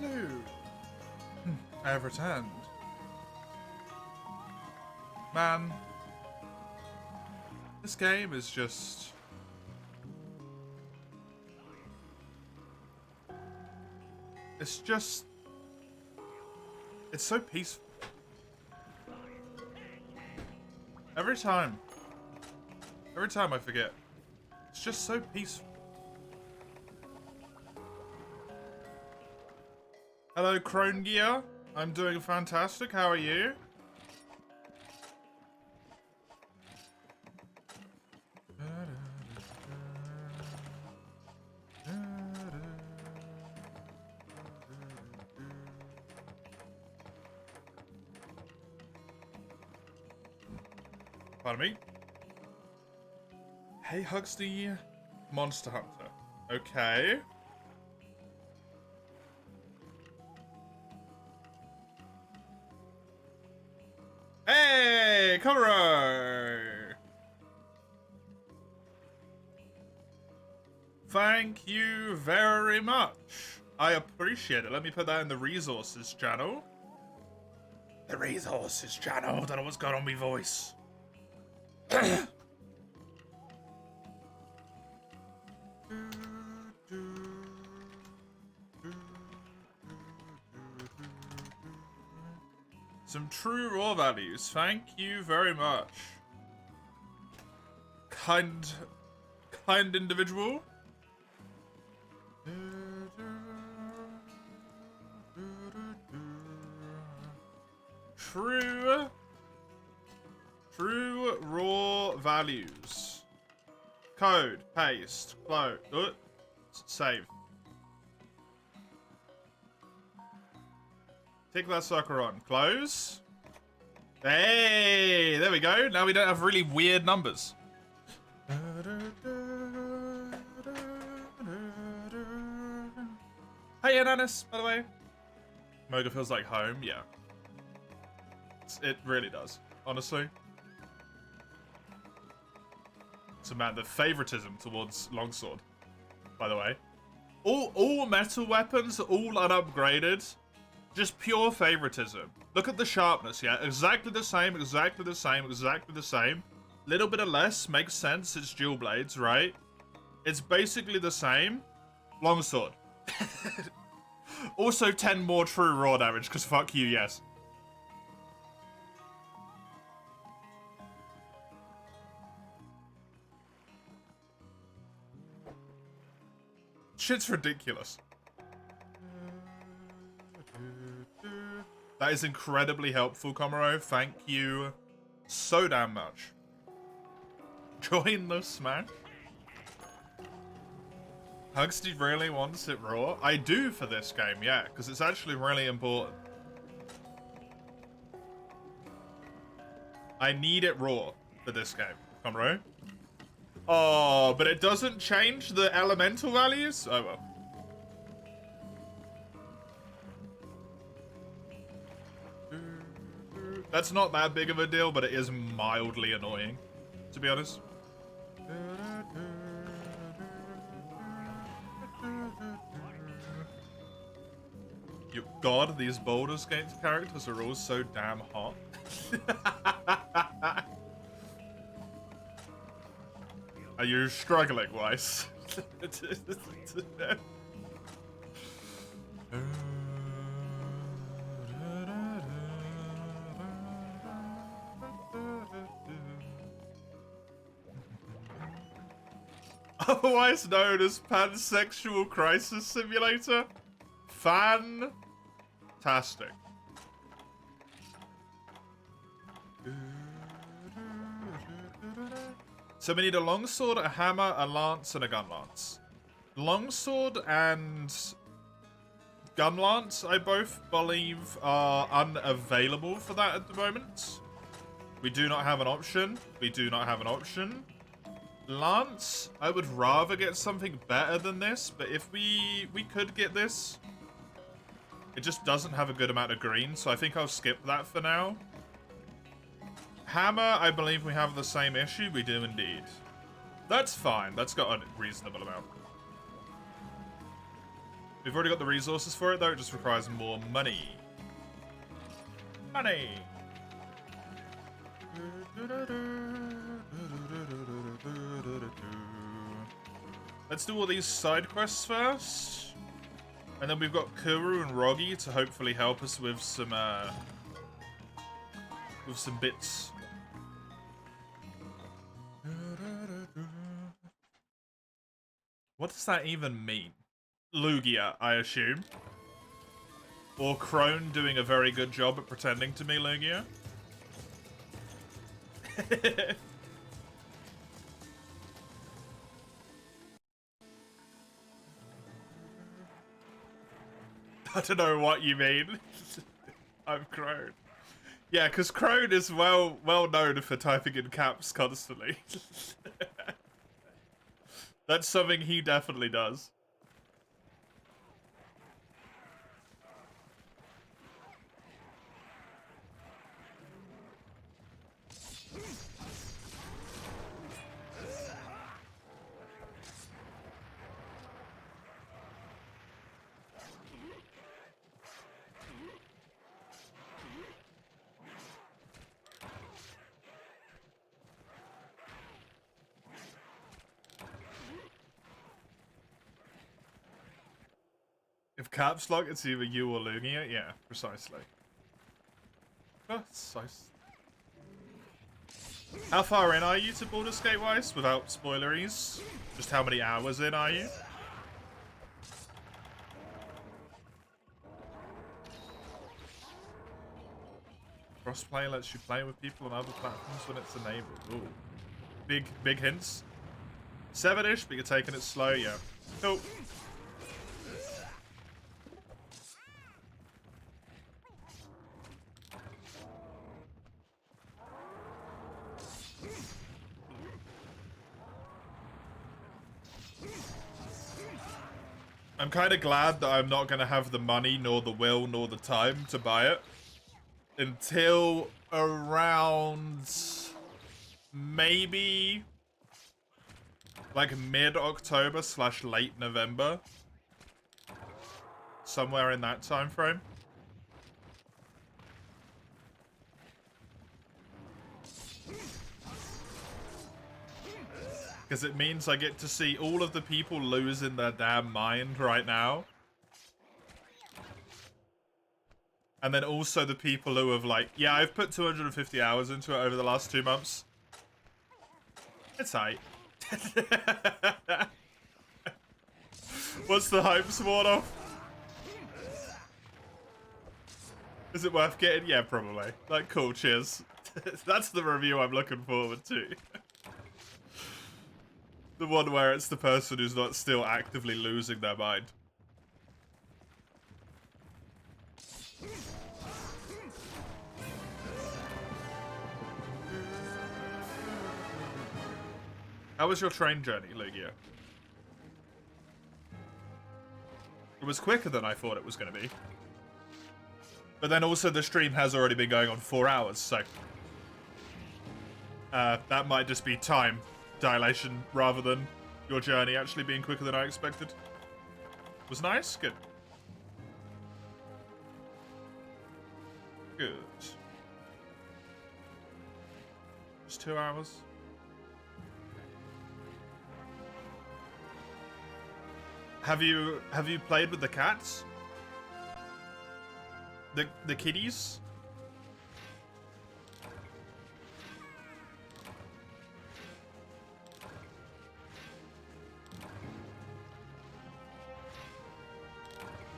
Hello. I have returned. Man, this game is just... It's just... It's so peaceful. Every time I forget. It's just so peaceful. Hello, Crone Gear. I'm doing fantastic. How are you? Pardon me. Hey, Hugsty. Monster Hunter. Okay. Hey, Koro! Thank you very much. I appreciate it. Let me put that in the resources channel. The resources channel. Don't know what's going on with my voice. Some true raw values. Thank you very much. Kind individual. True raw values. Code, paste, close, save. Tick that sucker on. Close. Hey, there we go. Now we don't have really weird numbers. Hey, Ananis, by the way. Moga feels like home, yeah. It really does, honestly. So, man, the favoritism towards longsword, by the way. All metal weapons, all unupgraded. Just pure favoritism. Look at the sharpness, yeah? Exactly the same, exactly the same, exactly the same. Little bit of less makes sense. It's dual blades, right? It's basically the same. Longsword. Also 10 more true raw damage, because fuck you, yes. Shit's ridiculous. That is incredibly helpful, Komaro. Thank you so damn much. Join the smash. Hugsty really wants it raw. I do for this game, yeah, because it's actually really important. I need it raw for this game, Komaro. Oh, but it doesn't change the elemental values? Oh well. That's not that big of a deal, but it is mildly annoying, to be honest. God, these Baldur's Gate characters are all so damn hot. Are you struggling, Weiss? Otherwise known as Pansexual Crisis Simulator. Fantastic. So we need a longsword, a hammer, a lance, and a gun lance. Longsword and gun lance, I both believe, are unavailable for that at the moment. We do not have an option. We do not have an option. Lance, I would rather get something better than this, but if we could get this, it just doesn't have a good amount of green, so I think I'll skip that for now. Hammer, I believe we have the same issue. We do indeed. That's fine. That's got a reasonable amount. We've already got the resources for it, though. It just requires more money. Money! Let's do all these side quests first. And then we've got Kuru and Rogi to hopefully help us with some bits. What does that even mean? Lugia, I assume. Or Crone doing a very good job at pretending to be Lugia. I don't know what you mean. I'm Crone. Yeah, because Crone is well known for typing in caps constantly. That's something he definitely does. If caps lock, it's either you or Lugia. Yeah, precisely. Precisely. How far in are you to Baldur's Gate wise, without spoileries? Just how many hours in are you? Crossplay lets you play with people on other platforms when it's enabled. Ooh. Big hints. 7-ish, but you're taking it slow, yeah. Cool. I'm kind of glad that I'm not going to have the money, nor the will, nor the time to buy it until around maybe like mid-October / late November. Somewhere in that time frame. Because it means I get to see all of the people losing their damn mind right now. And then also the people who have like, yeah, I've put 250 hours into it over the last 2 months. It's hype. What's the hype sworn off? Is it worth getting? Yeah, probably. Like, cool, cheers. That's the review I'm looking forward to. The one where it's the person who's not still actively losing their mind. How was your train journey, Lugia? It was quicker than I thought it was going to be. But then also the stream has already been going on 4 hours, so... that might just be time dilation rather than your journey actually being quicker than I expected. Was nice? Good. Good. Just 2 hours. Have you played with the cats? The kitties?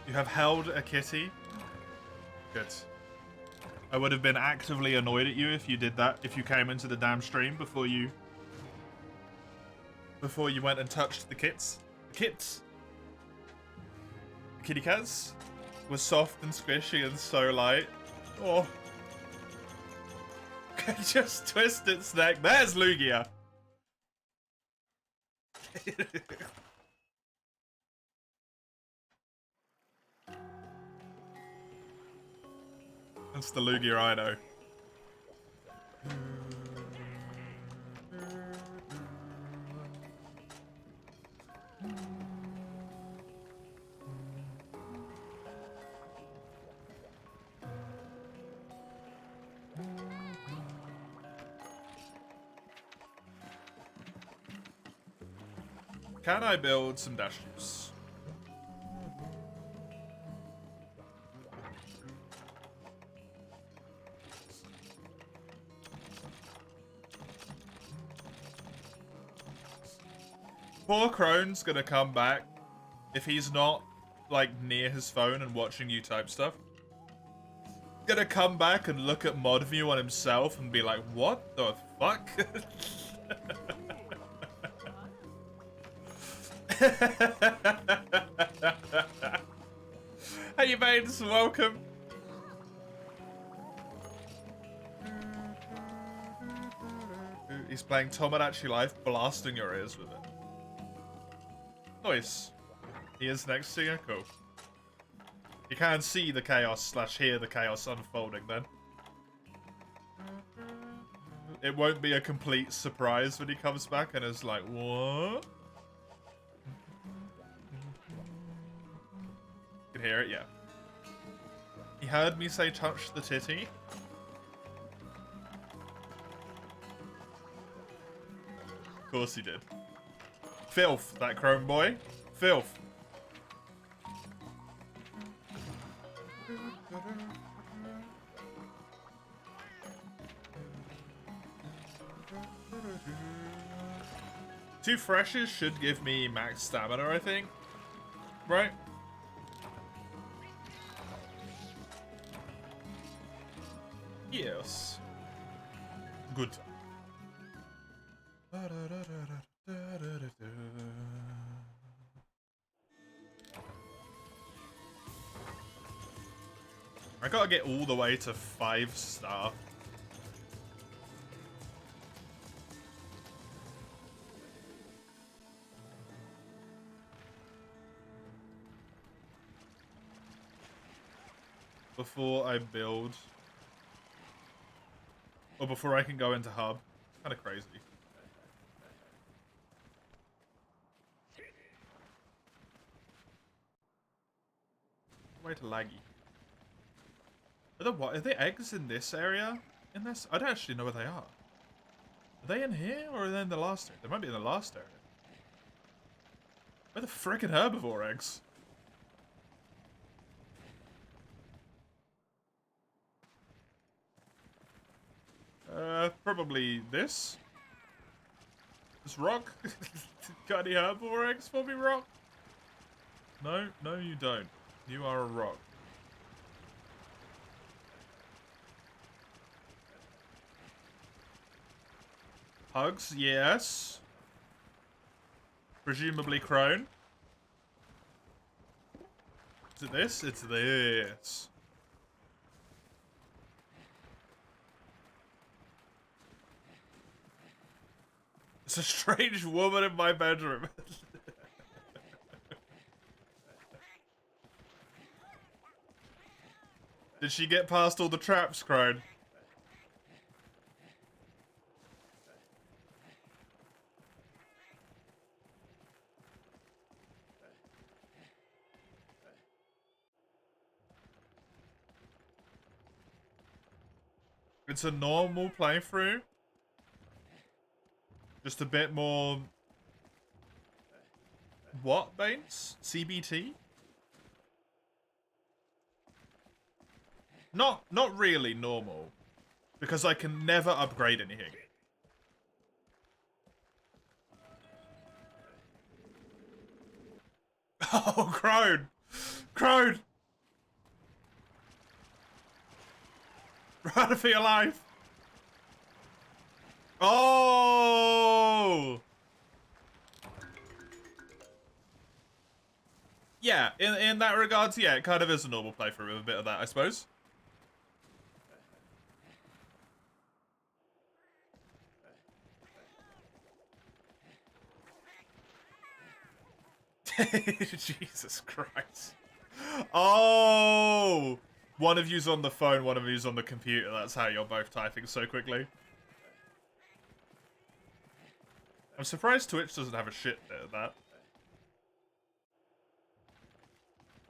You have held a kitty? Good. I would have been actively annoyed at you if you did that, if you came into the damn stream before you went and touched the kits. The kits! The kitty cats were soft and squishy and so light. Oh. Just twist its neck. There's Lugia! That's the Lugia I know. Can I build some dash juice? Poor Crone's gonna come back if he's not, like, near his phone and watching you type stuff. Gonna come back and look at mod view on himself and be like, what the fuck? Hey mates, welcome. He's playing Tomodachi Life, blasting your ears with it. Nice. He is next to you? Cool. You can see the chaos / hear the chaos unfolding then. It won't be a complete surprise when he comes back and is like, what? You can hear it, yeah. He heard me say touch the titty. Of course he did. Filth, that Chrome boy. Filth. Two freshes should give me max stamina, I think. Right? Yes. Good. I gotta get all the way to 5-star. Before I build. Or before I can go into hub. Kinda crazy. Way to laggy. Are there eggs in this area? In this? I don't actually know where they are. Are they in here or are they in the last area? They might be in the last area. Where the frickin' herbivore eggs? Probably this. This rock? Got any herbivore eggs for me, rock? No, no you don't. You are a rock. Hugs, yes. Presumably Crone. Is it this? It's this. It's a strange woman in my bedroom. Did she get past all the traps, Crone? It's a normal playthrough. Just a bit more... What, Baines? CBT? Not really normal. Because I can never upgrade anything. Oh, Crone! Crone! Run for your life! Oh! Yeah, in that regards, yeah, it kind of is a normal playthrough with a bit of that, I suppose. Jesus Christ. Oh! One of you's on the phone, one of you's on the computer. That's how you're both typing so quickly. I'm surprised Twitch doesn't have a shit bit of that.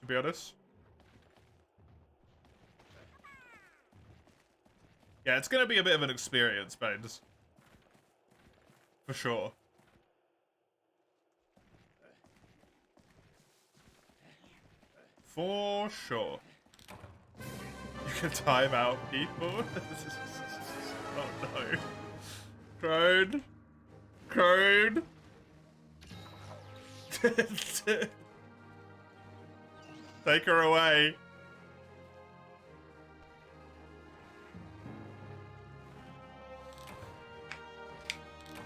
To be honest. Yeah, it's gonna be a bit of an experience, Baines. For sure. For sure. You can time out people. Oh no. Crone. Crone. Take her away.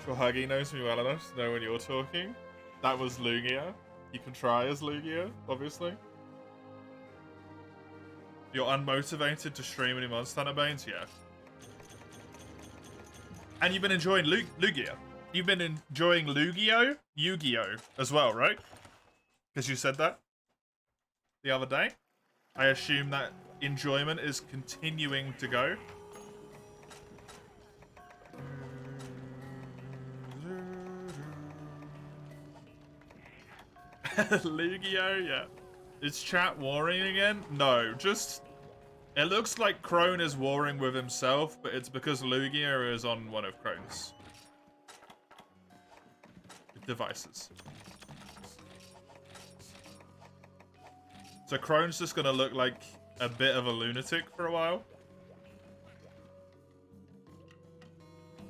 Sure, Huggy knows me well enough to know when you're talking. That was Lugia. You can try as Lugia, obviously. You're unmotivated to stream any Monster Hunter Banes? Yeah. And you've been enjoying Lugia. You've been enjoying Yu-Gi-Oh as well, right? Because you said that the other day. I assume that enjoyment is continuing to go. Lugia, yeah. Is chat warring again? No, just... It looks like Crone is warring with himself, but it's because Lugia is on one of Crone's devices. So Crone's just gonna look like a bit of a lunatic for a while.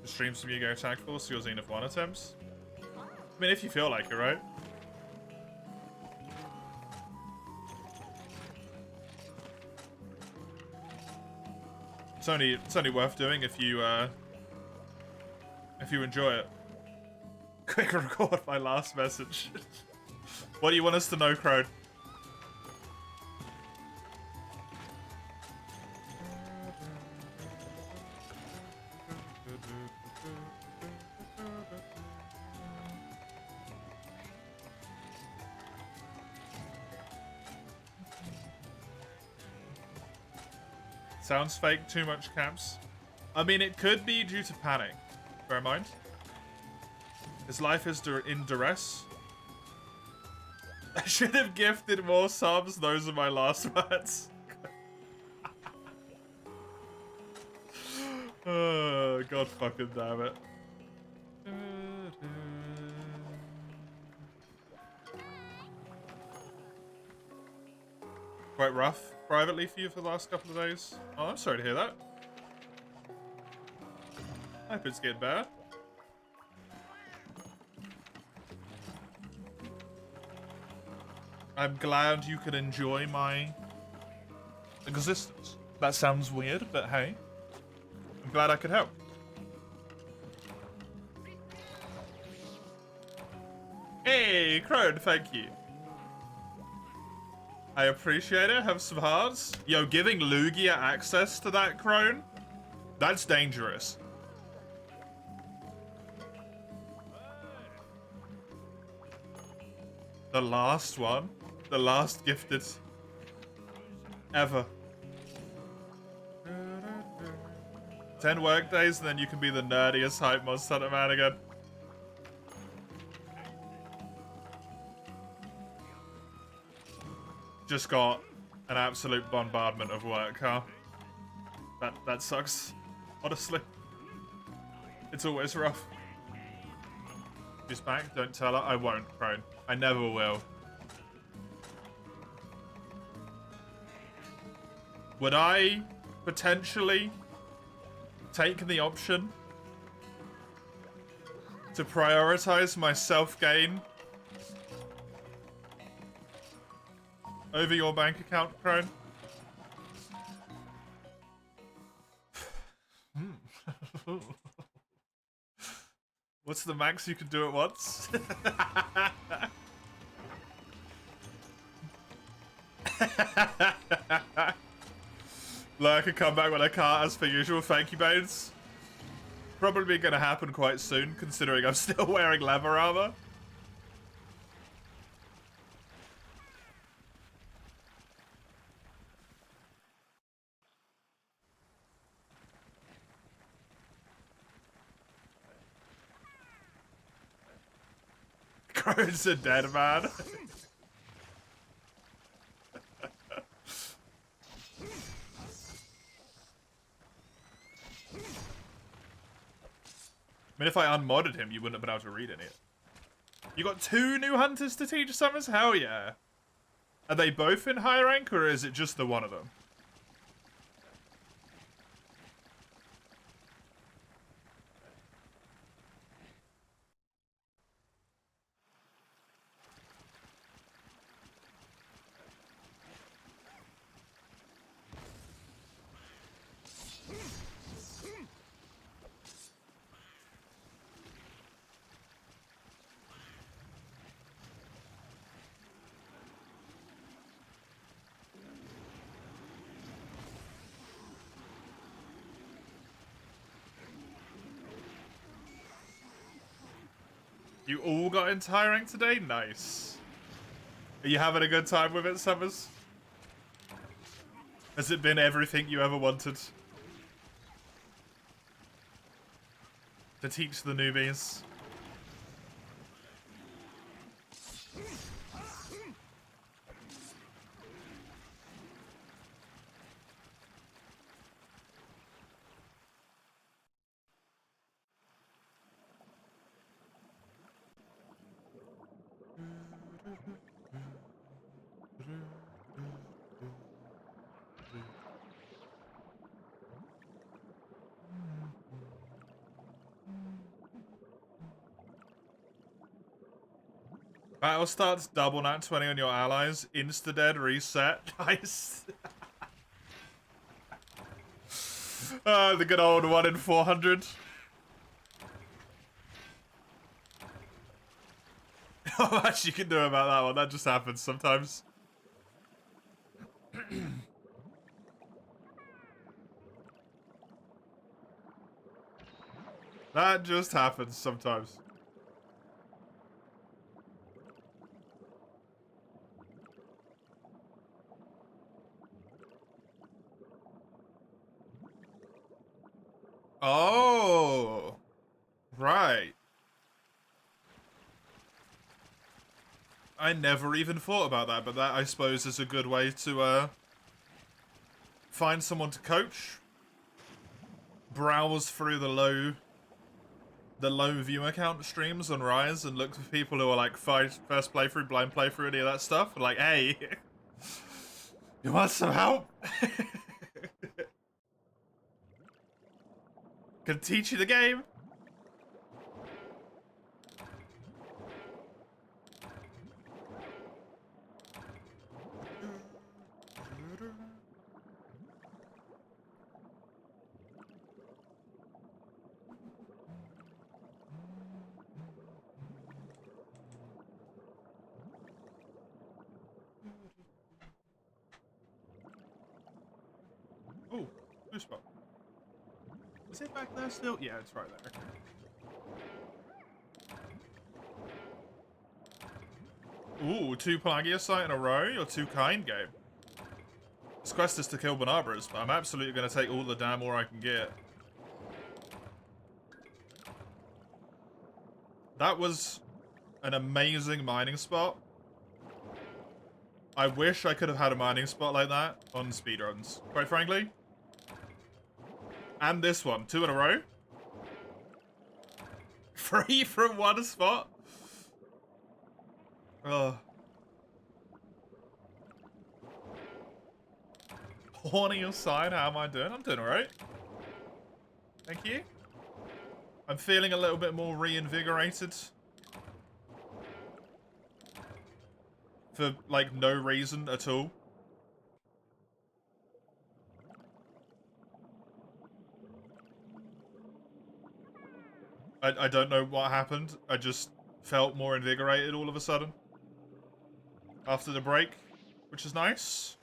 Stream some Yu-Gi-Oh! Tag Force, your Zenith 1 attempts. I mean, if you feel like it, right? It's only worth doing if you enjoy it. Quick, record my last message. What do you want us to know, Crone? Sounds fake, too much caps. I mean, it could be due to panic. Bear in mind. His life is in duress. I should have gifted more subs. Those are my last words. Oh, God fucking damn it. Quite rough privately for you for the last couple of days. Oh, I'm sorry to hear that. I hope it's getting better. I'm glad you could enjoy my existence. That sounds weird, but hey. I'm glad I could help. Hey, Crone, thank you. I appreciate it. Have some hearts. Yo, giving Lugia access to that, Crone? That's dangerous. The last one. The last gifted. Ever. 10 work days and then you can be the nerdiest hype Monster Hunter man again. Just got an absolute bombardment of work, huh? That sucks, honestly. It's always rough. She's back, don't tell her. I won't, Crone. I never will. Would I potentially take the option to prioritize my self-gain over your bank account, Crone? What's the max you can do at once? Look, I can come back when I can't, as per usual. Thank you, Baines. Probably gonna happen quite soon, considering I'm still wearing leather armor. Crone's a dead man. I mean, if I unmodded him, you wouldn't have been able to read any. You got 2 new hunters to teach summons? Hell yeah. Are they both in high rank, or is it just the one of them? You all got into high rank today? Nice. Are you having a good time with it, Summers? Has it been everything you ever wanted? To teach the newbies? Battle starts double nat 20 on your allies. Insta-dead, reset. Nice. The good old 1 in 400. How much you can do about that one? That just happens sometimes. That just happens sometimes. Oh, right. I never even thought about that, but that, I suppose, is a good way to, find someone to coach. Browse through the low viewer count streams on Rise and look for people who are like first playthrough, blind playthrough, any of that stuff. Like, hey, you want some help? Can teach you the game. Oh, blue spot. Is it back there still? Yeah, it's right there. Ooh, 2 Pelagia sight in a row? You're too kind, game. This quest is to kill Banabras, but I'm absolutely going to take all the damn ore I can get. That was an amazing mining spot. I wish I could have had a mining spot like that on speedruns, quite frankly. And this one, 2 in a row. 3 from 1 spot. Ugh. Horny aside, how am I doing? I'm doing alright. Thank you. I'm feeling a little bit more reinvigorated. For, like, no reason at all. I don't know what happened. I just felt more invigorated all of a sudden. After the break, which is nice.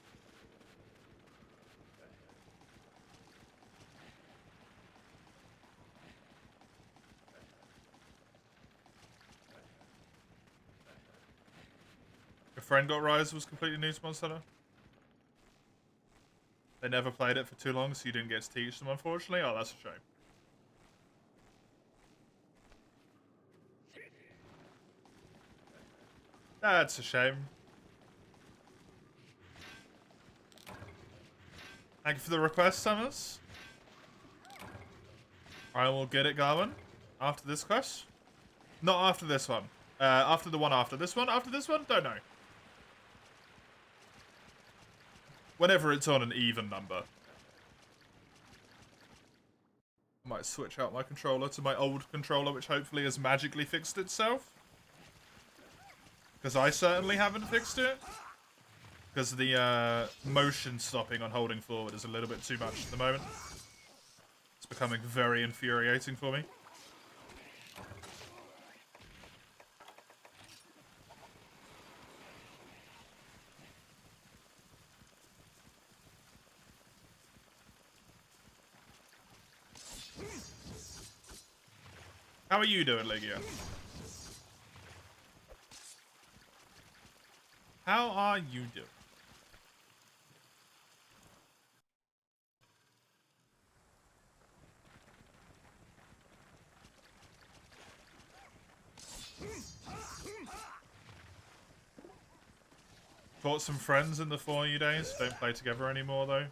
A friend got Rise was completely new to Monster Hunter. They never played it for too long, so you didn't get to teach them, unfortunately. Oh, that's a shame. That's a shame. Thank you for the request, Summers. I will get it going after this quest. Not after this one. After the one after this one. After this one? Don't know. Whenever it's on an even number. I might switch out my controller to my old controller, which hopefully has magically fixed itself. Because I certainly haven't fixed it. Because the motion stopping on holding forward is a little bit too much at the moment. It's becoming very infuriating for me. How are you doing, Legia? How are you doing? Fought some friends in the 4U days. Don't play together anymore, though.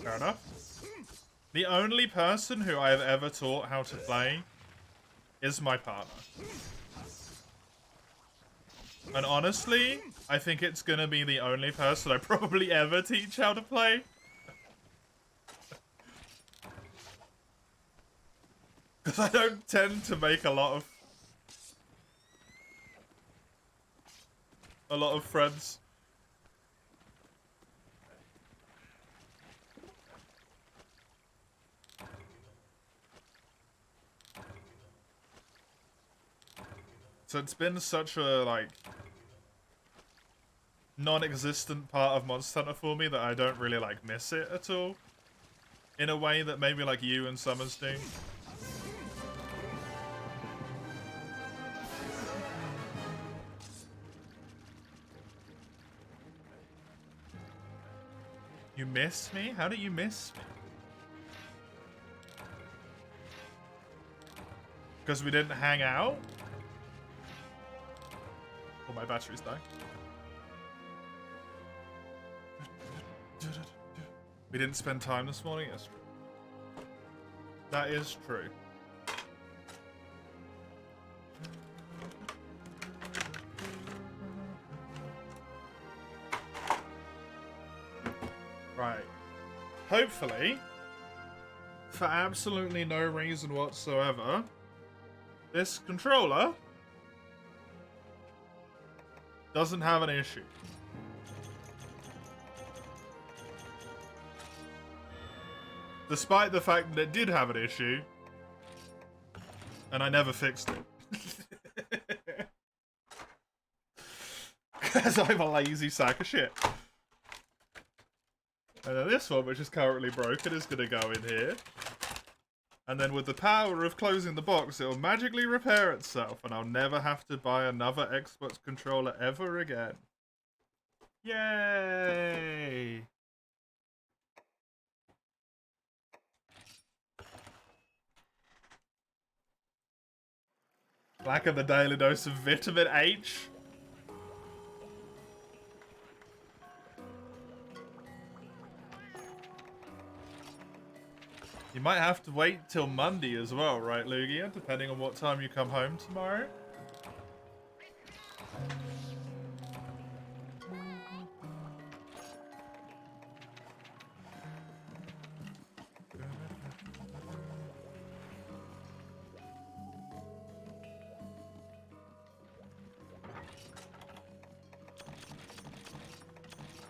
Fair enough. The only person who I have ever taught how to play is my partner. And honestly, I think it's gonna be the only person I probably ever teach how to play. Because I don't tend to make a lot of friends. So it's been such a, like, non-existent part of Monster Hunter for me that I don't really, like, miss it at all. In a way that maybe, like, you and Summers do. You miss me? How do you miss me? Because we didn't hang out? Oh, my battery's dying. We didn't spend time this morning? That's true. That is true. Right. Hopefully, for absolutely no reason whatsoever, this controller doesn't have an issue. Despite the fact that it did have an issue, and I never fixed it. Because I'm a lazy sack of shit. And then this one, which is currently broken, is going to go in here. And then with the power of closing the box, it will magically repair itself, and I'll never have to buy another Xbox controller ever again. Yay! Lack of the daily dose of vitamin H. You might have to wait till Monday as well, right, Lugia? Depending on what time you come home tomorrow.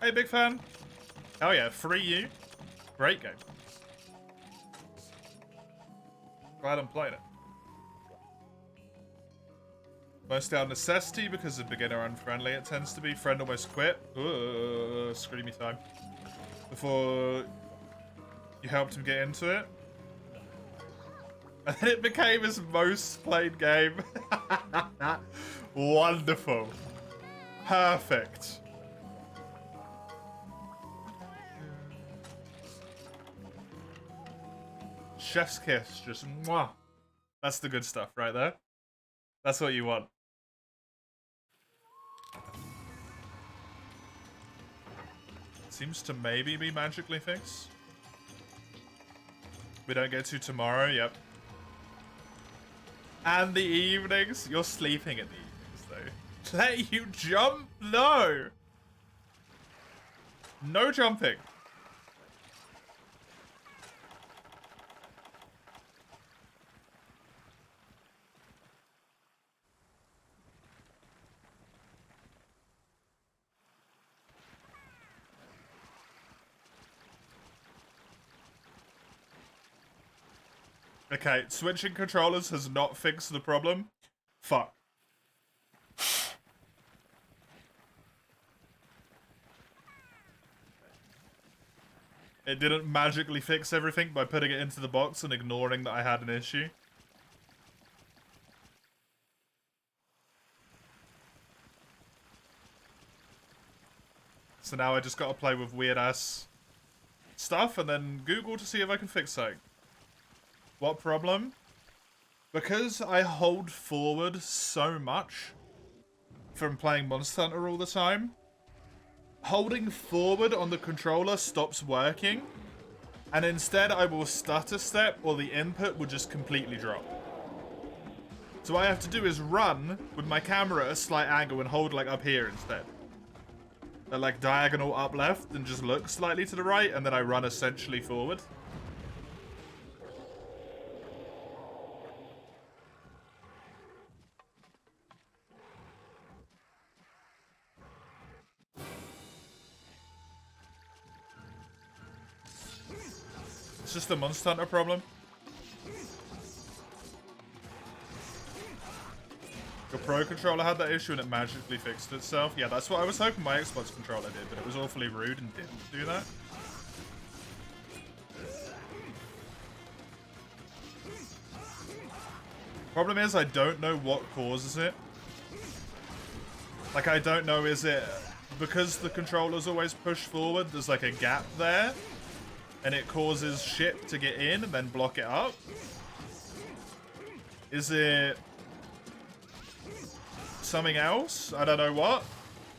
Hey, big fan. Oh yeah, MH3U. Great game. Glad I'm playing it. Mostly out of necessity because of beginner unfriendly. It tends to be friend almost quit. Ooh, screamy time. Before you helped him get into it. And then it became his most played game. Wonderful. Perfect. Chef's kiss, just mwah. That's the good stuff right there. That's what you want. Seems to maybe be magically fixed. We don't get to tomorrow, yep. And the evenings? You're sleeping in the evenings, though. Let you jump? No. No jumping. Okay, switching controllers has not fixed the problem. Fuck. It didn't magically fix everything by putting it into the box and ignoring that I had an issue. So now I just gotta play with weird-ass stuff and then Google to see if I can fix something. What problem? Because I hold forward so much from playing Monster Hunter all the time, holding forward on the controller stops working, and instead I will stutter step or the input will just completely drop. So what I have to do is run with my camera at a slight angle and hold like up here instead. Like diagonal up left and just look slightly to the right, and then I run essentially forward. It's just a Monster Hunter problem. Your Pro controller had that issue and it magically fixed itself. Yeah, that's what I was hoping my Xbox controller did, but it was awfully rude and didn't do that. Problem is, I don't know what causes it. Like, I don't know, is it because the controller's always pushed forward, there's like a gap there, and it causes shit to get in and then block it up? Is it something else? I don't know what,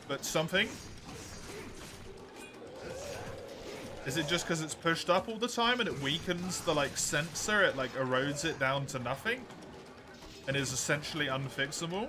but something. Is it just because it's pushed up all the time and it weakens the like sensor? It like erodes it down to nothing and is essentially unfixable?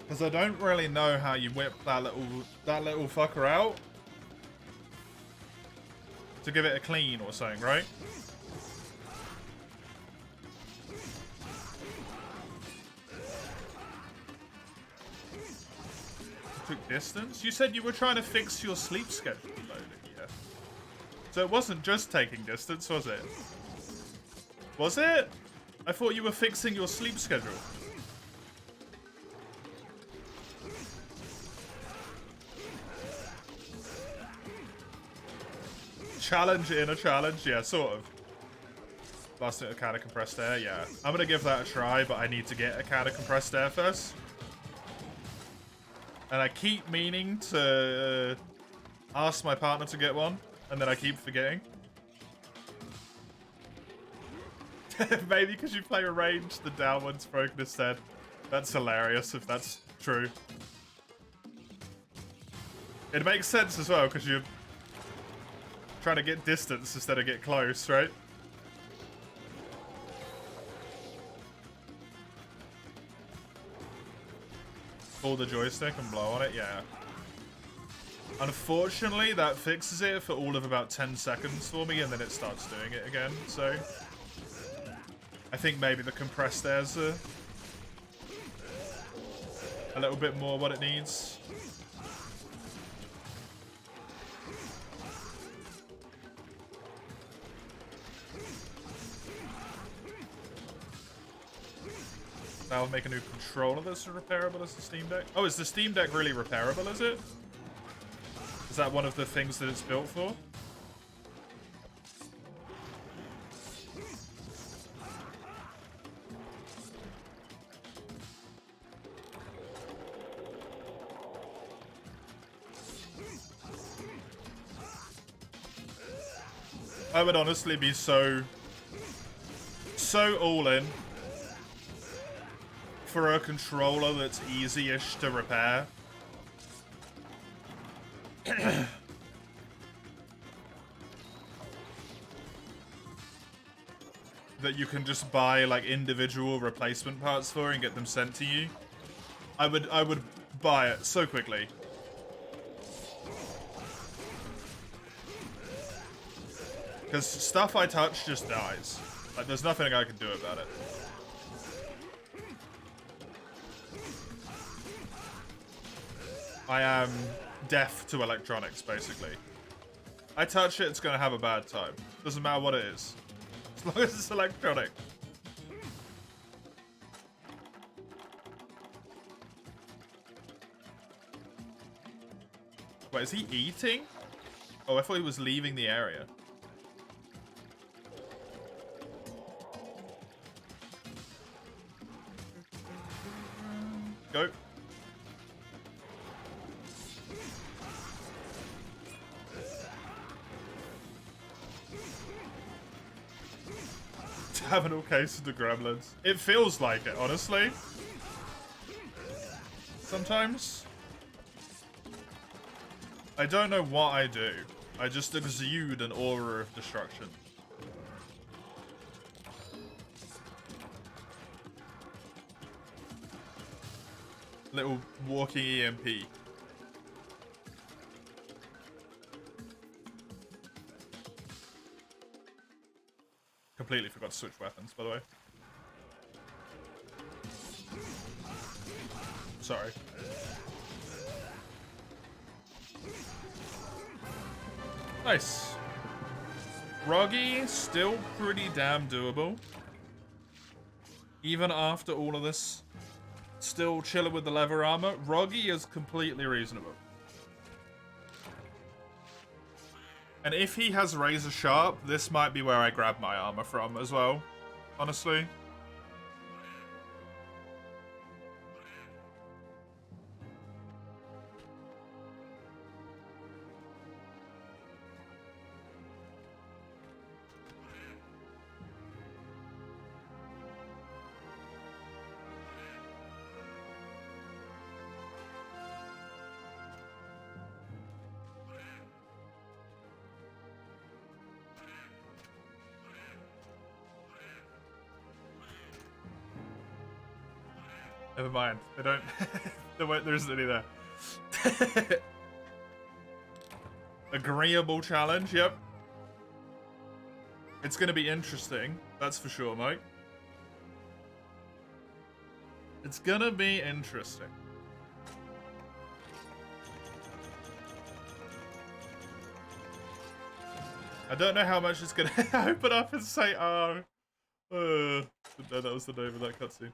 Because I don't really know how you whip that little fucker out to give it a clean or something, right? Took distance? You said you were trying to fix your sleep schedule loading, yeah. So it wasn't just taking distance, was it? Was it? I thought you were fixing your sleep schedule. Challenge in a challenge? Yeah, sort of. Blasting a can of compressed air? Yeah. I'm gonna give that a try, but I need to get a can of compressed air first. And I keep meaning to ask my partner to get one, and then I keep forgetting. Maybe because you play a range, the down one's broken instead. That's hilarious if that's true. It makes sense as well, because you're trying to get distance instead of get close, right? Pull the joystick and blow on it, yeah. Unfortunately, that fixes it for all of about 10 seconds for me, and then it starts doing it again, so... I think maybe the compressed air's a little bit more what it needs. Now I'll make a new controller that's repairable as the Steam Deck. Oh, is the Steam Deck really repairable, is it? Is that one of the things that it's built for? I would honestly be so all in for a controller that's easy-ish to repair. That you can just buy like individual replacement parts for and get them sent to you. I would buy it so quickly. Because stuff I touch just dies. Like, there's nothing I can do about it. I am deaf to electronics, basically. I touch it, it's gonna have a bad time. Doesn't matter what it is. As long as it's electronic. Wait, is he eating? Oh, I thought he was leaving the area. Go. Terminal case of the gremlins. It feels like it, honestly. Sometimes. I don't know what I do. I just exude an aura of destruction. Little walking EMP. Completely forgot to switch weapons, by the way. Sorry. Nice. Roggy, still pretty damn doable. Even after all of this. Still chilling with the leather armor. Roggy is completely reasonable. And if he has razor sharp, this might be where I grab my armor from as well. Honestly. Never mind. They don't. There isn't any there. Agreeable challenge. Yep. It's gonna be interesting. That's for sure, Mike. It's gonna be interesting. I don't know how much it's gonna open up and say, oh. No, that was the name of that cutscene.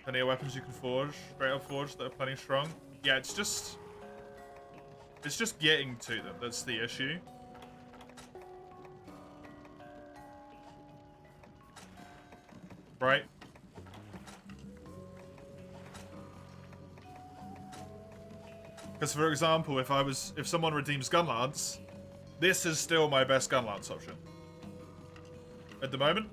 Plenty of weapons you can forge, straight up forge that are plenty strong. Yeah, it's just getting to them that's the issue. Right? Because for example, if someone redeems Gunlance, this is still my best Gunlance option. At the moment.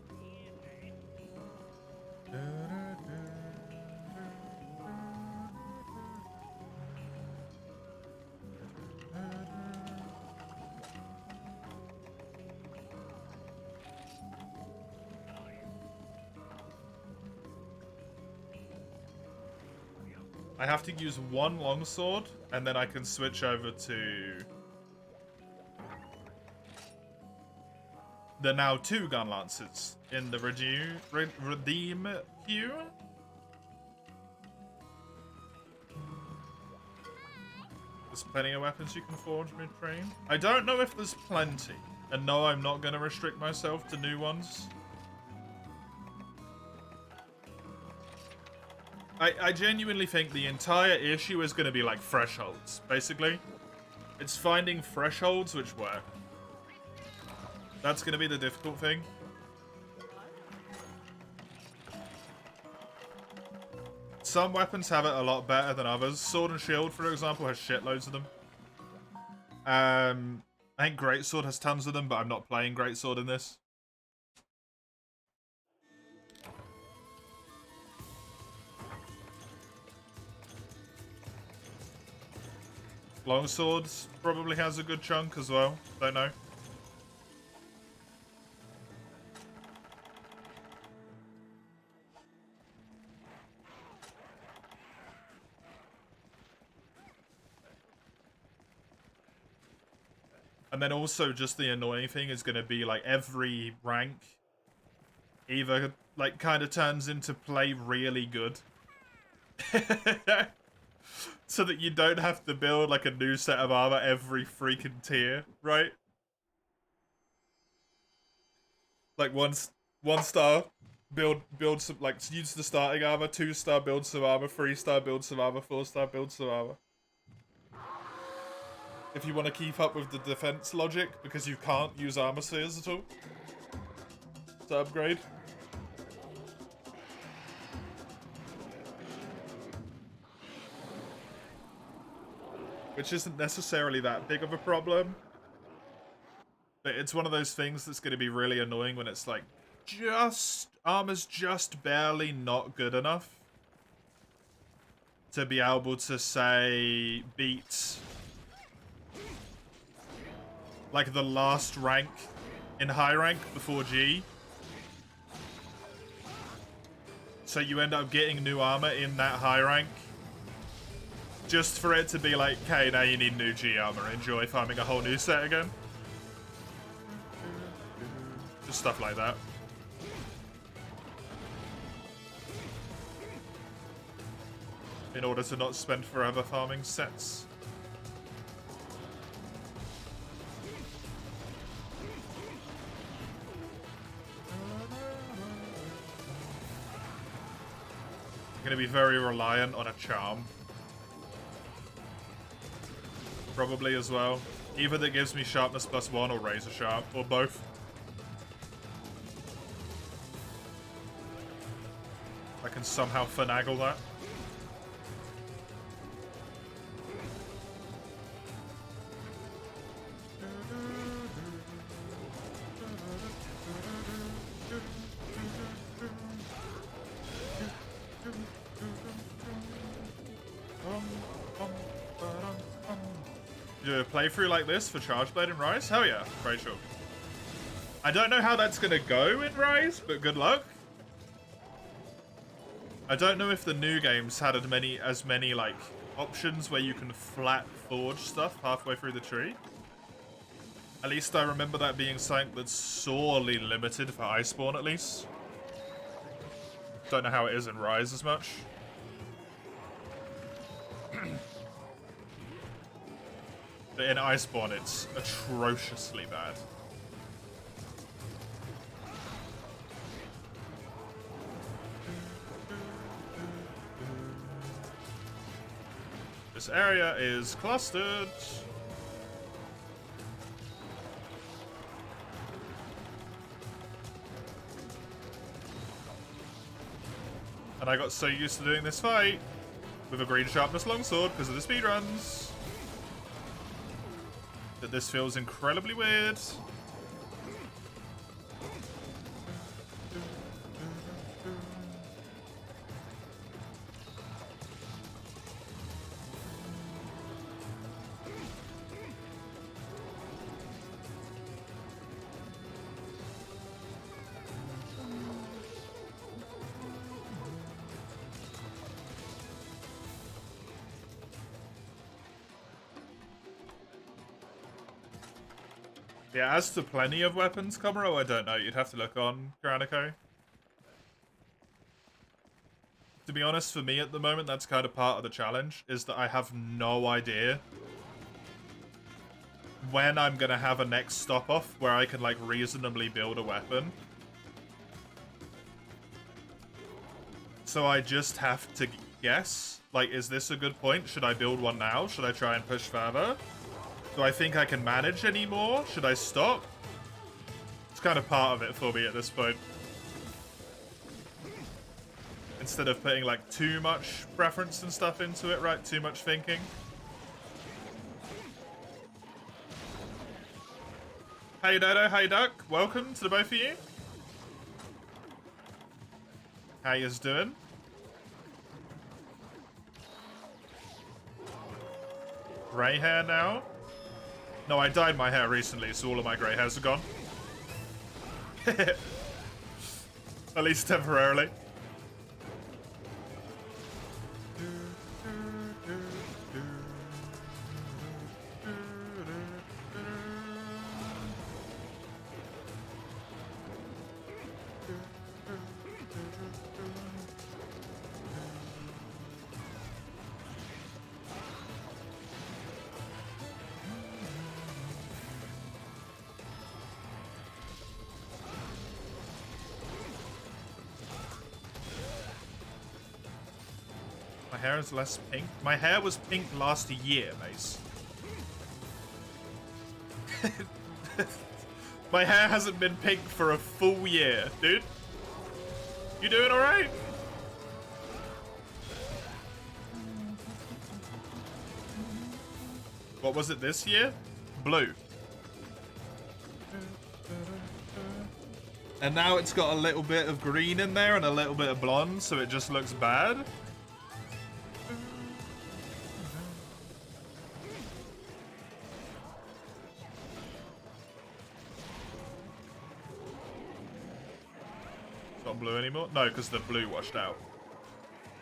I have to use one longsword, and then I can switch over to the now 2 gun lances in the redeem queue. There's plenty of weapons you can forge mid-train. I don't know if there's plenty, and no, I'm not going to restrict myself to new ones. I genuinely think the entire issue is going to be like thresholds, basically. It's finding thresholds which work. That's going to be the difficult thing. Some weapons have it a lot better than others. Sword and Shield, for example, has shitloads of them. I think Greatsword has tons of them, but I'm not playing Greatsword in this. Longsword probably has a good chunk as well. Don't know. And then also just the annoying thing is going to be like every rank either like kind of turns into play really good. So that you don't have to build like a new set of armor every freaking tier, right? Like one star build some, like use the starting armor, 2-star build some armor, 3-star build some armor, 4-star build some armor. If you want to keep up with the defense logic, because you can't use armor spheres at all to upgrade. Which isn't necessarily that big of a problem. But it's one of those things that's going to be really annoying when it's like, armor's just barely not good enough to be able to, say, beat like the last rank in high rank before G. So you end up getting new armor in that high rank. Just for it to be like, okay, now you need new G armor. Enjoy farming a whole new set again. Just stuff like that. In order to not spend forever farming sets. I'm going to be very reliant on a charm. Probably as well. Either that gives me sharpness +1 or razor sharp, or both. I can somehow finagle that. Do a playthrough like this for Chargeblade and Rise? Hell yeah, very sure. I don't know how that's gonna go in Rise, but good luck. I don't know if the new games had as many like options where you can flat forge stuff halfway through the tree. At least I remember that being something that's sorely limited for Iceborne, at least. Don't know how it is in Rise as much. But in Iceborne, it's atrociously bad. This area is clustered. And I got so used to doing this fight with a green sharpness longsword because of the speedruns that this feels incredibly weird. Yeah, as to plenty of weapons, Komuro, I don't know. You'd have to look on Granico. To be honest, for me at the moment, that's kind of part of the challenge, is that I have no idea when I'm going to have a next stop-off where I can, like, reasonably build a weapon. So I just have to guess. Like, is this a good point? Should I build one now? Should I try and push further? Do I think I can manage anymore? Should I stop? It's kind of part of it for me at this point. instead of putting like too much preference and stuff into it, right? Too much thinking. Hey Dodo, hey Duck, welcome to the both of you. How yous doing? Grey hair now? No, I dyed my hair recently, so all of my grey hairs are gone. At least temporarily. My hair is less pink. My hair was pink last year, Mace. My hair hasn't been pink for a full year, dude. You doing alright? What was it this year? Blue. And now it's got a little bit of green in there and a little bit of blonde, so it just looks bad. Not blue anymore? No, because the blue washed out.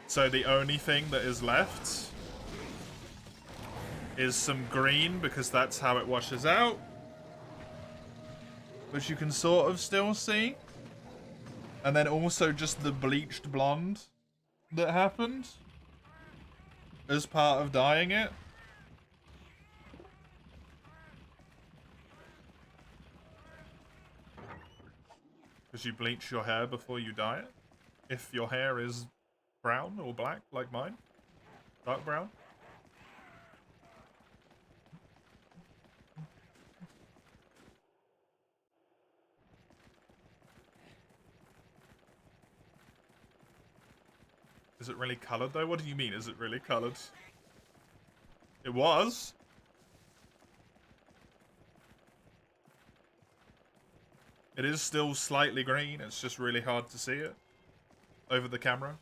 So the only thing that is left is some green, because that's how it washes out. Which you can sort of still see. And then also just the bleached blonde that happened as part of dyeing it. Because you bleach your hair before you dye it. If your hair is brown or black, like mine. Dark brown. Is it really colored though? What do you mean, is it really colored? It was. It is still slightly green, it's just really hard to see it over the camera.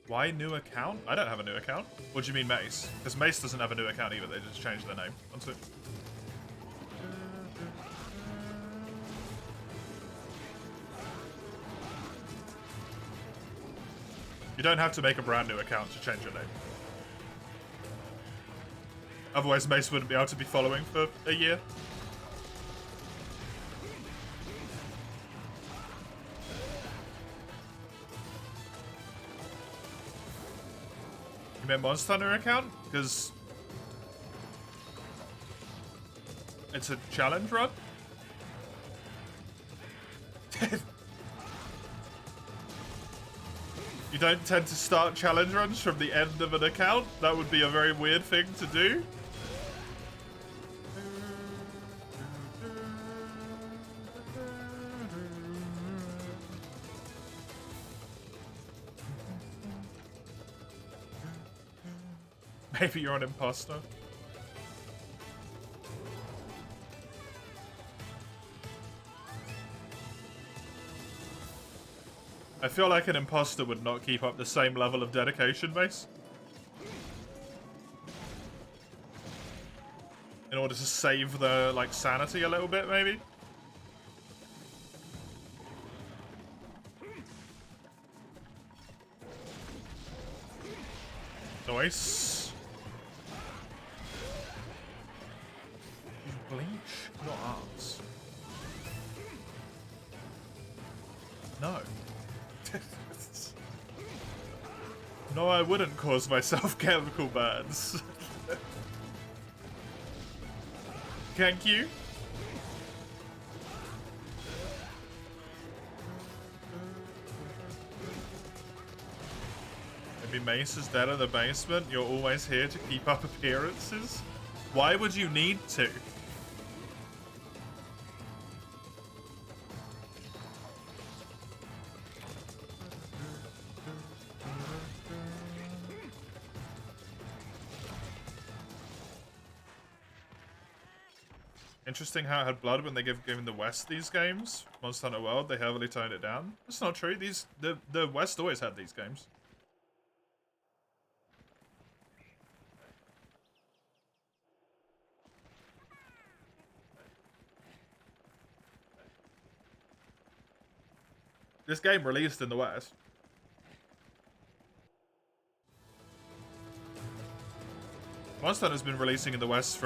Why new account? I don't have a new account. What do you mean Mace? Because Mace doesn't have a new account either, they just changed their name. That's it. You don't have to make a brand new account to change your name. Otherwise Mace wouldn't be able to be following for a year. You meant Monster Hunter account? Because it's a challenge run? You don't tend to start challenge runs from the end of an account? That would be a very weird thing to do. Maybe you're an imposter. I feel like an imposter would not keep up the same level of dedication, Mace. In order to save the, like, sanity a little bit, maybe? Nice. Bleach? Not arts. No. No, I wouldn't cause myself chemical burns. Thank you. Maybe Mace is dead in the basement. You're always here to keep up appearances. Why would you need to? Interesting how it had blood when they given the West these games. Monster Hunter World, they heavily toned it down. That's not true. The West always had these games. This game released in the West. Monster Hunter's been releasing in the West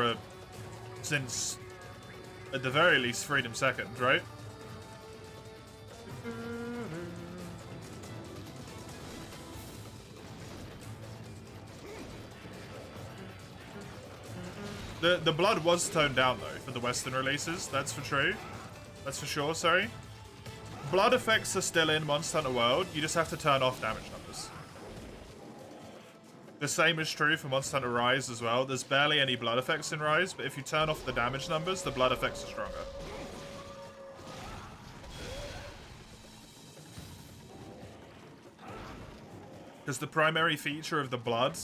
since, at the very least, Freedom 2nd, right? The blood was toned down though for the Western releases. That's for true. That's for sure. Sorry. Blood effects are still in Monster Hunter World. You just have to turn off damage numbers. The same is true for Monster Hunter Rise as well. There's barely any blood effects in Rise, but if you turn off the damage numbers, the blood effects are stronger. Because the primary feature of the blood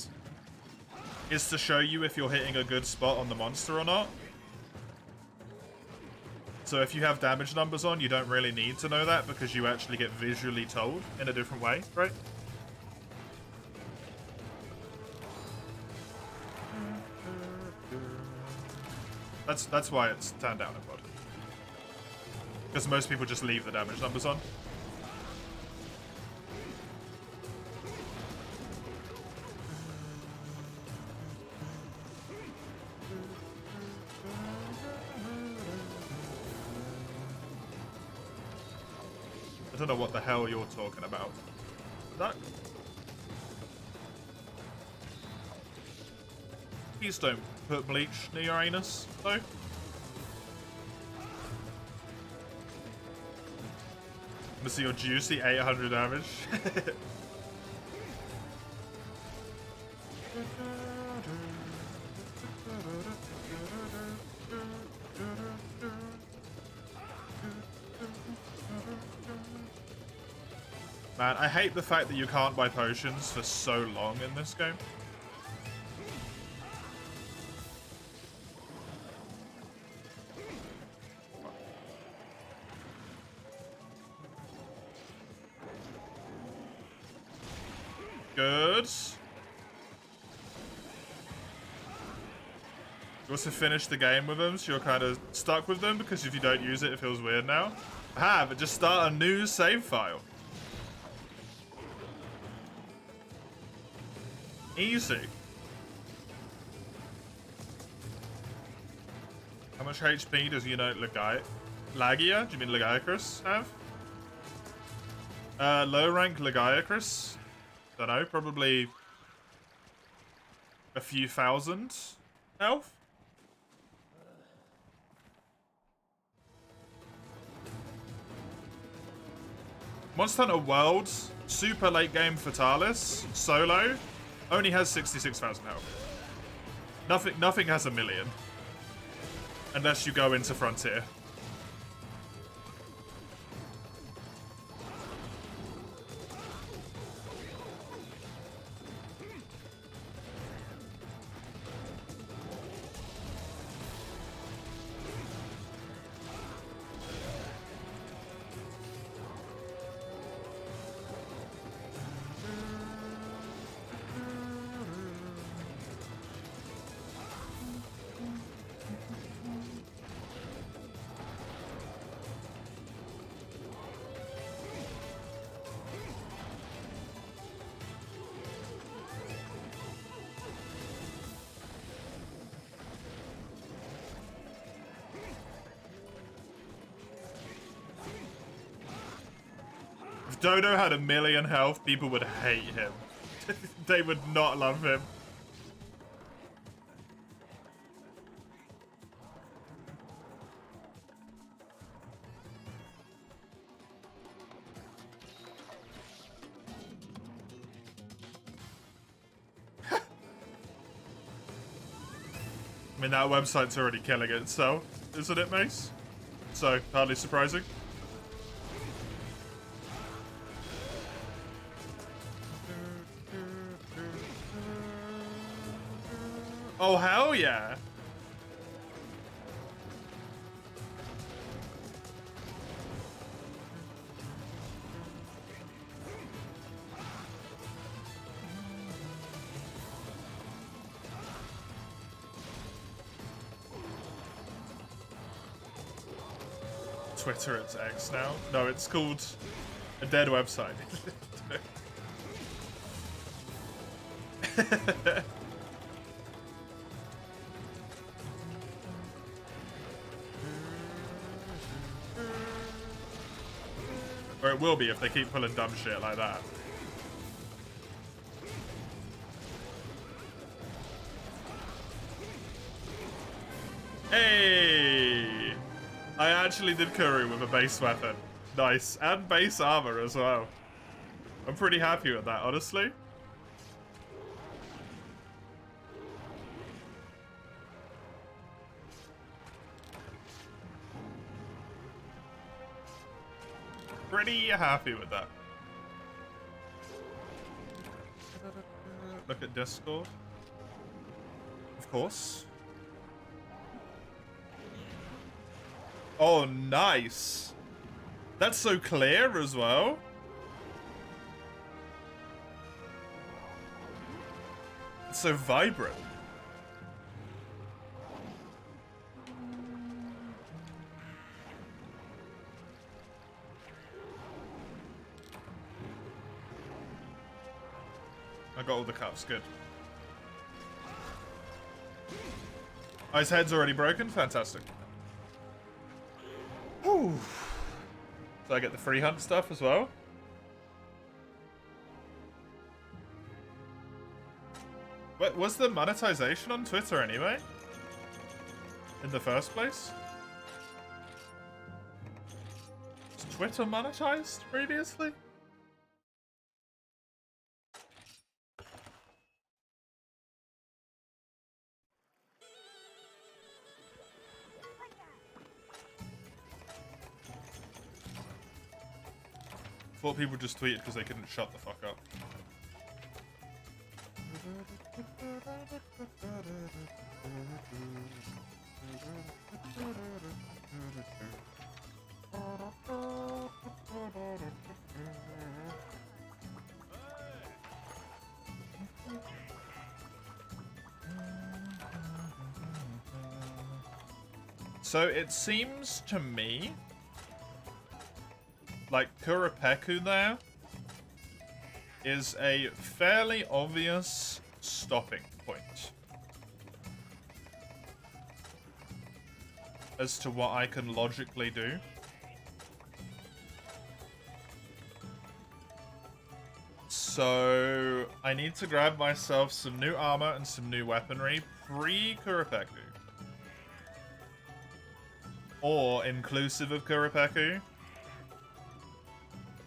is to show you if you're hitting a good spot on the monster or not. So if you have damage numbers on, you don't really need to know that because you actually get visually told in a different way, right? That's why it's turned down in blood. Because most people just leave the damage numbers on. I don't know what the hell you're talking about. That... Please don't put bleach near your anus, though. Let me see your juicy 800 damage. Man, I hate the fact that you can't buy potions for so long in this game. Good. You also finished the game with them, so you're kind of stuck with them because if you don't use it, it feels weird now. Ah, but just start a new save file. Easy. How much HP does Lagia? Do you mean Lagiacrus have? Low rank Lagiacrus? Don't know, probably a few thousand health. Monster Hunter World, super late game Fatalis, solo, only has 66,000 health. Nothing has 1 million. Unless you go into Frontier. If Dodo had 1 million health, people would hate him. They would not love him. I mean, that website's already killing it itself, isn't it, Mace? So, hardly surprising. Oh, hell yeah. Twitter, it's X now. No, it's called a dead website. Or it will be if they keep pulling dumb shit like that. Hey! I actually did Kuru with a base weapon. Nice. And base armor as well. I'm pretty happy with that, honestly. Pretty happy with that. Look at Discord. Of course. Oh, nice. That's so clear as well. It's so vibrant. I got all the cups, good. Oh, his head's already broken? Fantastic. Whew. So I get the free hunt stuff as well? What was the monetization on Twitter anyway? In the first place? Was Twitter monetized previously? Thought people just tweeted because they couldn't shut the fuck up. So it seems to me like Kuropeku there is a fairly obvious stopping point as to what I can logically do. So I need to grab myself some new armor and some new weaponry pre-Kuropeku. Or inclusive of Kuropeku.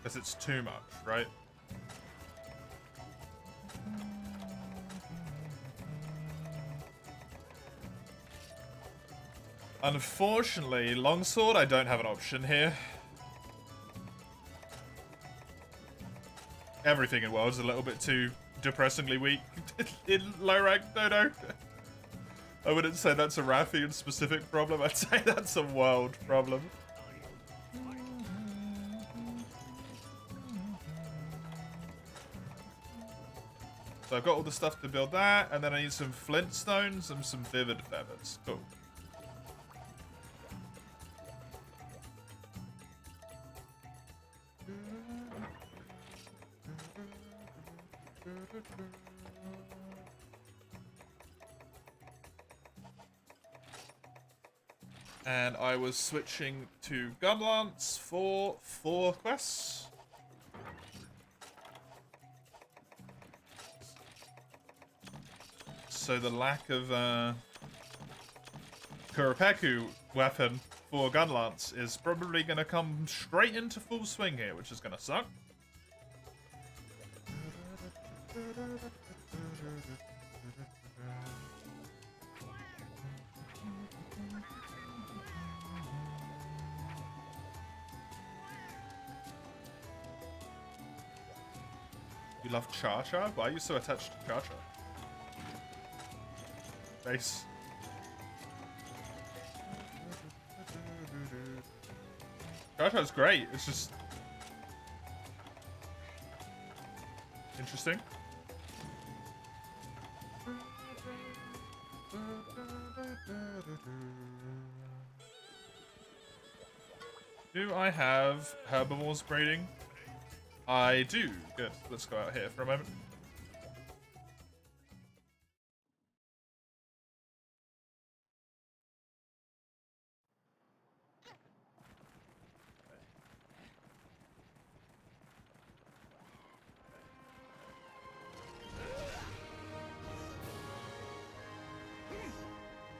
Because it's too much, right? Unfortunately, longsword, I don't have an option here. Everything in world's a little bit too depressingly weak in low rank Dodo. I wouldn't say that's a Rathian specific problem, I'd say that's a world problem. So I've got all the stuff to build that, and then I need some flintstones and some vivid feathers. Cool. And I was switching to Gunlance for 4 quests. So the lack of Kuropeku weapon for Gunlance is probably going to come straight into full swing here, which is going to suck. You love Cha-Cha? Why are you so attached to Cha-Cha? Nice. Cha-Cha's great, it's just interesting. Do I have herbivores breeding? I do. Good. Let's go out here for a moment.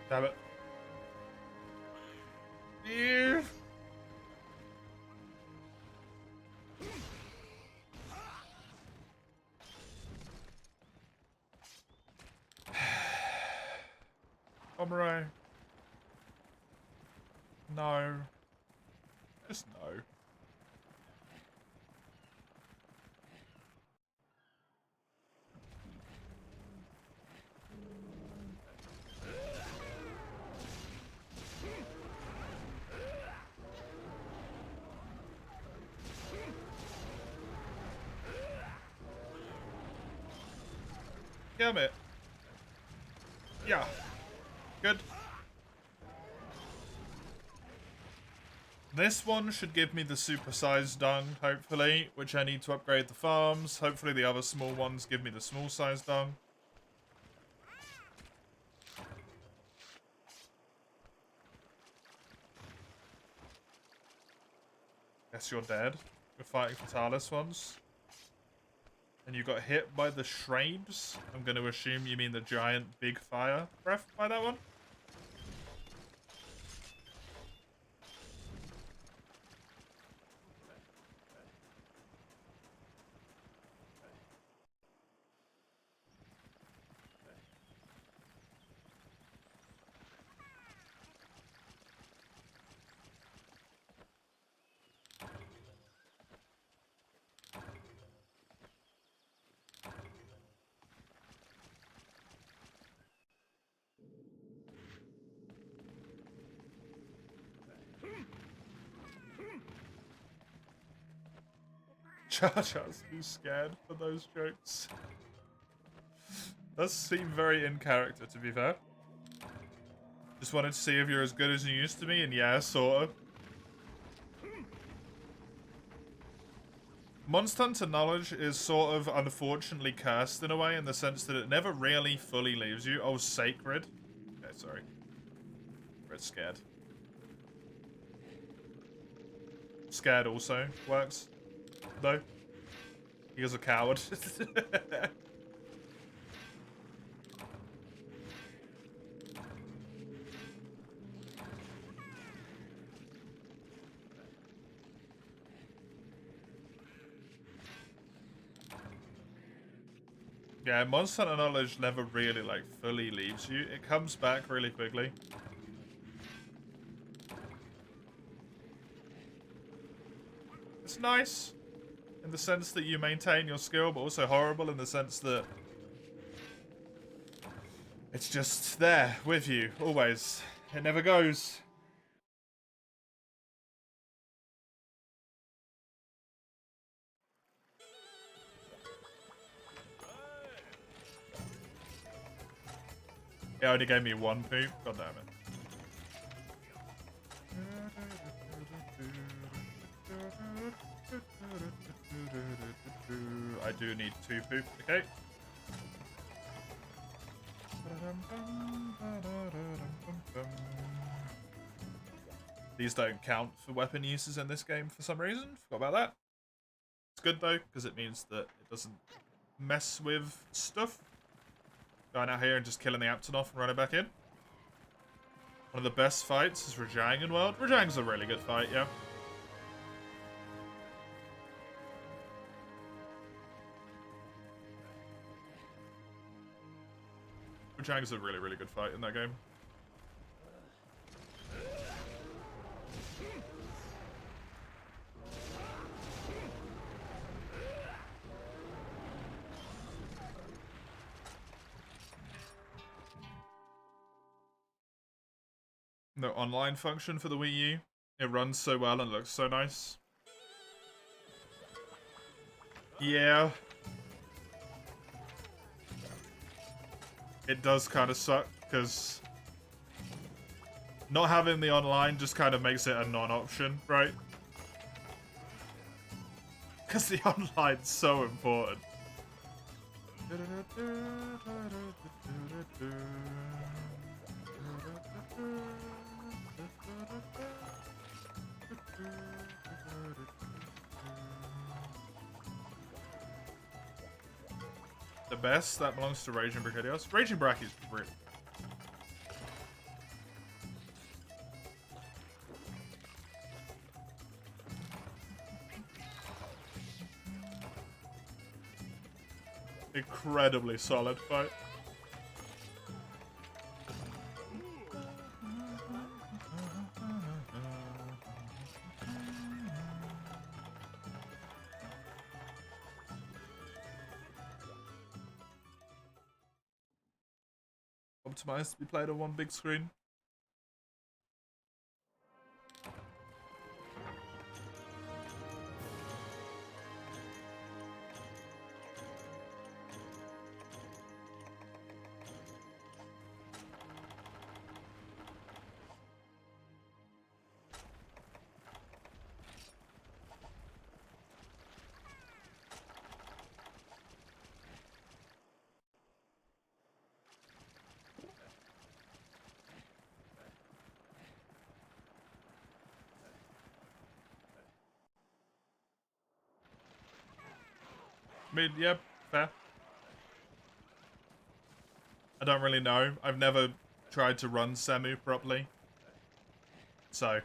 Damn it. Yeah. Ombre. No. Just no. Damn it. Yeah. Good. This one should give me the supersized dung, hopefully, which I need to upgrade the farms. Hopefully the other small ones give me the small sized dung. Guess you're dead. We're fighting Fatalis ones. And you got hit by the Shrapes. I'm going to assume you mean the giant big fire breath by that one. Jar Jar's too scared for those jokes. Does seem very in character, to be fair. Just wanted to see if you're as good as you used to be, and yeah, sort of. Monster Hunter knowledge is sort of unfortunately cursed in a way, in the sense that it never really fully leaves you. Oh, Sacred. Okay, sorry. Red's scared. Scared also works, though. He is a coward. Yeah, Monster Hunter knowledge never really, like, fully leaves you. It comes back really quickly. It's nice in the sense that you maintain your skill, but also horrible in the sense that it's just there with you, always. It never goes. It only gave me one poop. God damn it. I do need 2 poop. Okay. These don't count for weapon uses in this game for some reason. Forgot about that. It's good though, because it means that it doesn't mess with stuff. Going out here and just killing the Aptonoff and running back in. One of the best fights is Rajang in World. Rajang's a really good fight, yeah. Rajang's a really, really good fight in that game. No online function for the Wii U. It runs so well and looks so nice. Yeah. It does kind of suck, because not having the online just kind of makes it a non-option, right? Because the online's so important. The best? That belongs to Raging Brigadiers. Raging Brack is really... incredibly solid fight. Optimized to be played on one big screen. I mean, yeah, fair. I don't really know. I've never tried to run Semu properly. So.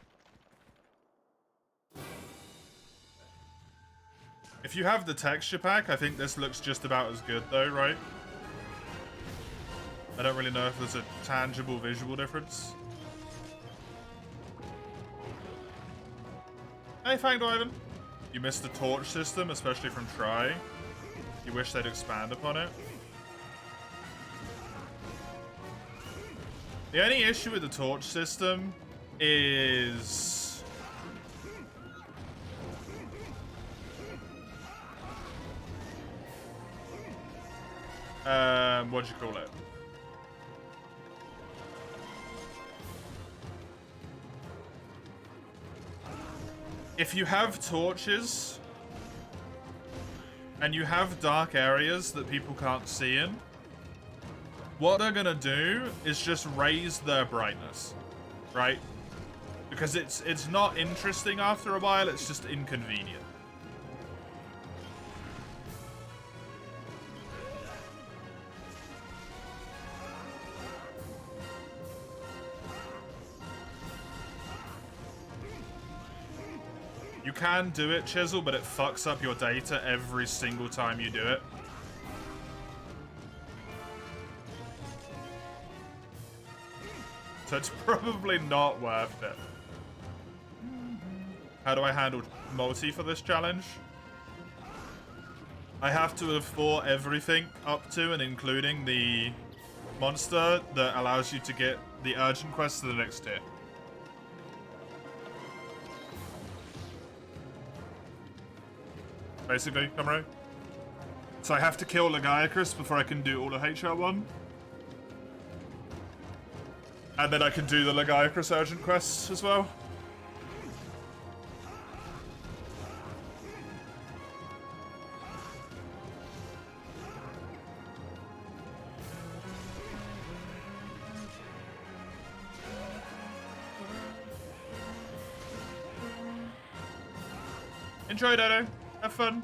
If you have the texture pack, I think this looks just about as good though, right? I don't really know if there's a tangible visual difference. Hey, Fanged Ivan. You missed the torch system, especially from Try. You wish they'd expand upon it. The only issue with the torch system is... what'd you call it? If you have torches and you have dark areas that people can't see in, what they're gonna do is just raise their brightness, right? Because it's not interesting after a while, it's just inconvenient. You can do it, Chisel, but it fucks up your data every single time you do it. So it's probably not worth it. How do I handle multi for this challenge? I have to have fought everything up to and including the monster that allows you to get the urgent quest to the next tier. Basically, comrade. So I have to kill Legiacris before I can do all of HR1. And then I can do the Legiacris urgent quests as well. Enjoy, Dodo. Have fun.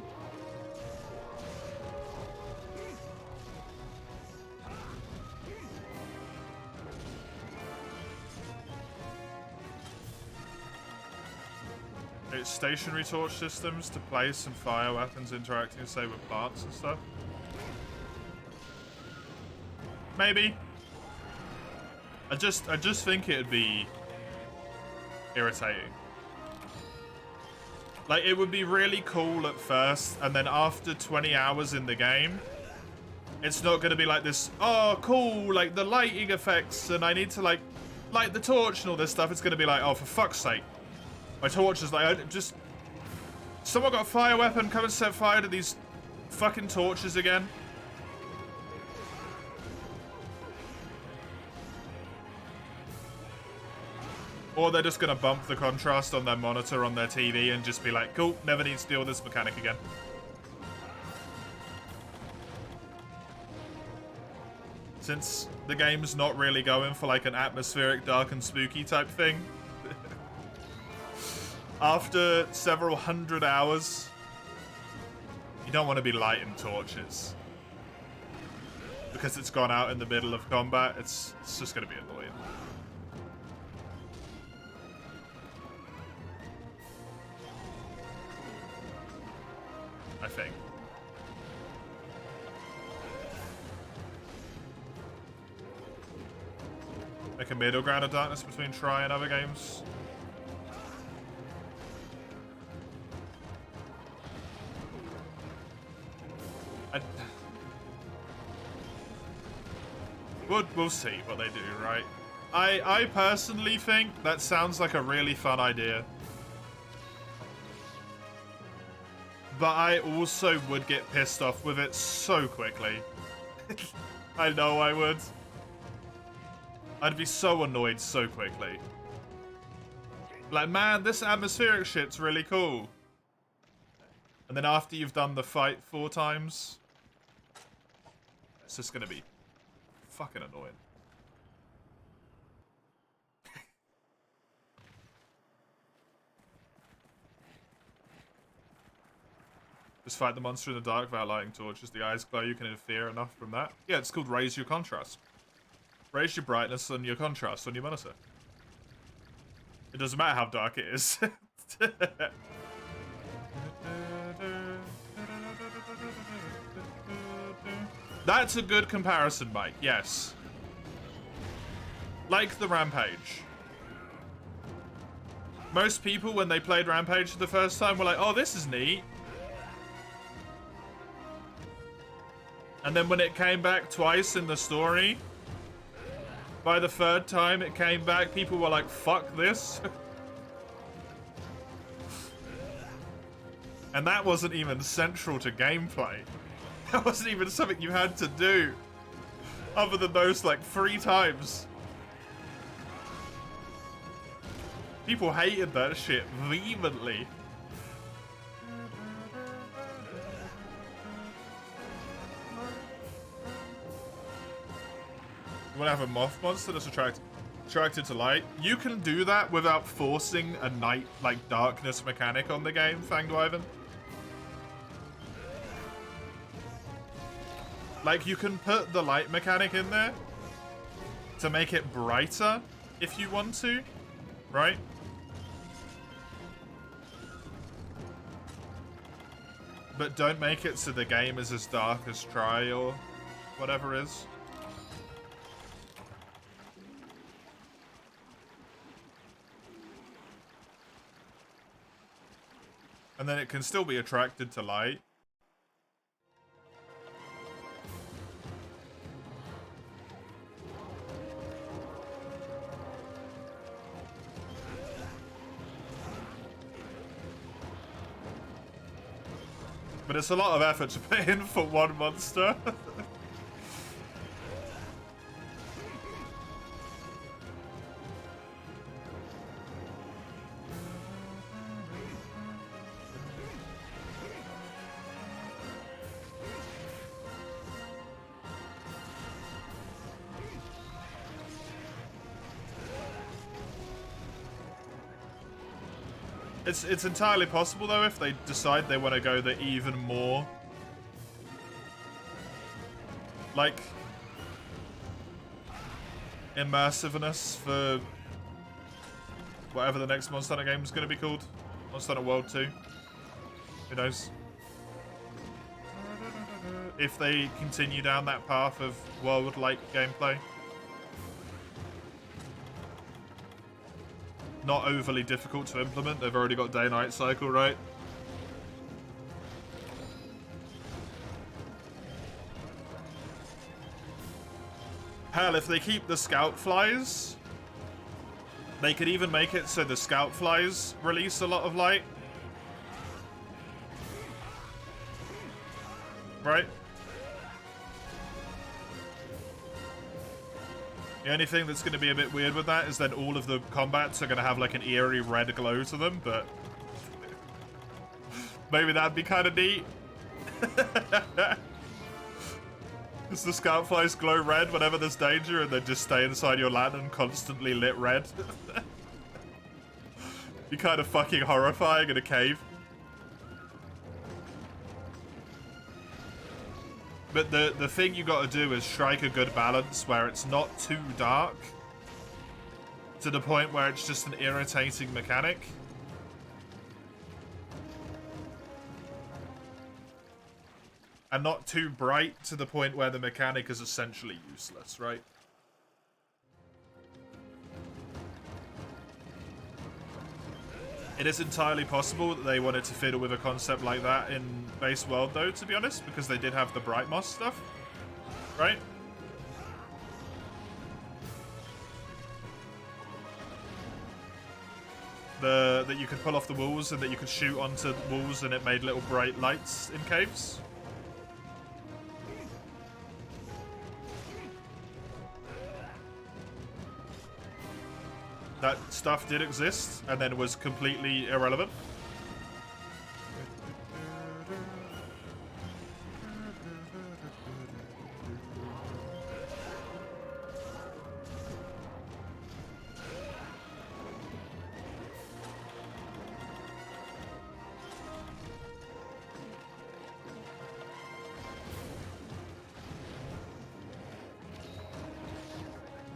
It's stationary torch systems to place and fire weapons interacting, say, with plants and stuff. Maybe. I just think it'd be irritating. Like, it would be really cool at first, and then after 20 hours in the game, it's not going to be like this, oh, cool, like, the lighting effects, and I need to, like, light the torch and all this stuff. It's going to be like, oh, for fuck's sake. My torch is like, just... Someone got a fire weapon, come and set fire to these fucking torches again. Or they're just gonna bump the contrast on their monitor on their TV and just be like, cool, never need to deal with this mechanic again. Since the game's not really going for like an atmospheric, dark and spooky type thing. After several hundred hours, you don't want to be lighting torches. Because it's gone out in the middle of combat, it's just gonna be annoying. I think. Like a middle ground of darkness between Try and other games. We'll see what they do, right? I personally think that sounds like a really fun idea. But I also would get pissed off with it so quickly. I know I would. I'd be so annoyed so quickly. Like, man, this atmospheric shit's really cool. And then after you've done the fight 4 times, it's just gonna be fucking annoying. Just fight the monster in the dark without lighting torches. The eyes glow, you can infer enough from that. Yeah, it's called raise your contrast. Raise your brightness and your contrast on your monitor. It doesn't matter how dark it is. That's a good comparison, Mike. Yes. Like the Rampage. Most people, when they played Rampage for the first time, were like, oh, this is neat. And then when it came back twice in the story, by the 3rd time it came back, people were like, fuck this. And that wasn't even central to gameplay. That wasn't even something you had to do. Other than those, like, 3 times. People hated that shit vehemently. You want to have a moth monster that's attracted to light? You can do that without forcing a night, like, darkness mechanic on the game, Fanged Wyvern. Like, you can put the light mechanic in there to make it brighter if you want to, right? But don't make it so the game is as dark as Try or whatever is. And then it can still be attracted to light. But it's a lot of effort to put in for one monster. It's entirely possible, though, if they decide they want to go the even more, like, immersiveness for whatever the next Monster Hunter game is going to be called. Monster Hunter World 2. Who knows? If they continue down that path of world-like gameplay. Not overly difficult to implement. They've already got day-night cycle, right? Hell, if they keep the scout flies, they could even make it so the scout flies release a lot of light. Right? The only thing that's going to be a bit weird with that is then all of the combats are going to have like an eerie red glow to them, but maybe that'd be kind of neat. Does the scout flies glow red whenever there's danger and then just stay inside your lantern constantly lit red? Be kind of fucking horrifying in a cave. But the thing you gotta do is strike a good balance where it's not too dark to the point where it's just an irritating mechanic. And not too bright to the point where the mechanic is essentially useless, right? It is entirely possible that they wanted to fiddle with a concept like that in Base World, though, to be honest, because they did have the Bright Moss stuff, right? That you could pull off the walls and that you could shoot onto walls and it made little bright lights in caves. That stuff did exist and then was completely irrelevant.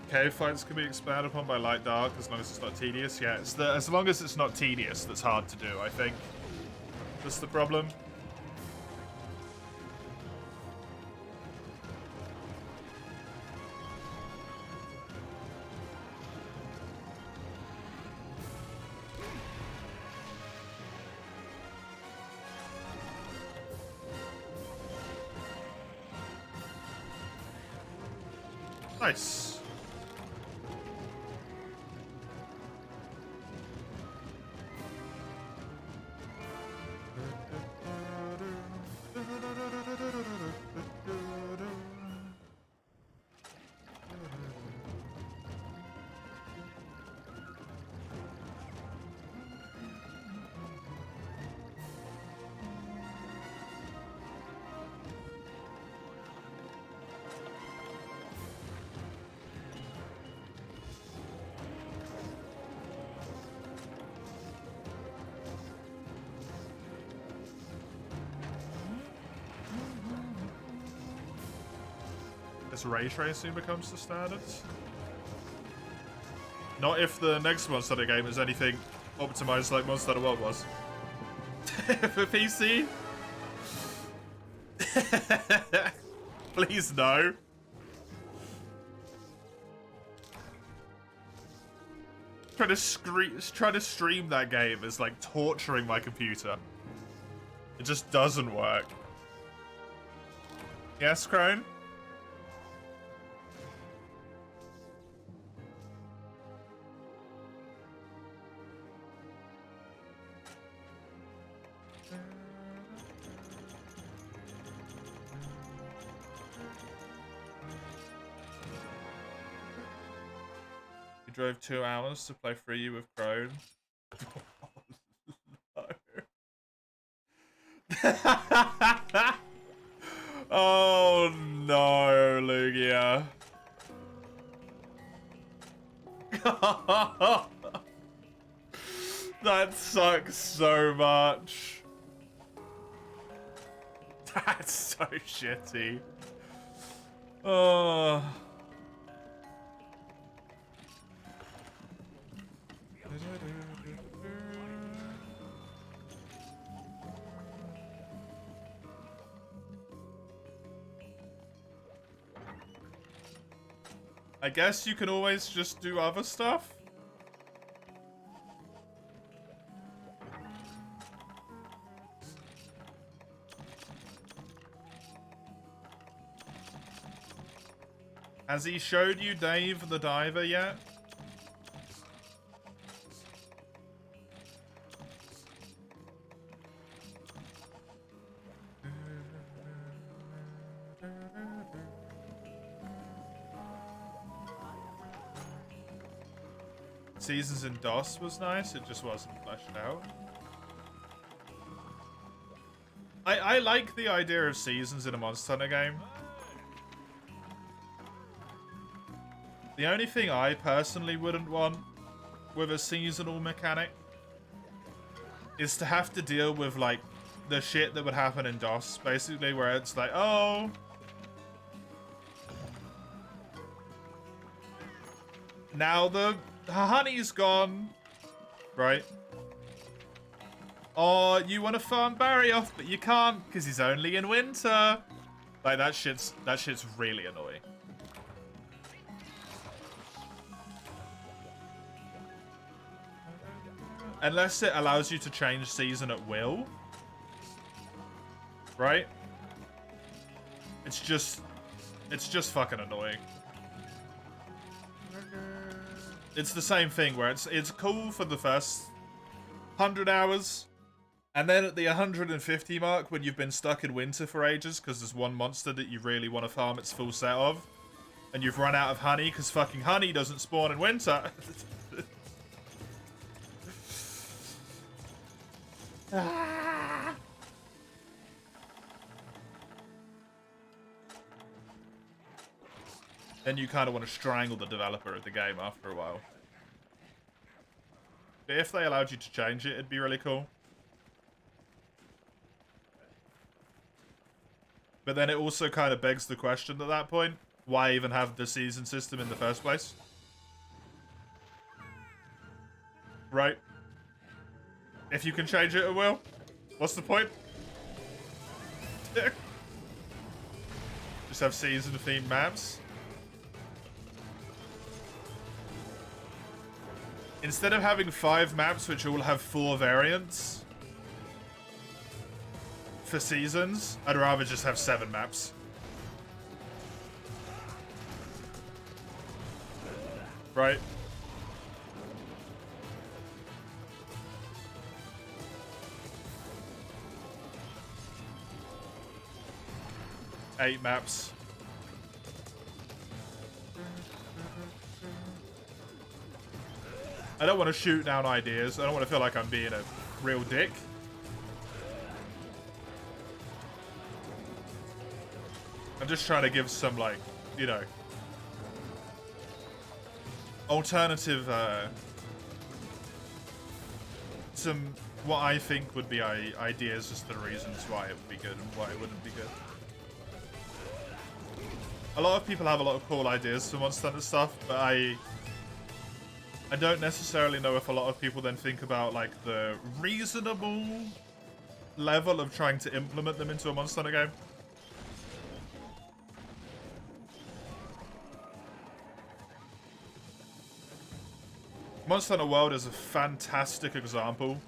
Cave fights can be expanded upon by light dark as long as it's not tedious. Yeah, it's as long as it's not tedious that's hard to do, I think. That's the problem. Nice. Ray tracing becomes the standard. Not if the next Monster Hunter game is anything optimized like Monster Hunter World was. For PC? Please no. Trying to stream that game is like torturing my computer. It just doesn't work. Yes, Crone? Drove 2 hours to play 3U with Crone. Oh no, Lugia. That sucks so much. That's so shitty. Oh. I guess you can always just do other stuff. Has he showed you Dave the Diver yet? Seasons in DOS was nice, it just wasn't fleshed out. I like the idea of seasons in a Monster Hunter game. The only thing I personally wouldn't want with a seasonal mechanic is to have to deal with, like, the shit that would happen in DOS, basically, where it's like, oh, now the honey's gone, right? Oh, you want to farm Barry off, but you can't because he's only in winter. Like, that shit's really annoying. Unless it allows you to change season at will, right? It's just fucking annoying. It's the same thing where it's cool for the first 100 hours, and then at the 150 mark, when you've been stuck in winter for ages because there's one monster that you really want to farm its full set of, and you've run out of honey because fucking honey doesn't spawn in winter. Then you kind of want to strangle the developer of the game after a while. But if they allowed you to change it, it'd be really cool. But then it also kind of begs the question at that point, why even have the season system in the first place? Right? If you can change it at will, what's the point? Just have season-themed maps. Instead of having 5 maps which all have 4 variants for seasons, I'd rather just have 7 maps. Right? Eight maps. I don't want to shoot down ideas. I don't want to feel like I'm being a real dick. I'm just trying to give some, like, you know, alternative, some, what I think would be ideas as to the reasons why it would be good and why it wouldn't be good. A lot of people have a lot of cool ideas for Monster Hunter stuff, but I don't necessarily know if a lot of people then think about, like, the reasonable level of trying to implement them into a Monster Hunter game. Monster Hunter World is a fantastic example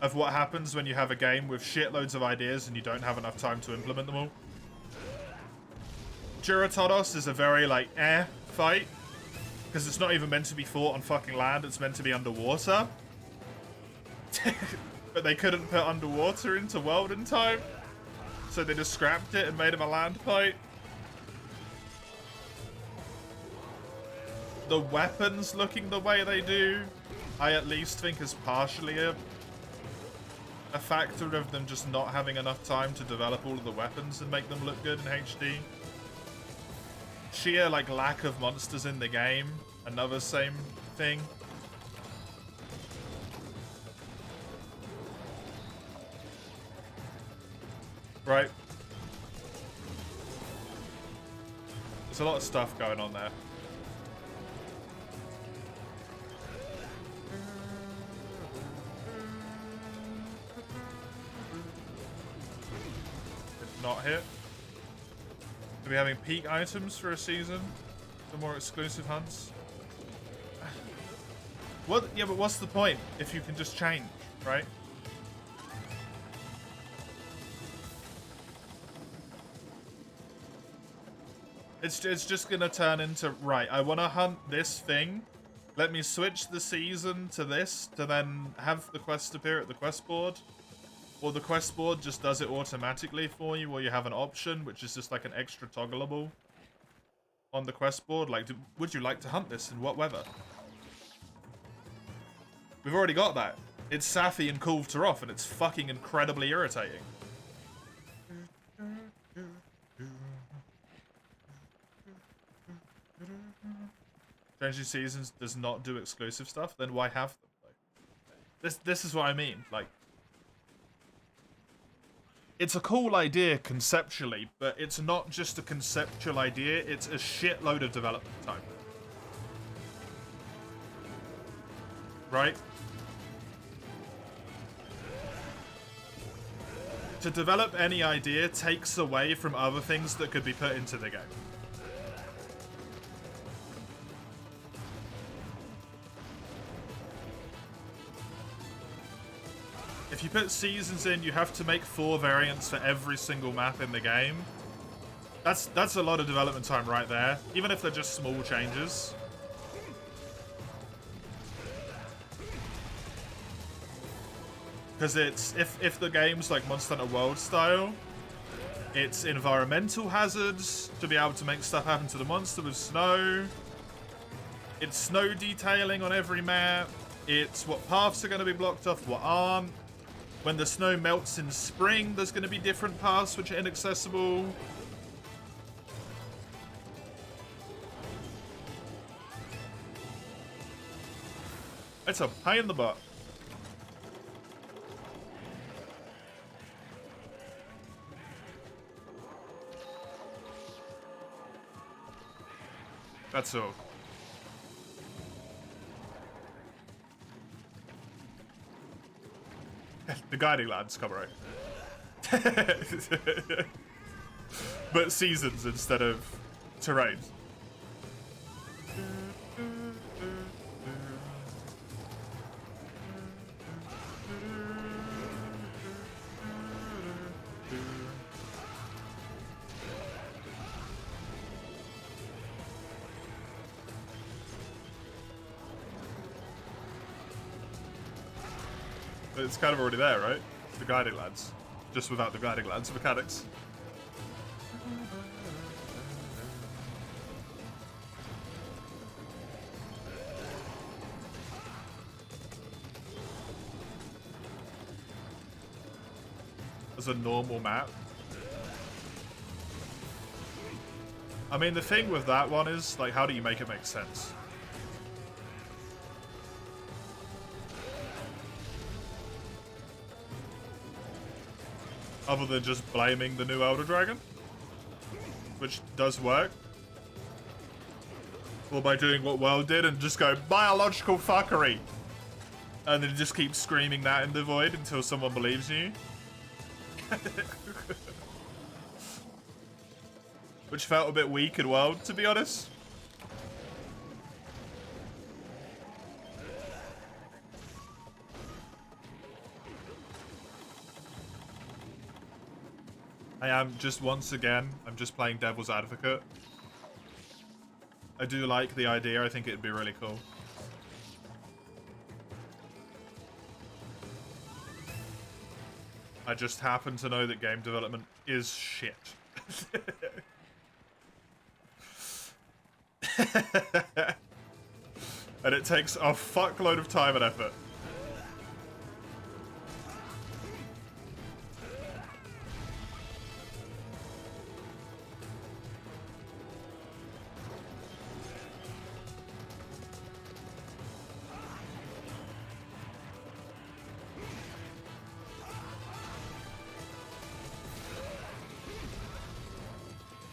of what happens when you have a game with shitloads of ideas and you don't have enough time to implement them all. Duratodos is a very, like, fight. Because it's not even meant to be fought on fucking land, it's meant to be underwater. But they couldn't put underwater into World in time. So they just scrapped it and made him a land fight. The weapons looking the way they do, I at least think is partially a factor of them just not having enough time to develop all of the weapons and make them look good in HD. Sheer, like, lack of monsters in the game, another same thing. Right. There's a lot of stuff going on there. Did not hit. Are we having peak items for a season? For more exclusive hunts? What? Yeah, but what's the point if you can just change, right? It's just gonna turn into, right, I want to hunt this thing. Let me switch the season to this to then have the quest appear at the quest board. Or the quest board just does it automatically for you, or you have an option, which is just like an extra toggleable on the quest board. Like, would you like to hunt this in what weather? We've already got that. It's Safi and Kulvta off, and it's fucking incredibly irritating. Changing seasons does not do exclusive stuff, then why have them? Like, this is what I mean. Like, it's a cool idea conceptually, but it's not just a conceptual idea, it's a shitload of development time. Right? To develop any idea takes away from other things that could be put into the game. If you put seasons in, you have to make 4 variants for every single map in the game. That's a lot of development time right there, even if they're just small changes. Because it's, if the game's like Monster Hunter World style, it's environmental hazards to be able to make stuff happen to the monster with snow. It's snow detailing on every map. It's what paths are going to be blocked off, what aren't. When the snow melts in spring, there's going to be different paths which are inaccessible. It's a pain in the butt. That's all. The guiding lads come right. But seasons instead of terrain. It's kind of already there, right? The guiding lads. Just without the guiding lads mechanics. As a normal map. I mean, the thing with that one is, like, how do you make it make sense? Other than just blaming the new Elder Dragon, which does work. Or by doing what World did and just go, biological fuckery! And then just keep screaming that in the void until someone believes you. Which felt a bit weak in World, to be honest. I am just, once again, I'm just playing devil's advocate. I do like the idea, I think it'd be really cool. I just happen to know that game development is shit. And it takes a fuckload of time and effort.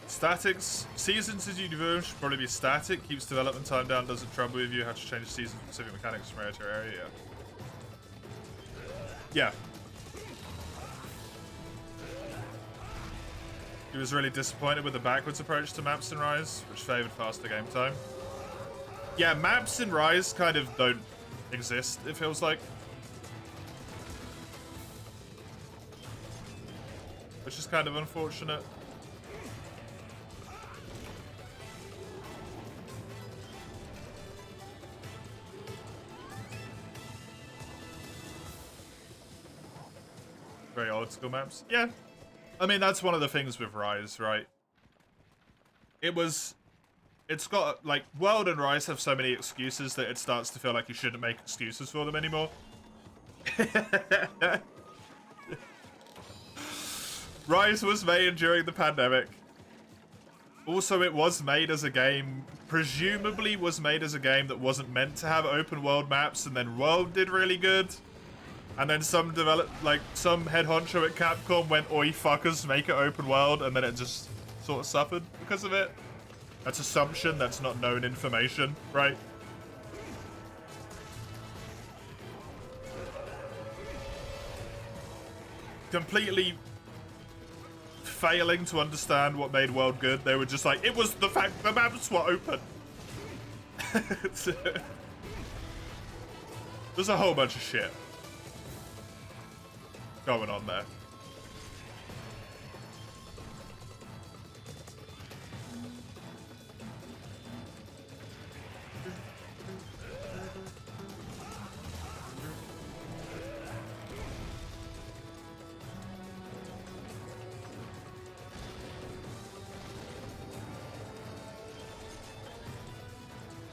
Statics. Seasons as you do should probably be static. Keeps development time down, doesn't trouble with you. Have to change season-specific mechanics from area to area. Yeah. He was really disappointed with the backwards approach to maps in Rise, which favoured faster game time. Yeah, maps in Rise kind of don't exist, it feels like. Which is kind of unfortunate. Very old school maps. Yeah. I mean, that's one of the things with Rise, right? It was it's got, like, World and Rise have so many excuses that it starts to feel like you shouldn't make excuses for them anymore. Rise was made during the pandemic. Also, it was made as a game, presumably was made as a game that wasn't meant to have open world maps, and then World did really good. And then some some head honcho at Capcom went, oi fuckers, make it open world, and then it just sort of suffered because of it. That's assumption, that's not known information, right? Completely failing to understand what made World good. They were just like, it was the fact the maps were open. There's a whole bunch of shit going on there.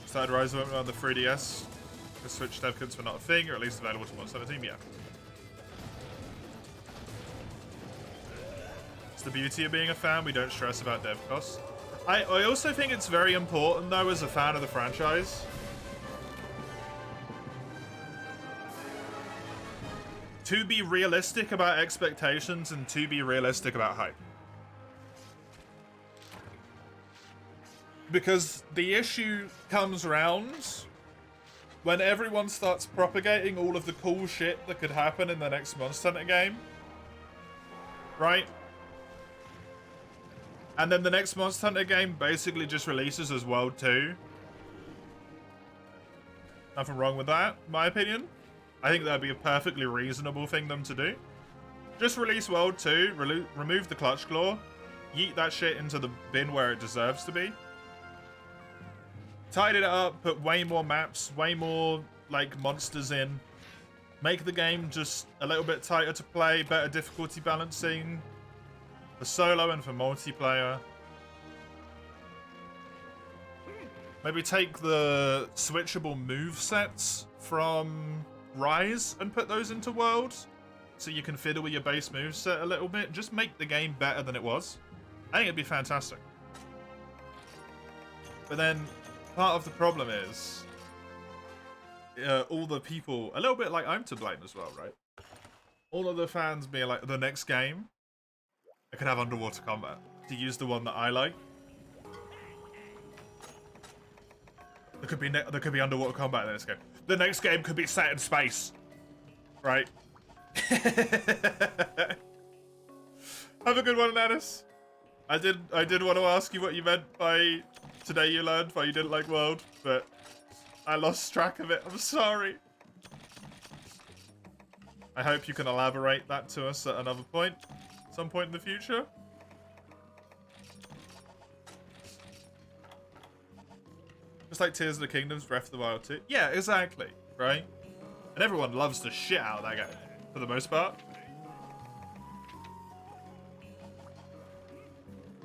Side Rise went on the 3DS. The Switch dev kits were not a thing, or at least available to 117, yeah. It's the beauty of being a fan, we don't stress about dev costs. I also think it's very important, though, as a fan of the franchise, to be realistic about expectations and to be realistic about hype. Because the issue comes around when everyone starts propagating all of the cool shit that could happen in the next Monster Hunter game. Right? And then the next Monster Hunter game basically just releases as World 2. Nothing wrong with that, in my opinion. I think that'd be a perfectly reasonable thing them to do. Just release World 2, remove the Clutch Claw, yeet that shit into the bin where it deserves to be. Tidy it up, put way more maps, way more, like, monsters in. Make the game just a little bit tighter to play, better difficulty balancing for solo and for multiplayer. Maybe take the switchable movesets from Rise and put those into World, so you can fiddle with your base moveset a little bit. Just make the game better than it was. I think it'd be fantastic. But then part of the problem is all the people, a little bit like I'm to blame as well, right? All of the fans being like, the next game, I could have underwater combat. To use the one that I like. There could be underwater combat in the next game. The next game could be set in space. Right? Have a good one, Ananis. I did want to ask you what you meant by today you learned why you didn't like World, but I lost track of it. I'm sorry. I hope you can elaborate that to us at another point, some point in the future. Just like Tears of the Kingdom's Breath of the Wild 2. Yeah, exactly, right? And everyone loves the shit out of that game, for the most part.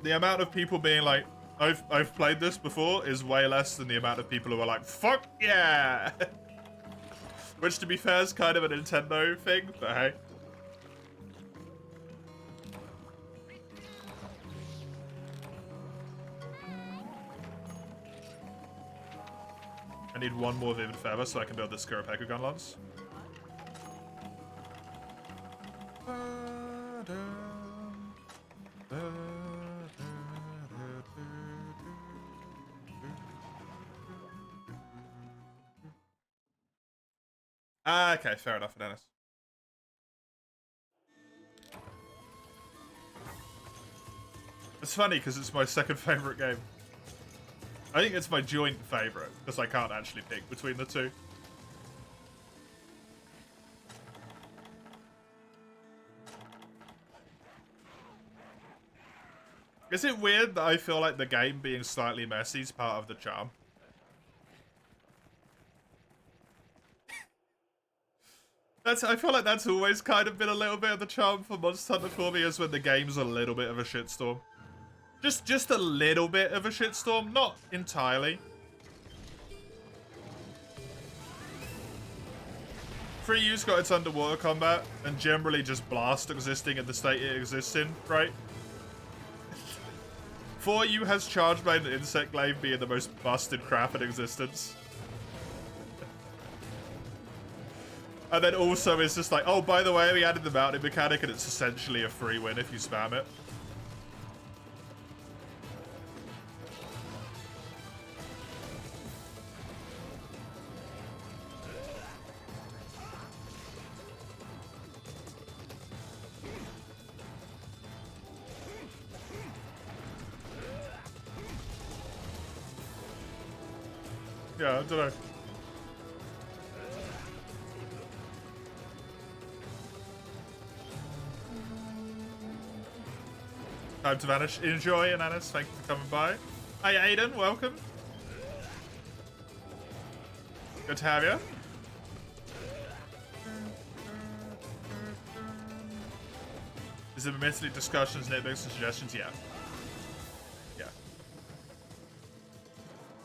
The amount of people being like, I've played this before is way less than the amount of people who are like, fuck yeah! Which, to be fair, is kind of a Nintendo thing, but hey. I need one more Vivid Feather so I can build the Skirapeka gun lance. Okay, fair enough, Dennis. It's funny because it's my second favorite game. I think it's my joint favorite because I can't actually pick between the two. Is it weird that I feel like the game being slightly messy is part of the charm? I feel like that's always kind of been a little bit of the charm for Monster Hunter for me, is when the game's a little bit of a shitstorm. Just a little bit of a shitstorm, not entirely. 3U's got its underwater combat, and generally just blast existing in the state it exists in, right? 4U has Charge Blade and Insect Glaive being the most busted crap in existence. And then also it's just like, oh, by the way, we added the mounting mechanic, and it's essentially a free win if you spam it. Yeah, I don't know. Time to vanish. Enjoy, Ananas. Thank you for coming by. Hi, Aiden. Welcome. Good to have you. Is it admittedly discussions, nitpicks, and suggestions? Yeah. Yeah.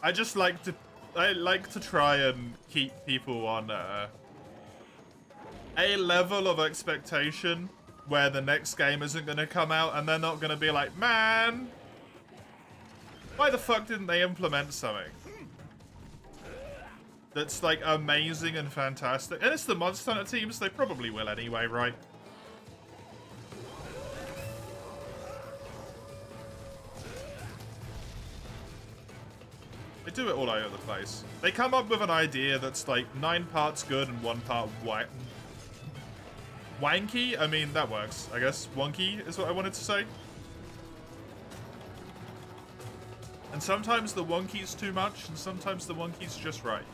I like to try and keep people on a level of expectation where the next game isn't going to come out and they're not going to be like, man, why the fuck didn't they implement something that's like amazing and fantastic? And it's the Monster Hunter teams, they probably will anyway, right? They do it all over the place. They come up with an idea that's like 9 parts good and 1 part wanky? I mean, that works, I guess. Wonky is what I wanted to say. And sometimes the wonky's too much, and sometimes the wonky's just right.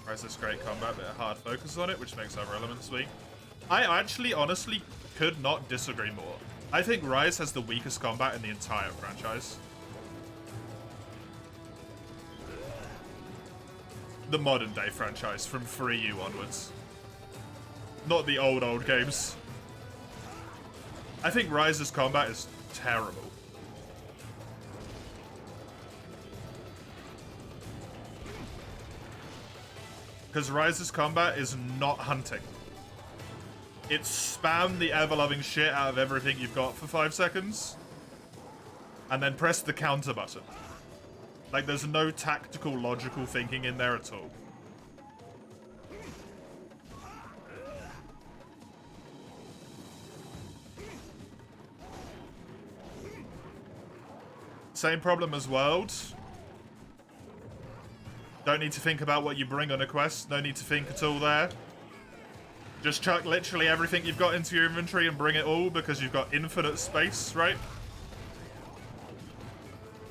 Priceless great combat, but a hard focus on it, which makes other elements weak. I actually, honestly, could not disagree more. I think Rise has the weakest combat in the entire franchise. The modern day franchise, from 3U onwards. Not the old games. I think Rise's combat is terrible. Because Rise's combat is not hunting. It's spam the ever-loving shit out of everything you've got for 5 seconds, and then press the counter button. Like, there's no tactical, logical thinking in there at all. Same problem as World. Don't need to think about what you bring on a quest. No need to think at all there. Just chuck literally everything you've got into your inventory and bring it all because you've got infinite space, right?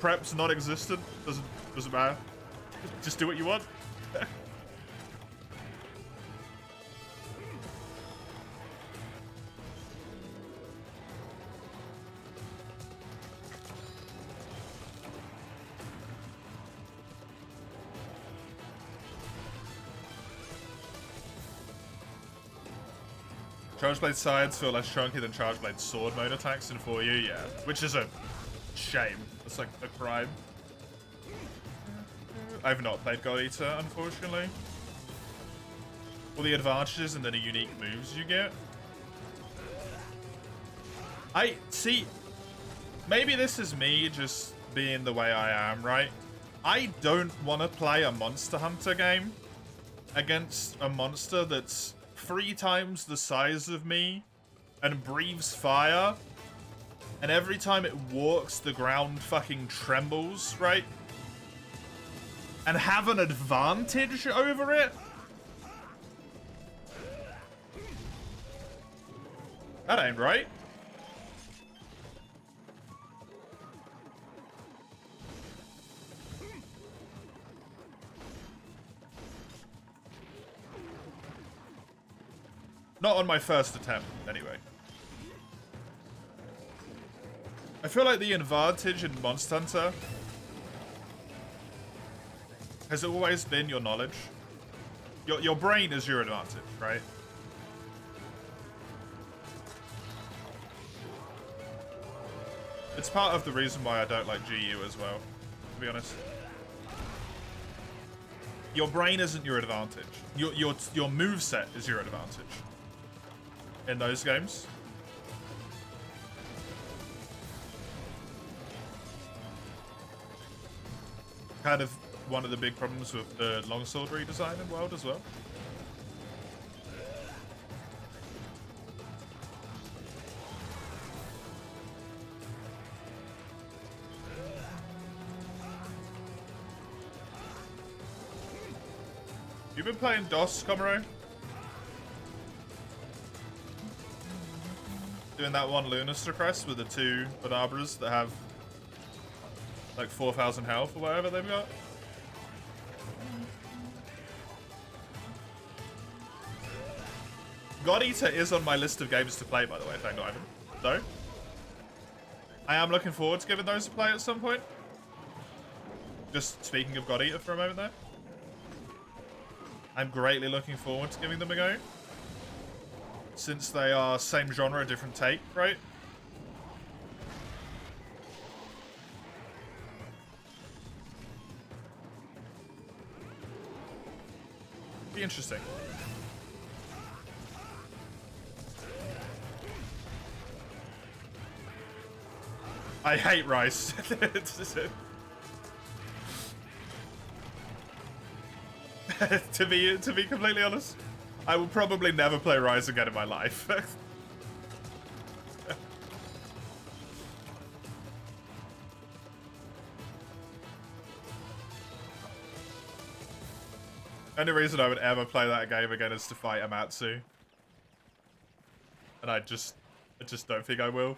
Prep's not existent. Doesn't matter. Just do what you want. Charge Blade sides feel less chunky than Charge Blade sword mode attacks in 4U, yeah. Which is a shame. It's like a crime. I've not played God Eater, unfortunately. All the advantages and then the unique moves you get. See, maybe this is me just being the way I am, right? I don't want to play a Monster Hunter game against a monster that's 3 times the size of me and breathes fire, and every time it walks the ground fucking trembles, right? And have an advantage over it? That ain't right. Not on my first attempt, anyway. I feel like the advantage in Monster Hunter has always been your knowledge. Your brain is your advantage, right? It's part of the reason why I don't like GU as well, to be honest. Your brain isn't your advantage. Your moveset is your advantage in those games. Kind of one of the big problems with the longsword redesign in World as well. You've been playing DOS, Comro? Doing that one Lunaster crest with the 2 Banabras that have like 4,000 health or whatever they've got? God Eater is on my list of games to play, by the way, thank God. So, I am looking forward to giving those a play at some point. Just speaking of God Eater for a moment there. I'm greatly looking forward to giving them a go. Since they are same genre, different take, right? Be interesting. I hate Rice. to be completely honest, I will probably never play Rise again in my life. Only reason I would ever play that game again is to fight Amatsu. And I just don't think I will.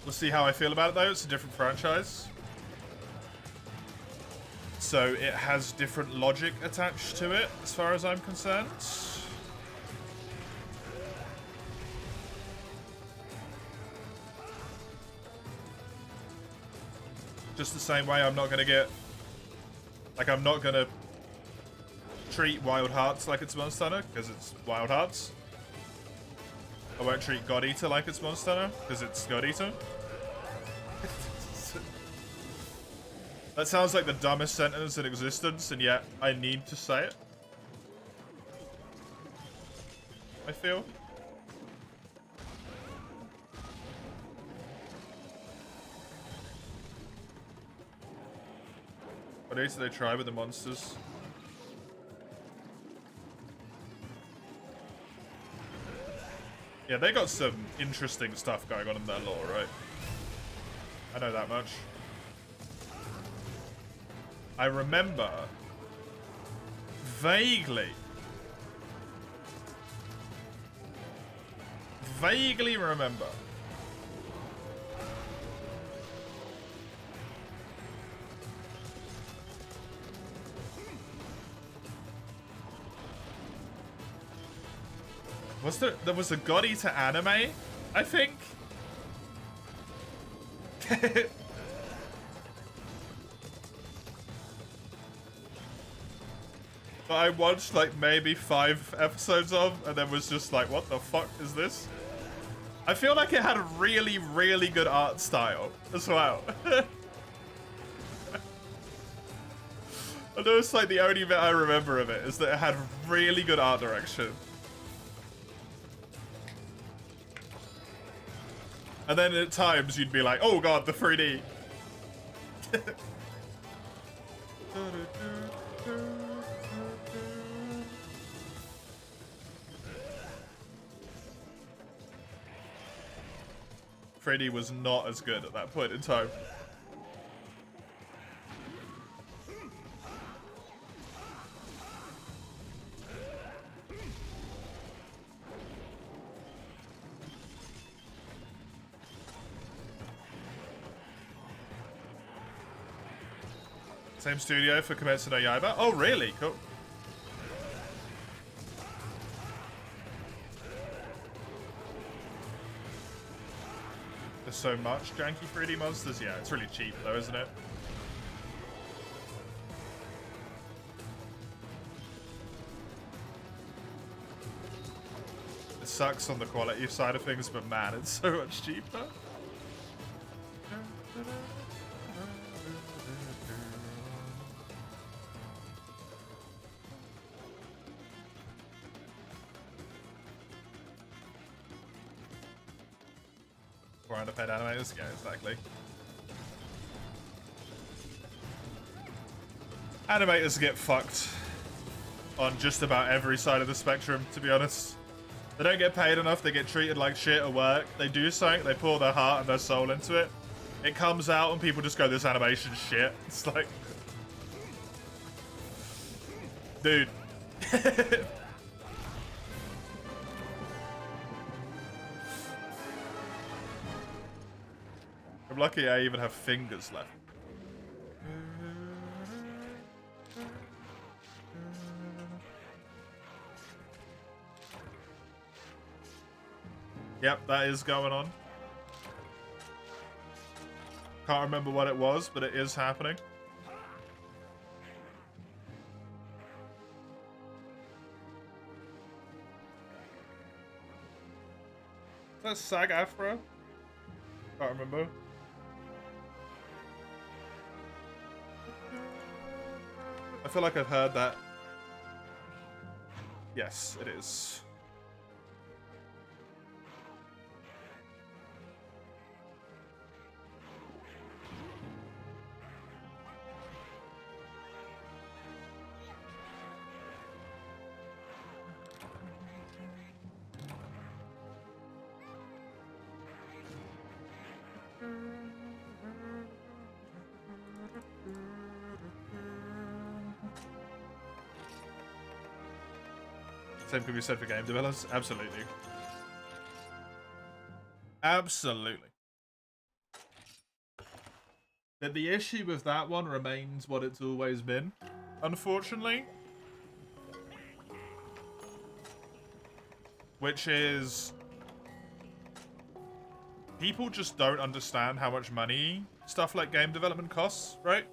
We'll see how I feel about it though. It's a different franchise. So it has different logic attached to it, as far as I'm concerned. Just the same way I'm not going to get... Like, I'm not going to treat Wild Hearts like it's Monster Hunter, because it's Wild Hearts. I won't treat God Eater like it's Monster Hunter, because it's God Eater. That sounds like the dumbest sentence in existence, and yet I need to say it. I feel. What age did they try with the monsters? Yeah, they got some interesting stuff going on in their lore, right? I know that much. I remember vaguely remember there was a God Eater anime, I think. But I watched like maybe 5 episodes of, and then was just like, what the fuck is this? I feel like it had a really, really good art style as well. I know it's like the only bit I remember of it is that it had really good art direction. And then at times you'd be like, oh god, the 3D. Freddy was not as good at that point in time. Same studio for Kimetsu no Yaiba? Oh, really? Cool. There's so much janky 3D monsters. Yeah, it's really cheap though, isn't it? It sucks on the quality side of things, but man, it's so much cheaper. We're underpaid animators? Yeah, exactly. Animators get fucked on just about every side of the spectrum, to be honest. They don't get paid enough, they get treated like shit at work. They do something, they pour their heart and their soul into it. It comes out and people just go, this animation's shit. It's like... Dude. I'm lucky I even have fingers left. Yep, that is going on. Can't remember what it was, but it is happening. Is that SAG-AFTRA? Can't remember. I feel like I've heard that. Yes, it is. Same could be said for game developers. Absolutely. Absolutely. But the issue with that one remains what it's always been, unfortunately. Which is... people just don't understand how much money stuff like game development costs, right?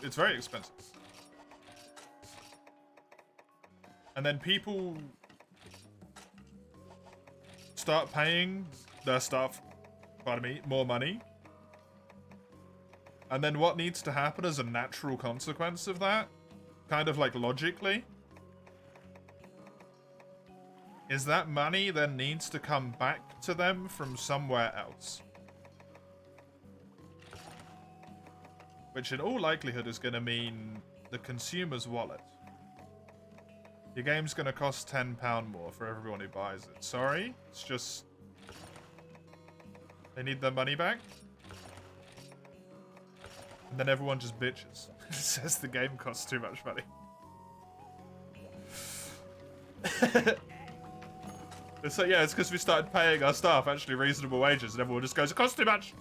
It's very expensive. And then people start paying their staff, pardon me, more money. And then what needs to happen as a natural consequence of that, kind of like logically, is that money then needs to come back to them from somewhere else. Which in all likelihood is going to mean the consumer's wallet. Your game's going to cost £10 more for everyone who buys it. Sorry, it's just... they need their money back. And then everyone just bitches. Says the game costs too much money. It's like, yeah, it's because we started paying our staff actually reasonable wages and everyone just goes, it costs too much!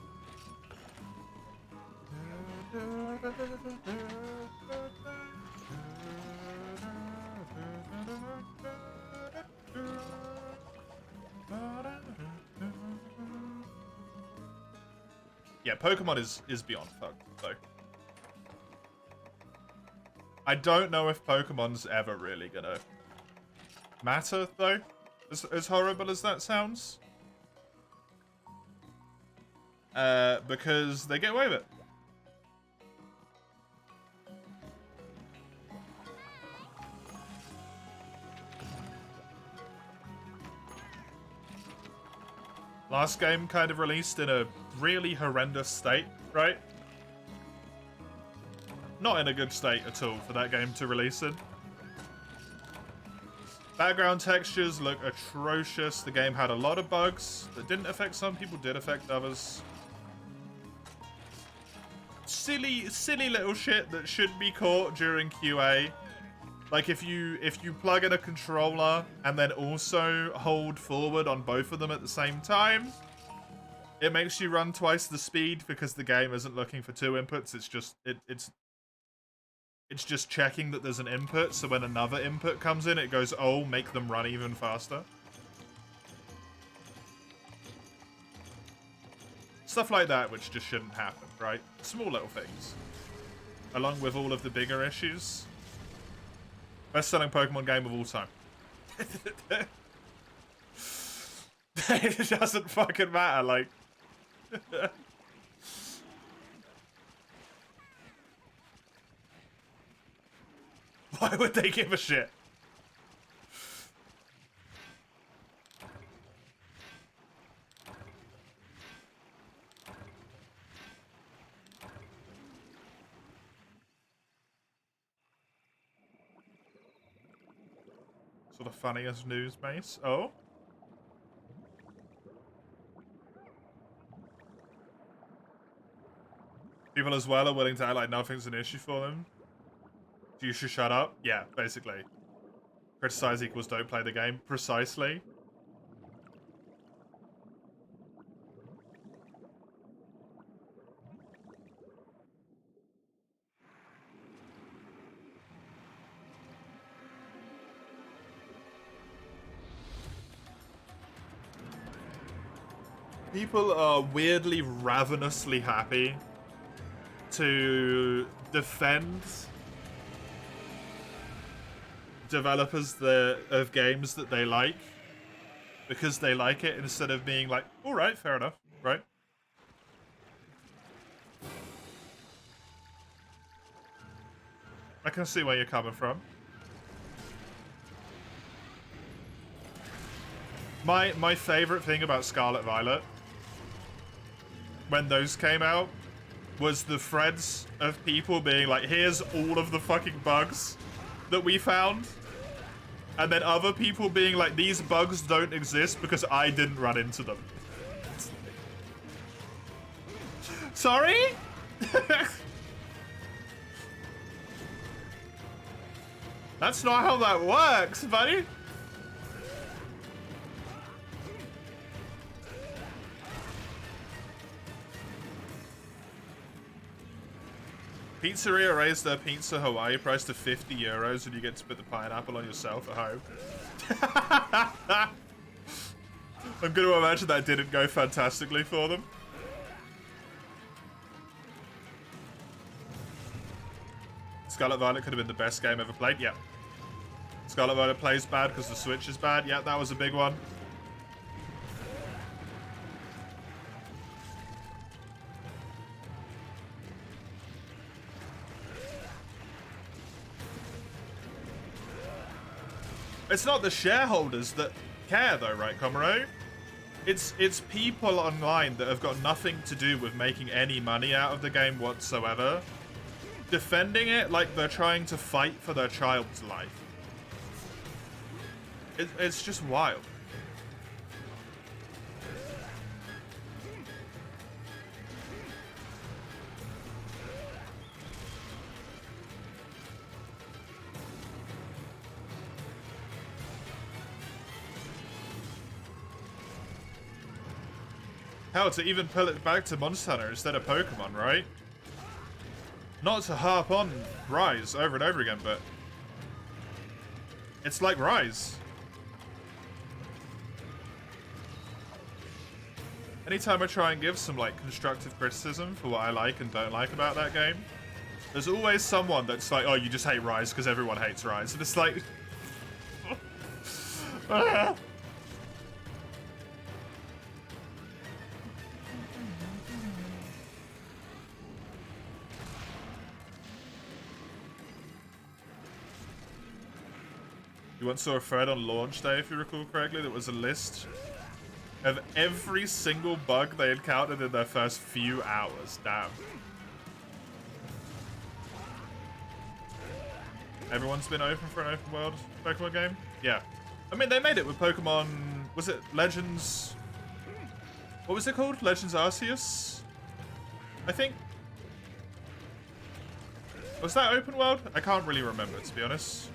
Yeah, Pokemon is beyond fucked, though. I don't know if Pokemon's ever really gonna matter, though. As horrible as that sounds. Because they get away with it. Last game kind of released in a really horrendous state, right? Not in a good state at all for that game to release in. Background textures look atrocious. The game had a lot of bugs that didn't affect some people, did affect others. Silly little shit that should be caught during QA. Like if you plug in a controller and then also hold forward on both of them at the same time, It makes you run twice the speed because the game isn't looking for 2 inputs. It's just it's just checking that there's an input. So when another input comes in, it goes, "Oh, make them run even faster." Stuff like that, which just shouldn't happen, right? Small little things, along with all of the bigger issues. Best-selling Pokemon game of all time. It doesn't fucking matter, like. Why would they give a shit? Sort of funniest news, Mace. Oh? People as well are willing to act like nothing's an issue for them. You should shut up? Yeah, basically. Criticize equals don't play the game. Precisely. People are weirdly ravenously happy to defend developers of games that they like because they like it, instead of being like, all right, fair enough, right? I can see where you're coming from. My favorite thing about Scarlet Violet, when those came out, was the threads of people being like, here's all of the fucking bugs that we found. And then other people being like, these bugs don't exist because I didn't run into them. Sorry? That's not how that works, buddy. Pizzeria raised their pizza Hawaii price to €50 and you get to put the pineapple on yourself at home. I'm going to imagine that didn't go fantastically for them. Scarlet Violet could have been the best game ever played. Yeah. Scarlet Violet plays bad because the Switch is bad. Yeah, that was a big one. It's not the shareholders that care though, right, Comro? It's people online that have got nothing to do with making any money out of the game whatsoever, defending it like they're trying to fight for their child's life. It's just wild. Hell, to even pull it back to Monster Hunter instead of Pokemon, right? Not to harp on Rise over and over again, but it's like Rise. Anytime I try and give some like constructive criticism for what I like and don't like about that game, there's always someone that's like, oh, you just hate Rise because everyone hates Rise. And it's like... You once saw a thread on launch day, if you recall correctly, that was a list of every single bug they encountered in their first few hours. Damn. Everyone's been open for an open world Pokemon game? Yeah. I mean, they made it with Pokemon... Was it Legends... What was it called? Legends Arceus? I think? Was that open world? I can't really remember, to be honest.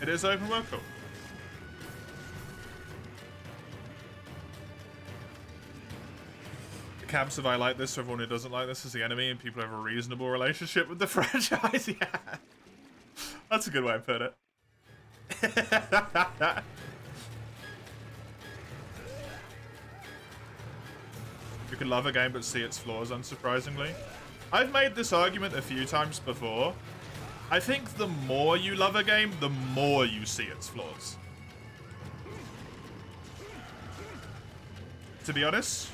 It is open world, cool. The camps of I like this, so everyone who doesn't like this is the enemy, and people have a reasonable relationship with the franchise. Yeah. That's a good way of putting it. You can love a game but see its flaws, unsurprisingly. I've made this argument a few times before. I think the more you love a game, the more you see its flaws. To be honest,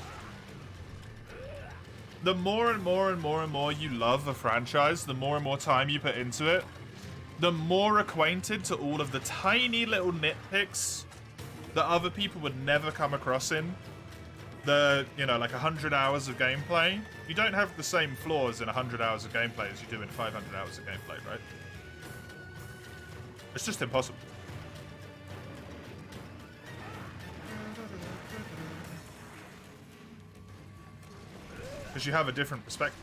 the more and more and more and more you love a franchise, the more and more time you put into it, the more acquainted to all of the tiny little nitpicks that other people would never come across in the, you know, like 100 hours of gameplay. You don't have the same flaws in 100 hours of gameplay as you do in 500 hours of gameplay, right? It's just impossible. Because you have a different perspective.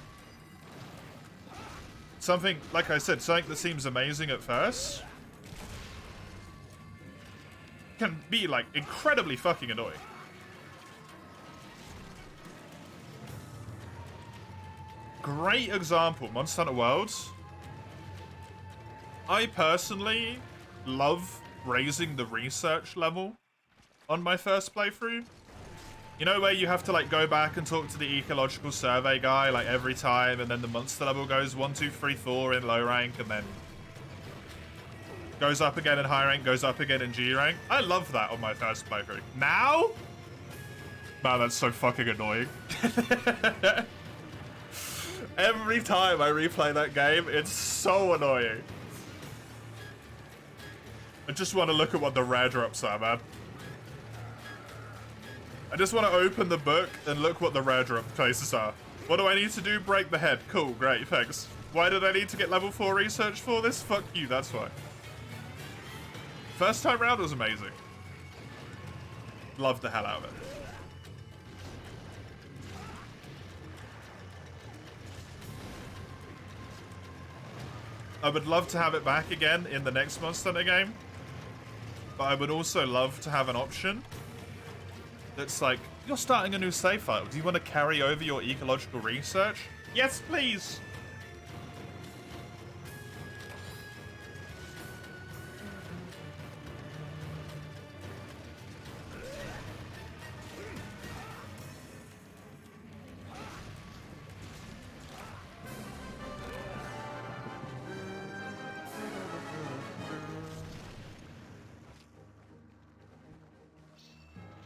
Something, like I said, something that seems amazing at first can be, like, incredibly fucking annoying. Great example, Monster Hunter Worlds. I personally love raising the research level on my first playthrough. You know where you have to like go back and talk to the ecological survey guy like every time, and then the monster level goes 1, 2, 3, 4 in low rank, and then goes up again in high rank, goes up again in G rank. I love that on my first playthrough. Now? Man, that's so fucking annoying. Every time I replay that game, it's so annoying. I just want to look at what the rare drops are, man. I just want to open the book and look what the rare drop places are. What do I need to do? Break the head. Cool, great, thanks. Why did I need to get level 4 research for this? Fuck you, that's why. First time round was amazing. Loved the hell out of it. I would love to have it back again in the next Monster Hunter game. But I would also love to have an option that's like, you're starting a new save file. Do you want to carry over your ecological research? Yes, please.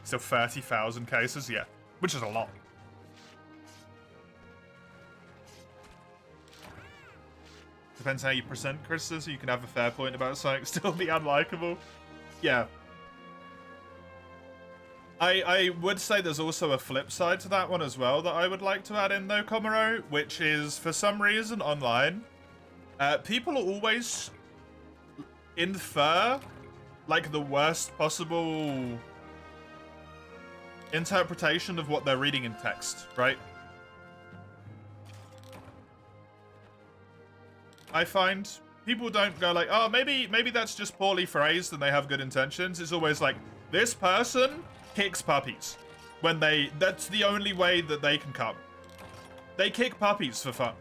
So 30,000 cases, yeah, which is a lot. Depends how you present criticism. You can have a fair point about something, still be unlikable. Yeah. I would say there's also a flip side to that one as well that I would like to add in though, Komuro, which is, for some reason online, people always infer like the worst possible interpretation of what they're reading in text, right? I find people don't go like, oh, maybe that's just poorly phrased and they have good intentions. It's always like, this person kicks puppies when that's the only way that they can come. They kick puppies for fun.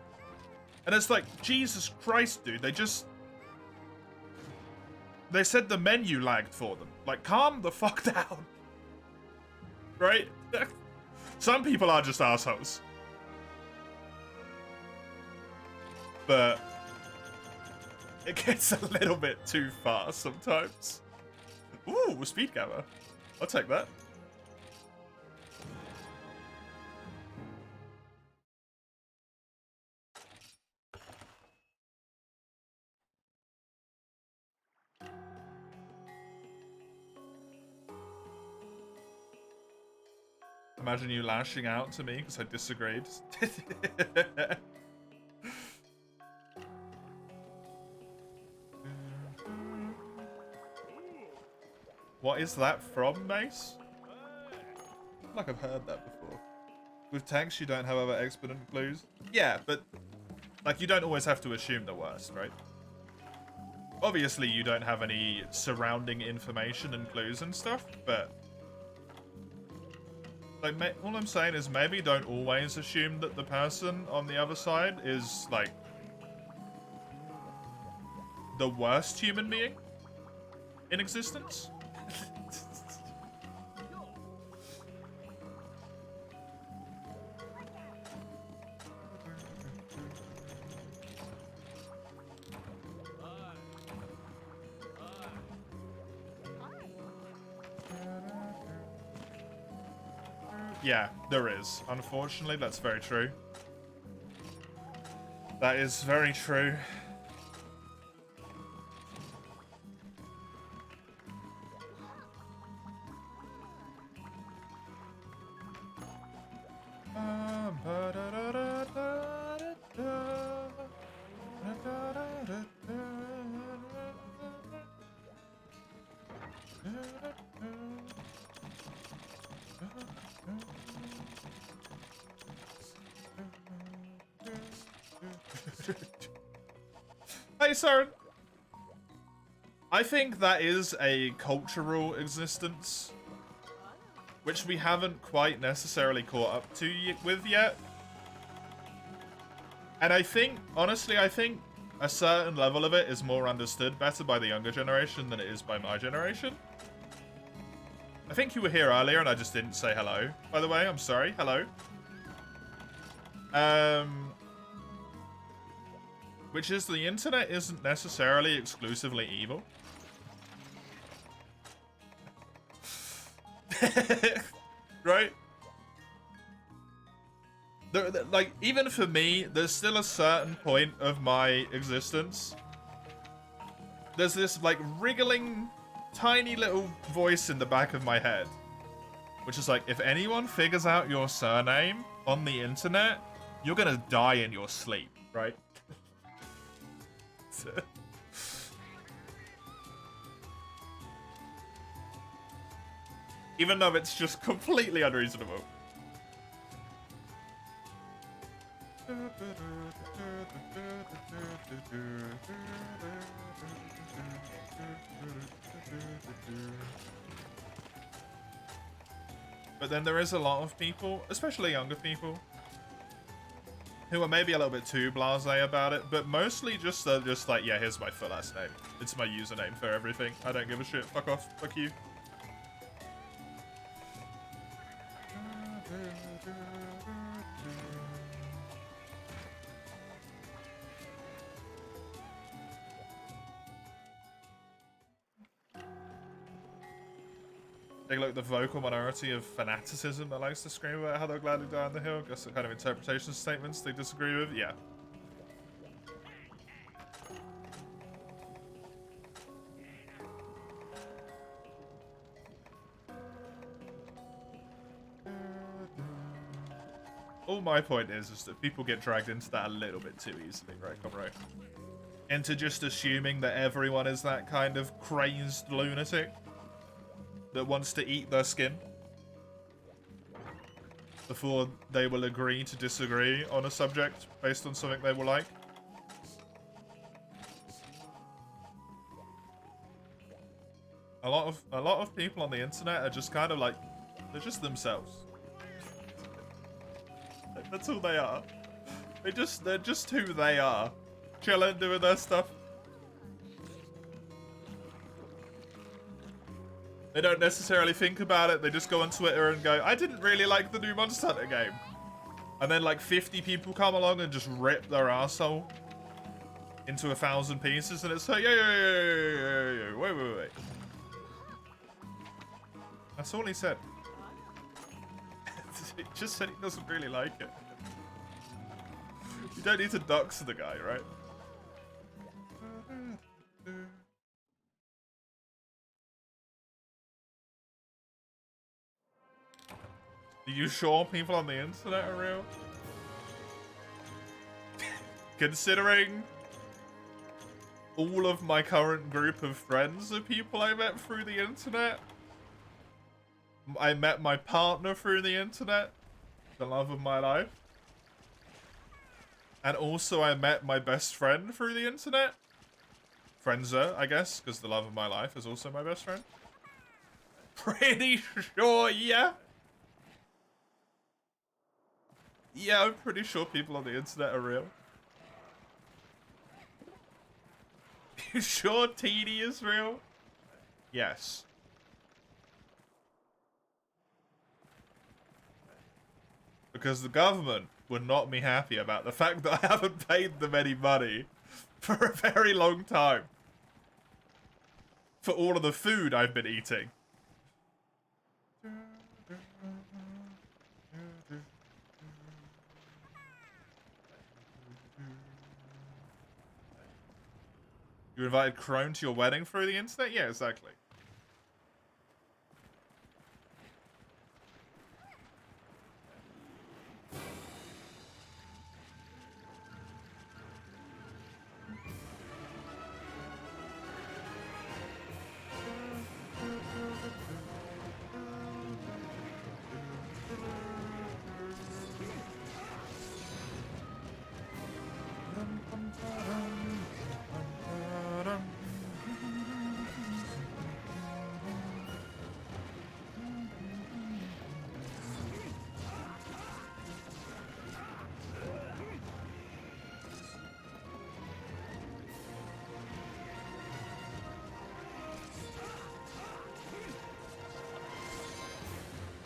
And it's like, Jesus Christ, dude, they said the menu lagged for them. Like, calm the fuck down. Right? Some people are just assholes. But it gets a little bit too far sometimes. Ooh, speed gamma. I'll take that. Imagine you lashing out to me because I disagreed. What is that from, Mace? I feel like I've heard that before. With tanks, you don't have other exponent clues. Yeah, but like you don't always have to assume the worst, right? Obviously, you don't have any surrounding information and clues and stuff, but like, all I'm saying is maybe don't always assume that the person on the other side is like the worst human being in existence. Yeah, there is. Unfortunately, that's very true. That is very true. Hey, Saren. I think that is a cultural existence, which we haven't quite necessarily caught up to with yet. And I think, honestly, I think a certain level of it is more understood better by the younger generation than it is by my generation. I think you were here earlier and I just didn't say hello. By the way, I'm sorry. Hello. Which is, the internet isn't necessarily exclusively evil. Right? Like, even for me, there's still a certain point of my existence. There's this, like, wriggling, tiny little voice in the back of my head. Which is like, if anyone figures out your surname on the internet, you're gonna die in your sleep, right? Even though it's just completely unreasonable. But then there is a lot of people, especially younger people, who are maybe a little bit too blasé about it, but mostly just like, yeah, here's my full last name. It's my username for everything. I don't give a shit. Fuck off. Fuck you. Take a look at the vocal minority of fanaticism that likes to scream about how they'll gladly die on the hill. Guess what kind of interpretation statements they disagree with? Yeah. All my point is that people get dragged into that a little bit too easily, right? Come right. Into just assuming that everyone is that kind of crazed lunatic that wants to eat their skin before they will agree to disagree on a subject based on something they will like. A lot of people on the internet are just kind of like, they're just themselves. That's all they are. They're just who they are. Chilling, doing their stuff. They don't necessarily think about it. They just go on Twitter and go, I didn't really like the new Monster Hunter game. And then like 50 people come along and just rip their asshole into 1,000 pieces. And it's like, yeah, wait. That's all he said. He just said he doesn't really like it. You don't need to dox the guy, right? Are you sure people on the internet are real? Considering all of my current group of friends are people I met through the internet. I met my partner through the internet, the love of my life. And also I met my best friend through the internet. Friendser, I guess, because the love of my life is also my best friend. Pretty sure, yeah. Yeah, I'm pretty sure people on the internet are real. You sure TD is real? Yes. Because the government would not be happy about the fact that I haven't paid them any money for a very long time. For all of the food I've been eating. You invited Crone to your wedding through the internet? Yeah, exactly.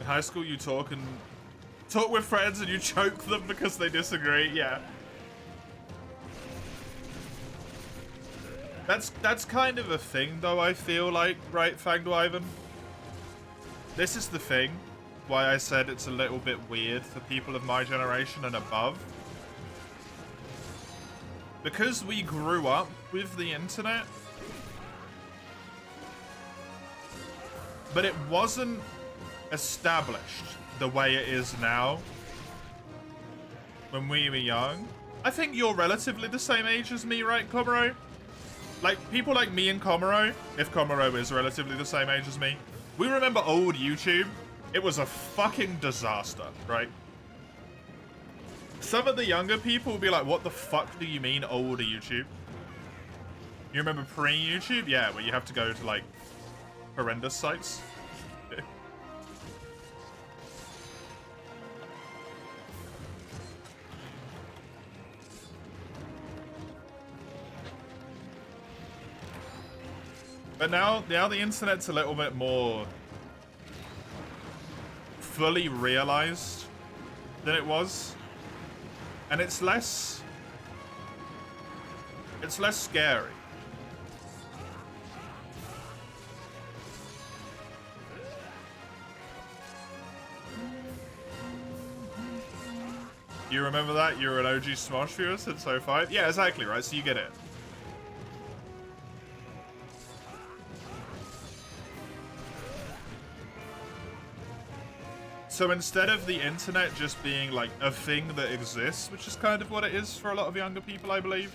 In high school, you talk with friends and you choke them because they disagree. Yeah. That's kind of a thing, though, I feel like, right, Fangdo Ivan? This is the thing, why I said it's a little bit weird for people of my generation and above. Because we grew up with the internet, but it wasn't established the way it is now when we were young. I think you're relatively the same age as me, right, Komuro? Like, people like me and Komuro, if Komuro is relatively the same age as me, we remember old YouTube. It was a fucking disaster, right? Some of the younger people will be like, what the fuck do you mean older YouTube? You remember pre-YouTube? Yeah, where you have to go to, like, horrendous sites. But now the internet's a little bit more fully realized than it was. And it's less scary. You remember that? You're an OG Smosh viewer since 05? Yeah, exactly, right? So you get it. So instead of the internet just being like a thing that exists, which is kind of what it is for a lot of younger people, I believe.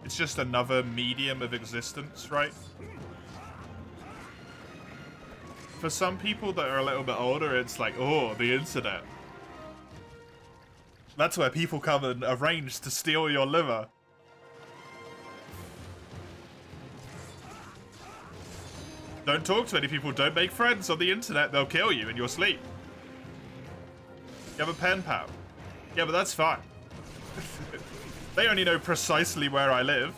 It's just another medium of existence, right? For some people that are a little bit older, it's like, oh, the internet. That's where people come and arrange to steal your liver. Don't talk to any people, don't make friends on the internet, they'll kill you in your sleep. You have a pen pal. Yeah, but that's fine. They only know precisely where I live.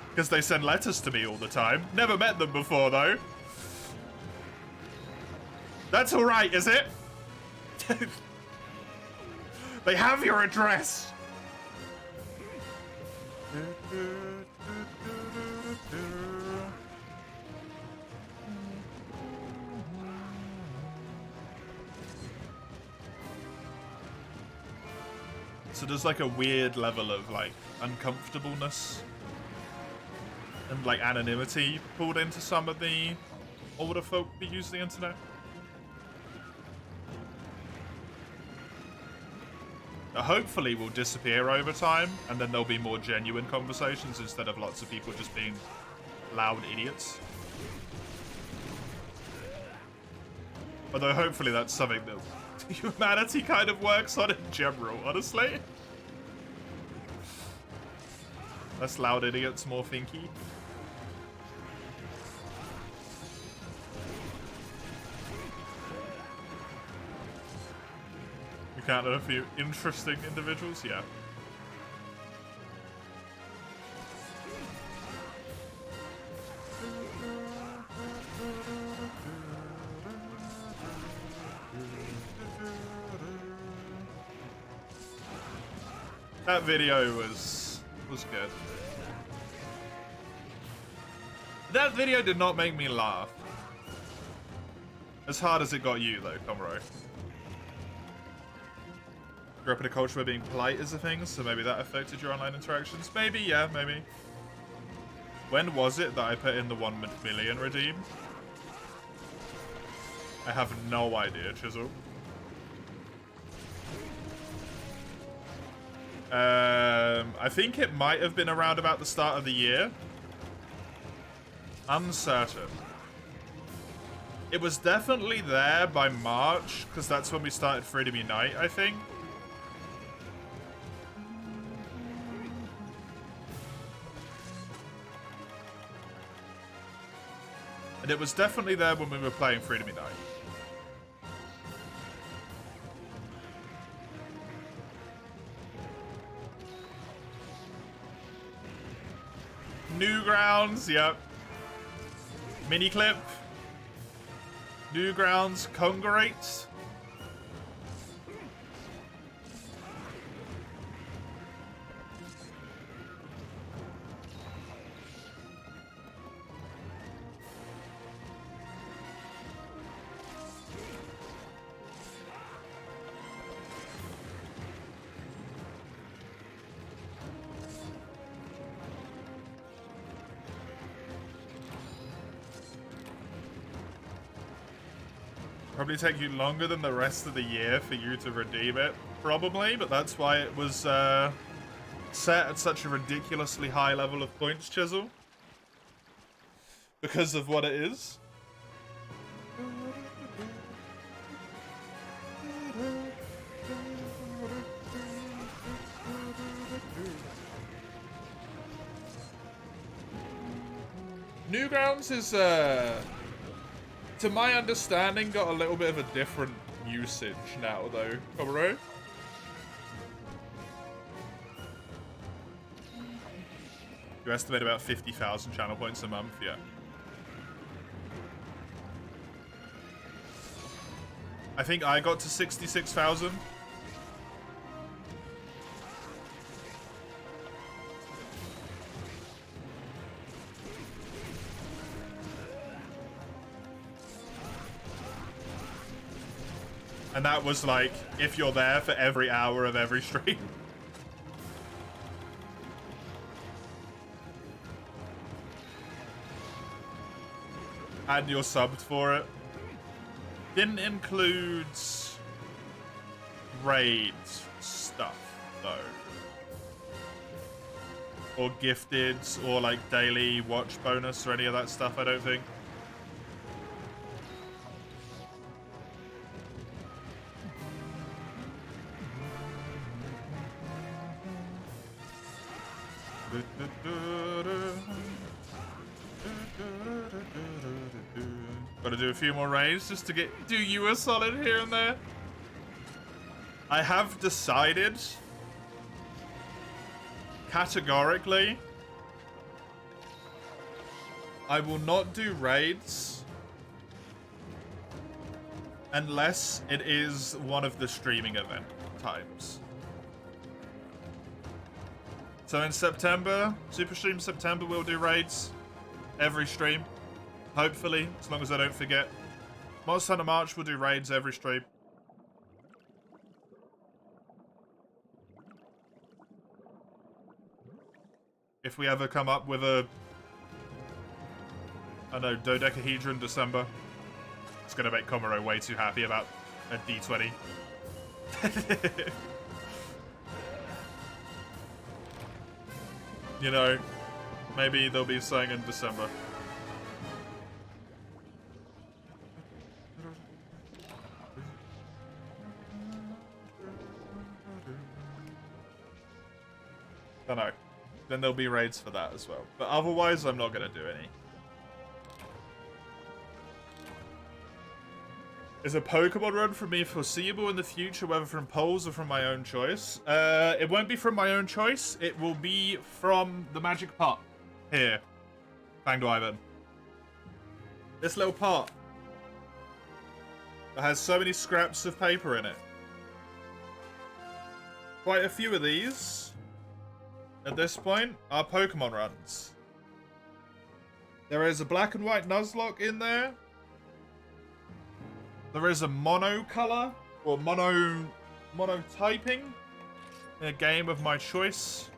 Because they send letters to me all the time. Never met them before, though. That's alright, is it? They have your address! So there's like a weird level of like uncomfortableness and like anonymity pulled into some of the older folk who use the internet. Hopefully will disappear over time, and then there'll be more genuine conversations instead of lots of people just being loud idiots. Although hopefully that's something that humanity kind of works on in general, honestly. Less loud idiots, more thinky. You counted a few interesting individuals, yeah. That video was good. That video did not make me laugh. As hard as it got you, though, Comro. Grew up in a culture where being polite is a thing, so maybe that affected your online interactions. Maybe, yeah, maybe. When was it that I put in the 1 million redeem? I have no idea, Chisel. I think it might have been around about the start of the year. Uncertain. It was definitely there by March, because that's when we started Freedom Unite, I think. And it was definitely there when we were playing Freedom Unite. Newgrounds, yep. Mini clip. Newgrounds, congregates. Probably take you longer than the rest of the year for you to redeem it. Probably, but that's why it was set at such a ridiculously high level of points, Chisel. Because of what it is. Newgrounds is, to my understanding, got a little bit of a different usage now, though. Comro? You estimate about 50,000 channel points a month, yeah. I think I got to 66,000. And that was like, if you're there for every hour of every stream. And you're subbed for it. Didn't include raid stuff, though. Or gifted, or like daily watch bonus, or any of that stuff, I don't think. Gotta do a few more raids just to do you a solid here and there. I have decided categorically I will not do raids unless it is one of the streaming event times. So in September, Super Stream September, we'll do raids every stream. Hopefully, as long as I don't forget. Monster Hunter March, we'll do raids every stream. If we ever come up with a, I don't know, dodecahedron December, it's gonna make Komuro way too happy about a D20. You know, maybe there'll be something in December. Don't know. then there'll be raids for that as well. But otherwise, I'm not going to do any. Is a Pokemon run for me foreseeable in the future, whether from polls or from my own choice? It won't be from my own choice. It will be from the magic pot. Here. Fanged Wyvern. This little pot. That has so many scraps of paper in it. Quite a few of these, at this point, are Pokemon runs. There is a black and white Nuzlocke in there. There is a mono color, or mono typing, in a game of my choice.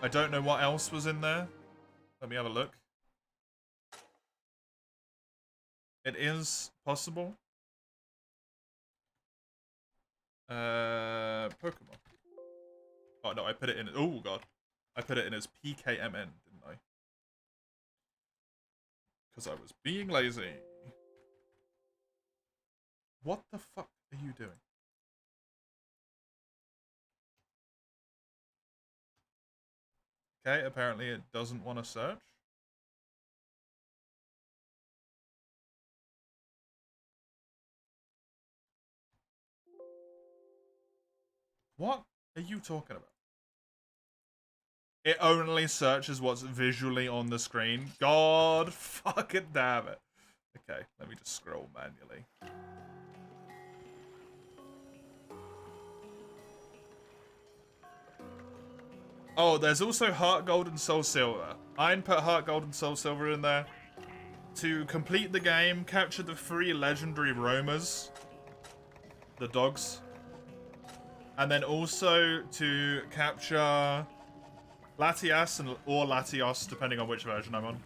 I don't know what else was in there. Let me have a look. It is possible. Pokemon. Oh no, I put it in. Oh god, I put it in as PKMN, didn't I? Because I was being lazy. What the fuck are you doing? Okay, apparently it doesn't want to search. What are you talking about? It only searches what's visually on the screen. God fucking damn it. Okay, let me just scroll manually. Oh, there's also Heart Gold and Soul Silver. I put Heart Gold and Soul Silver in there to complete the game, capture the 3 legendary roamers, the dogs, and then also to capture Latias or Latios, depending on which version I'm on.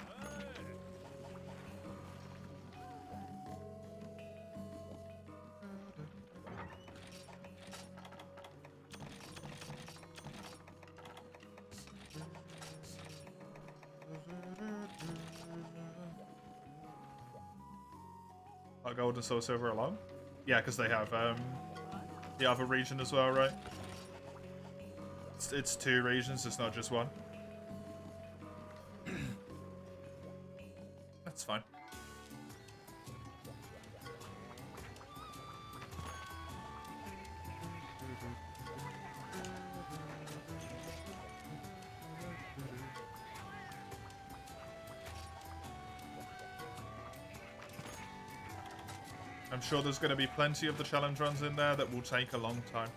Gold and Soul Silver along? Yeah, because they have the other region as well, right? It's 2 regions, it's not just 1. That's fine. I'm sure there's going to be plenty of the challenge runs in there that will take a long time.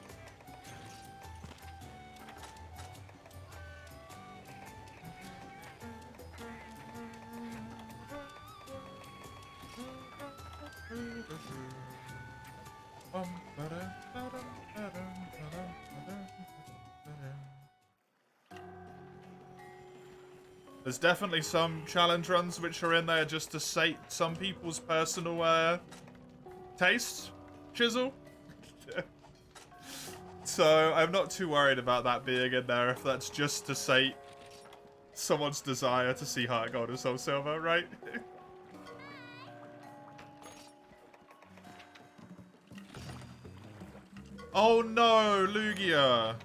There's definitely some challenge runs which are in there just to sate some people's personal taste, Chisel. So I'm not too worried about that being in there if that's just to sate someone's desire to see Heart Gold and Soul Silver, right? Oh no, Lugia!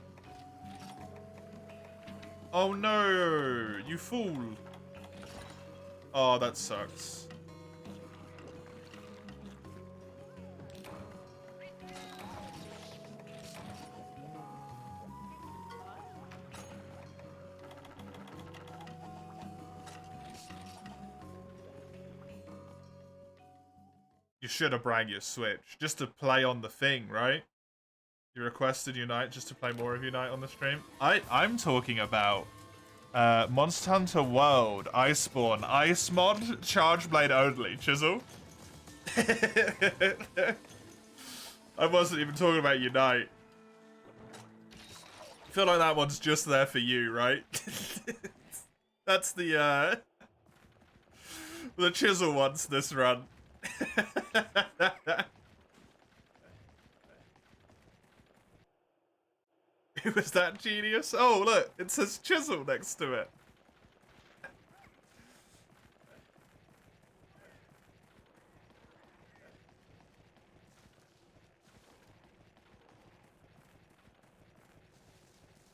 Oh no, you fool! Oh, that sucks. You should have brought your Switch, just to play on the thing, right? You requested Unite just to play more of Unite on the stream. I'm talking about Monster Hunter World, Iceborne, Ice Mod, Charge Blade only, Chisel. I wasn't even talking about Unite. I feel like that one's just there for you, right? That's the Chisel wants this run. Who was that genius? Oh, look, it says Chisel next to it.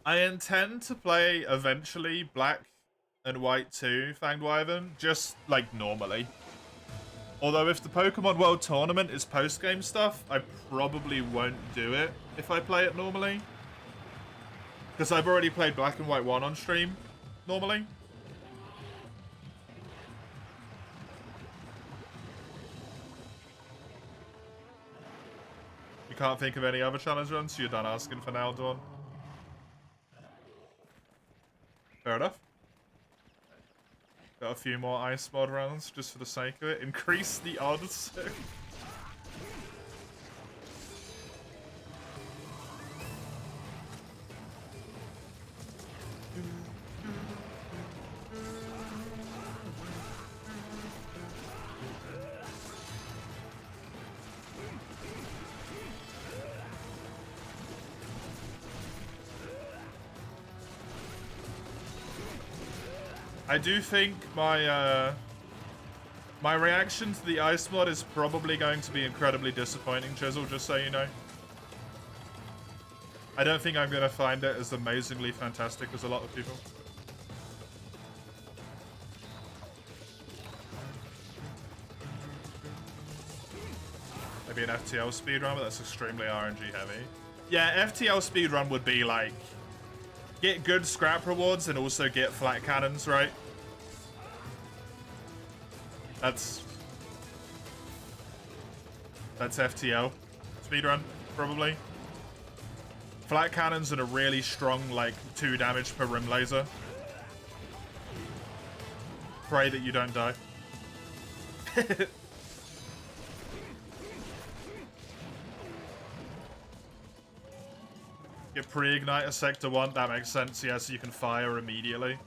I intend to play eventually Black and White 2 Fanged Wyvern, just like normally. Although if the Pokemon World Tournament is post-game stuff, I probably won't do it if I play it normally. Because I've already played Black and White 1 on stream, normally. You can't think of any other challenge runs, so you're done asking for now, Dawn. Fair enough. Got a few more ice mod rounds just for the sake of it. Increase the odds. I do think my my reaction to the ice mod is probably going to be incredibly disappointing, Chisel, just so you know. I don't think I'm going to find it as amazingly fantastic as a lot of people. Maybe an FTL speedrun, but that's extremely RNG heavy. Yeah, FTL speedrun would be like, get good scrap rewards and also get flat cannons, right? That's FTL speedrun, probably. Flat cannons and a really strong, like, 2 damage per rim laser. Pray that you don't die. Get pre-igniter sector 1, that makes sense, yeah, so you can fire immediately.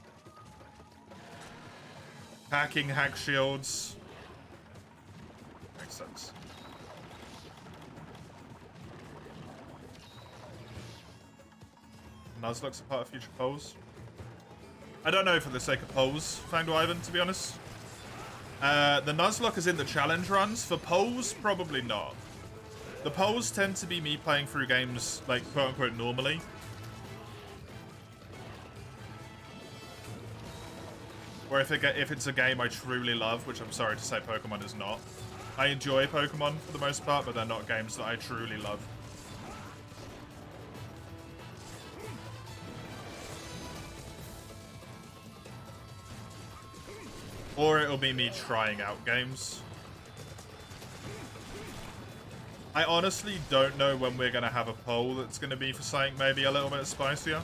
Hacking, hack shields. Makes sense. Nuzlocke's a part of future polls. I don't know for the sake of polls, Fanged Wyvern, to be honest. The Nuzlocke is in the challenge runs. For polls, probably not. The polls tend to be me playing through games, like, quote-unquote, normally. Or if it's a game I truly love, which I'm sorry to say Pokemon is not. I enjoy Pokemon for the most part, but they're not games that I truly love. Or it'll be me trying out games. I honestly don't know when we're going to have a poll that's going to be for something maybe a little bit spicier.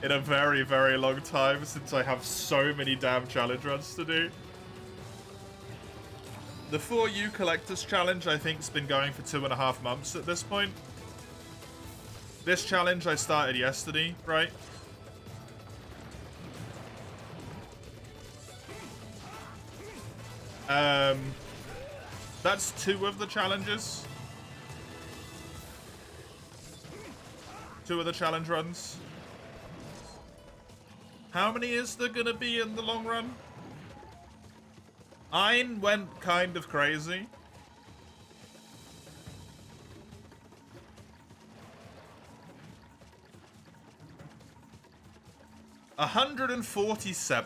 In a very, very long time, since I have so many damn challenge runs to do. The 4U Collector's Challenge, I think, has been going for 2.5 months at this point. This challenge I started yesterday, right? That's 2 of the challenges. 2 of the challenge runs. How many is there gonna be in the long run? Ein went kind of crazy. $147.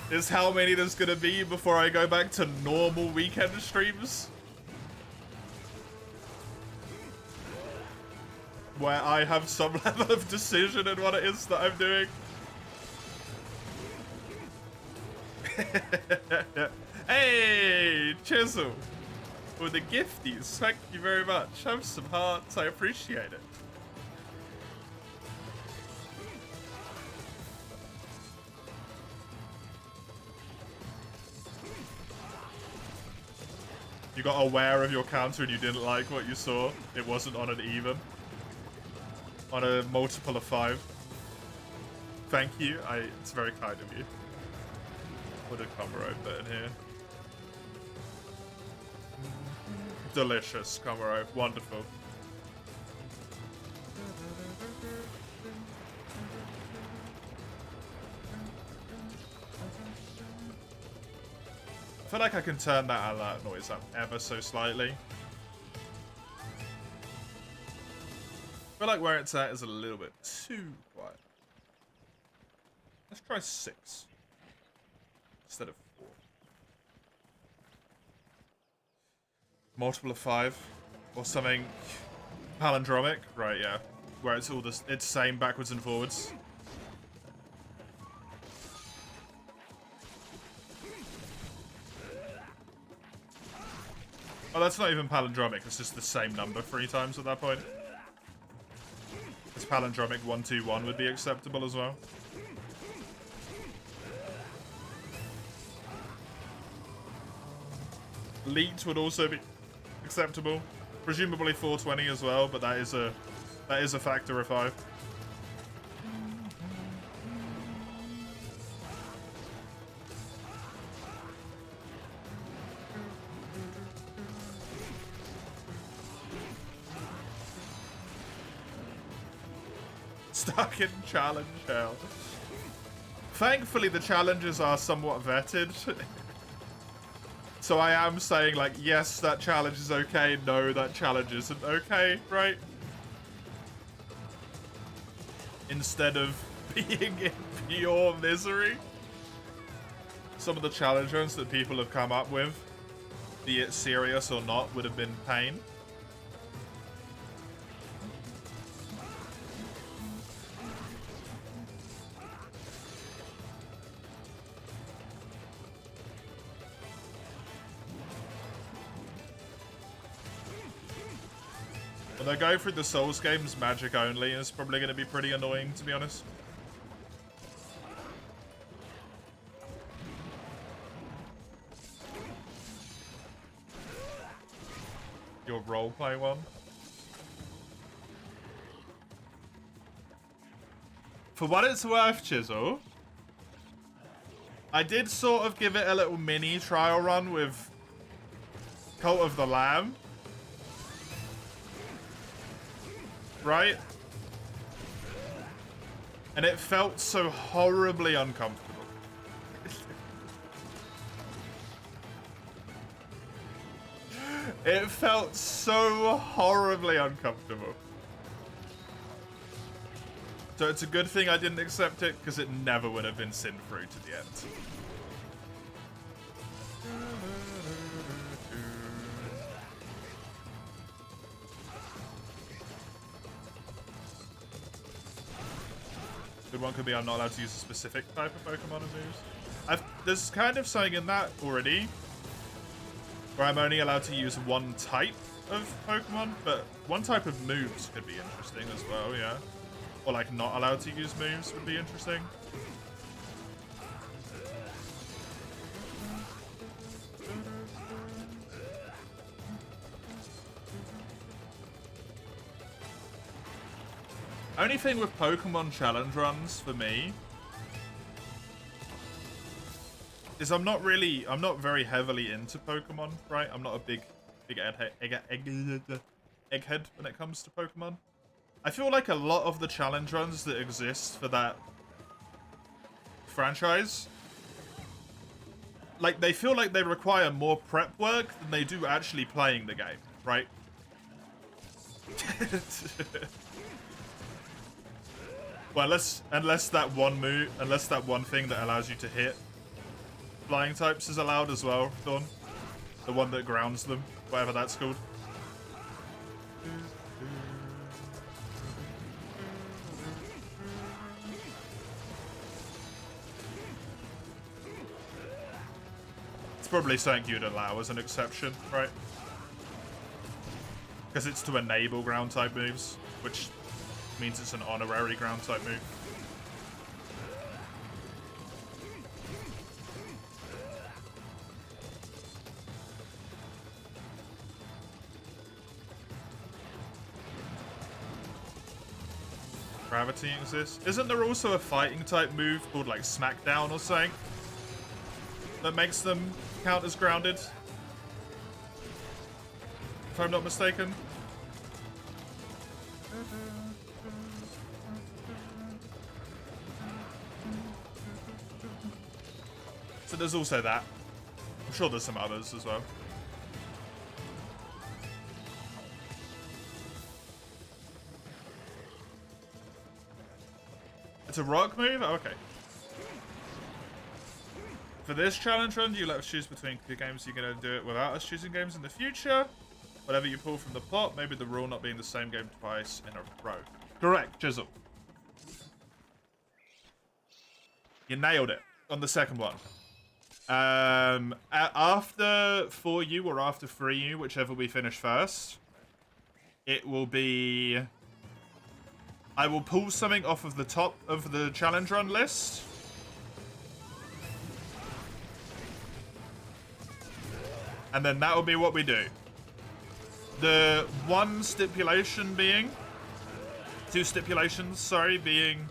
Is how many there's gonna be before I go back to normal weekend streams. Where I have some level of decision in what it is that I'm doing. Hey, Chisel. With the gifties, thank you very much. Have some hearts, I appreciate it. You got aware of your counter and you didn't like what you saw. It wasn't on an even. On a multiple of 5. Thank you. It's very kind of you. Put a Comrade bit in here. Delicious, Comrade. Wonderful. feel like I can turn that alert noise up ever so slightly. I feel like where it's at is a little bit too quiet. Let's try 6 instead of 4. Multiple of 5 or something palindromic, right? Yeah, where it's all this, it's same backwards and forwards. Oh, that's not even palindromic. It's just the same number 3 times at that point. It's palindromic 1, 2, 1 would be acceptable as well. Leet would also be acceptable. Presumably 420 as well, but that is a factor of 5. Stuck in challenge hell. Thankfully, the challenges are somewhat vetted. So I am saying, like, yes, that challenge is okay. No, that challenge isn't okay, right? Instead of being in pure misery. Some of the challenge runs that people have come up with, be it serious or not, would have been pain. When I go through the Souls games magic only, it's probably going to be pretty annoying, to be honest. Your roleplay one. For what it's worth, Chisel, I did sort of give it a little mini trial run with Cult of the Lamb. Right? And it felt so horribly uncomfortable. It felt so horribly uncomfortable. So it's a good thing I didn't accept it, because it never would have been sin through to the end. Good one could be I'm not allowed to use a specific type of Pokemon and moves. There's kind of something in that already, where I'm only allowed to use one type of Pokemon, but one type of moves could be interesting as well, yeah. Or like not allowed to use moves would be interesting. Only thing with Pokemon challenge runs for me is I'm not very heavily into Pokemon, right? I'm not a big egghead when it comes to Pokemon. I feel like a lot of the challenge runs that exist for that franchise, like, they feel like they require more prep work than they do actually playing the game, right? Well, unless that one thing that allows you to hit flying types is allowed as well, Dawn. The one that grounds them, whatever that's called. It's probably something you'd allow as an exception, right? Because it's to enable ground type moves, which means it's an honorary ground type move. Gravity exists. Isn't there also a fighting type move called like Smackdown or something that makes them count as grounded? If I'm not mistaken. So there's also that. I'm sure there's some others as well. It's a rock move? Oh, okay. For this challenge run, you let us choose between two games. You're going to do it without us choosing games in the future. Whatever you pull from the pot, maybe the rule not being the same game twice in a row. Correct, Chisel. You nailed it on the second one. After 4U or after 3U, whichever we finish first, it will be... I will pull something off of the top of the challenge run list. And then that will be what we do. The one stipulation being... Two stipulations, sorry, being...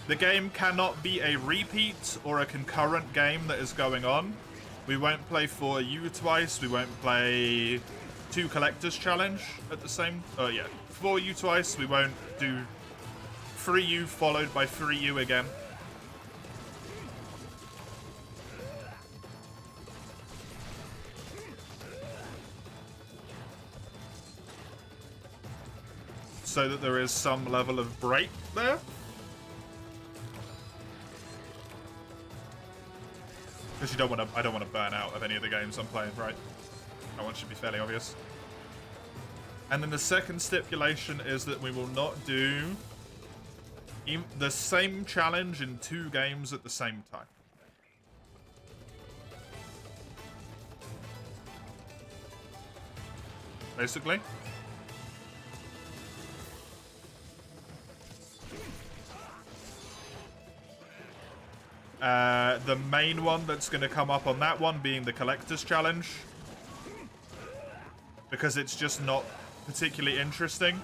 The game cannot be a repeat or a concurrent game that is going on. We won't play 4U twice. We won't play 2 Collectors Challenge at the same... 4U twice. We won't do 3U followed by 3U again. So that there is some level of break there. Because you don't want to. I don't want to burn out of any of the games I'm playing, right? That one should be fairly obvious. And then the second stipulation is that we will not do the same challenge in 2 games at the same time. Basically. The main one that's going to come up on that one being the Collector's Challenge. Because it's just not particularly interesting.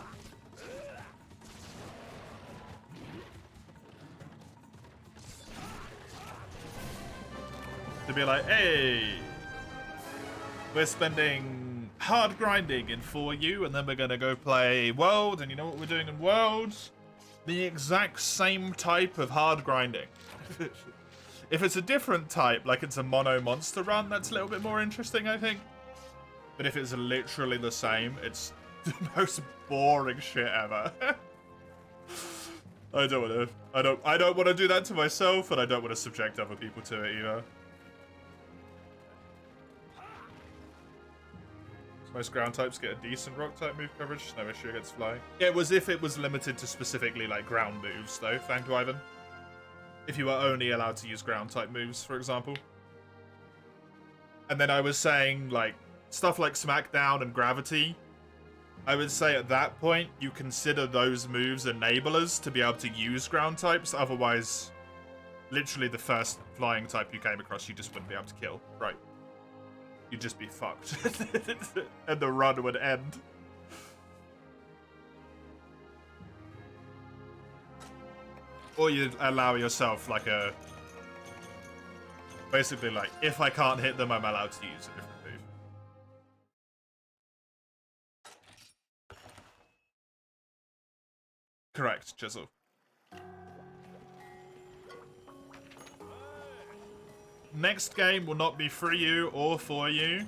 To be like, hey, we're spending hard grinding in 4U and then we're going to go play World. And you know what we're doing in World? The exact same type of hard grinding. If it's a different type, like it's a mono monster run, that's a little bit more interesting, I think. But if it's literally the same, it's the most boring shit ever. I don't want to do that to myself, and I don't want to subject other people to it either. Most ground types get a decent rock type move coverage, no issue against flying. It was if it was limited to specifically like ground moves, though. Thank you, Ivan. If you were only allowed to use ground type moves, for example. And then I was saying, like, stuff like Smackdown and Gravity. I would say at that point, you consider those moves enablers to be able to use ground types. Otherwise, literally the first flying type you came across, you just wouldn't be able to kill. Right. You'd just be fucked. And the run would end. Or you'd allow yourself, like, a... Basically, like, if I can't hit them, I'm allowed to use a different move. Correct, Chisel. Next game will not be 3U or 4U.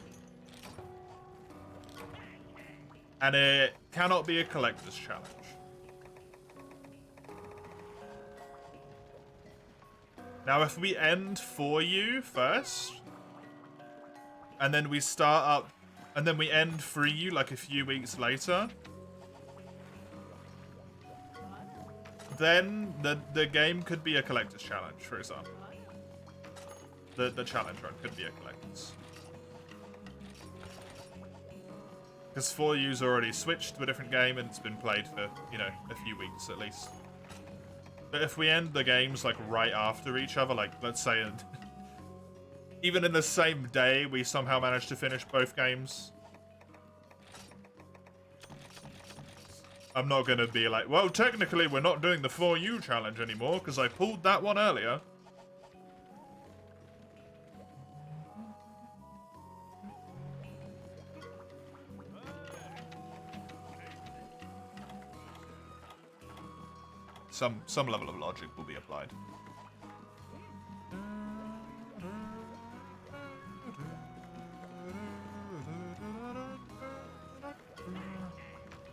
And it cannot be a collector's challenge. Now, if we end 4U first, and then we start up, and then we end 3U like a few weeks later, then the game could be a collector's challenge, for example. The challenge run could be a collector's. Because 4U's already switched to a different game and it's been played for, you know, a few weeks at least. But if we end the games, like, right after each other, like, let's say, even in the same day, we somehow managed to finish both games, I'm not going to be like, well, technically, we're not doing the 4U challenge anymore, because I pulled that one earlier. Some level of logic will be applied.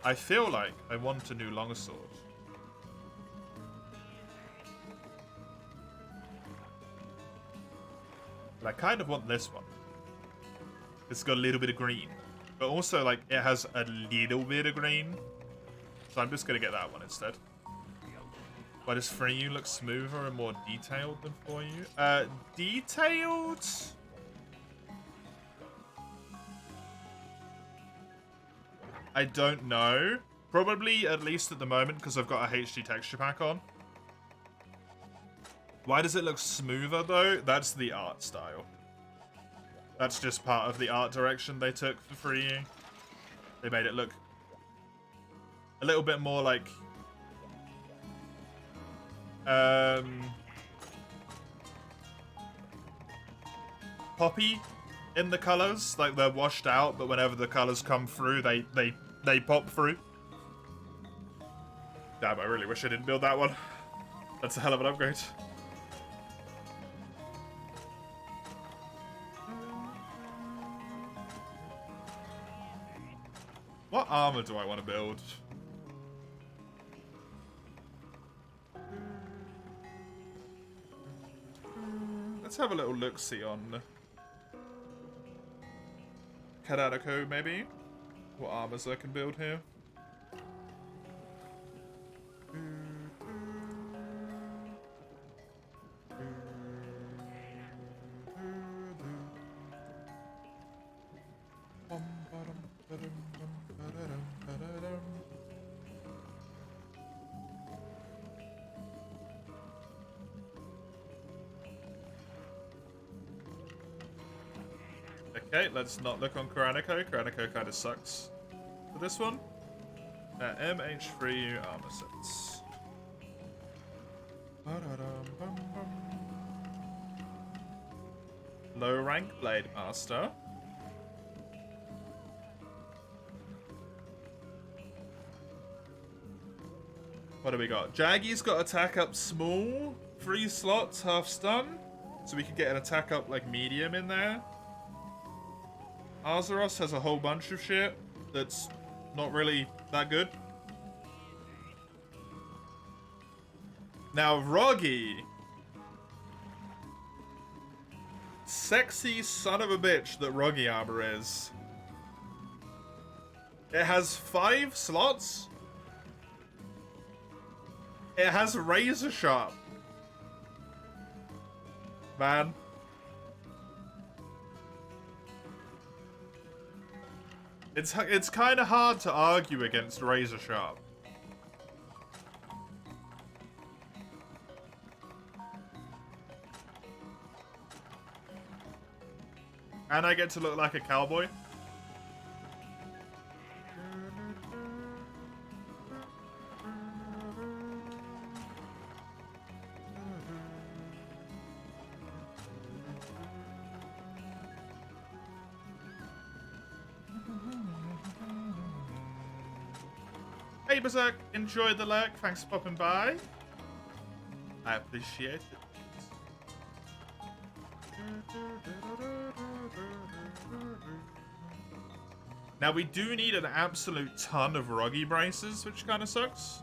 I feel like I want a new longsword. But I kind of want this one. It's got a little bit of green. But also, like, it has a little bit of green. So I'm just going to get that one instead. Why does 3U look smoother and more detailed than 4U? Detailed? I don't know. Probably, at least at the moment, because I've got a HD texture pack on. Why does it look smoother, though? That's the art style. That's just part of the art direction they took for 3U. They made it look a little bit more like... poppy in the colors. Like, they're washed out, but whenever the colors come through, they pop through. Damn, I really wish I didn't build that one. That's a hell of an upgrade. What armor do I want to build? Let's have a little look-see on Kadarako, maybe? What armors I can build here? Okay, let's not look on Karaniko. Karaniko kind of sucks for this one. MH3U armor sets. Low rank Blade Master. What do we got? Jaggy's got attack up small, 3 slots, half stun. So we could get an attack up like medium in there. Azeros has a whole bunch of shit that's not really that good. Now, Roggy. Sexy son of a bitch that Roggy armor is. It has 5 slots. It has razor sharp. Man. It's kind of hard to argue against razor sharp. And I get to look like a cowboy. Hey Berserk, enjoy the lurk. Thanks for popping by. I appreciate it. Now we do need an absolute ton of Roggy braces, which kind of sucks.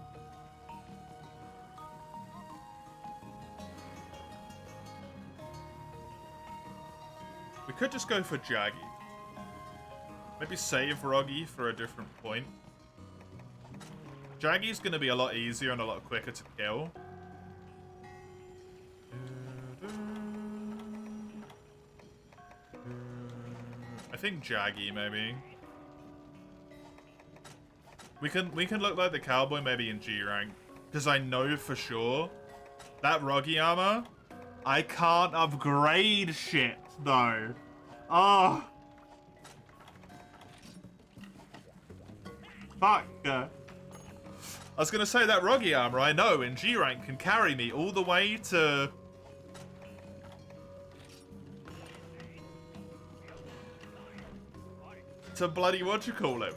We could just go for Jaggy. Maybe save Roggy for a different point. Jaggy's going to be a lot easier and a lot quicker to kill. I think Jaggy, maybe. We can look like the cowboy maybe in G rank. Because I know for sure that Roggy armor, I can't upgrade shit though. Oh. Fuck. I was gonna say that Roggy armor I know in G rank can carry me all the way to bloody what you call it,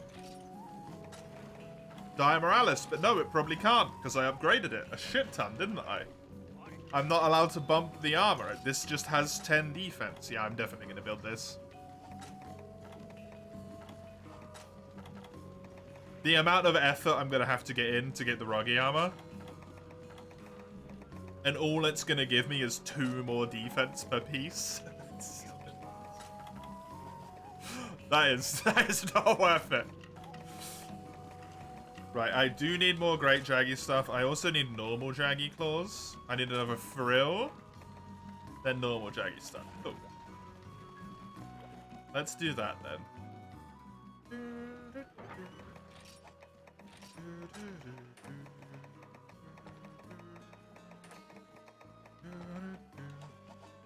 Dire Morales, but no, it probably can't because I upgraded it a shit ton, didn't I? I'm not allowed to bump the armor. This just has 10 defense. Yeah, I'm definitely gonna build this. The amount of effort I'm gonna have to get in to get the Ruggy armor. And all it's gonna give me is 2 more defense per piece. that is not worth it. Right, I do need more Great Jaggy stuff. I also need normal Jaggy claws. I need another frill. Then normal Jaggy stuff. Cool. Let's do that then.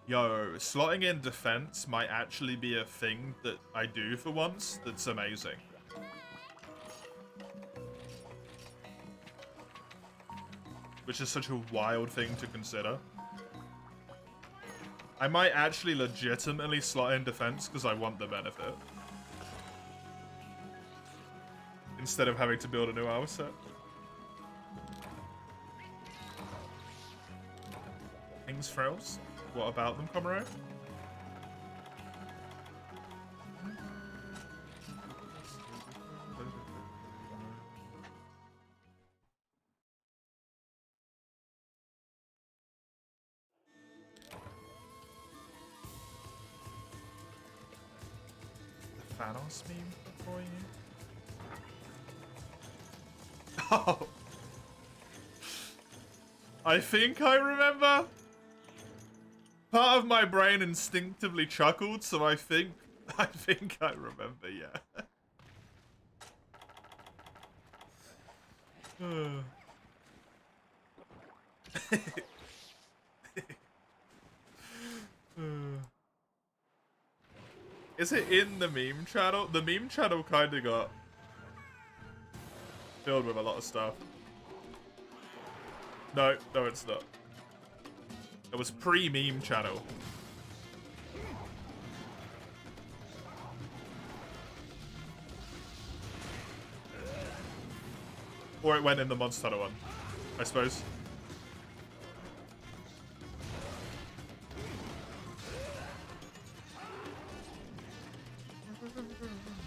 Yo, slotting in defense might actually be a thing that I do for once that's amazing. Which is such a wild thing to consider. I might actually legitimately slot in defense because I want the benefit. Instead of having to build a new armor set. King's Frails? What about them, comrade? The Thanos meme for you? Oh! I think I remember. Part of my brain instinctively chuckled, so I think I remember, yeah. Is it in the meme channel? The meme channel kind of got filled with a lot of stuff. No, it's not. It was pre-meme channel. Or it went in the Monster Hunter one, I suppose.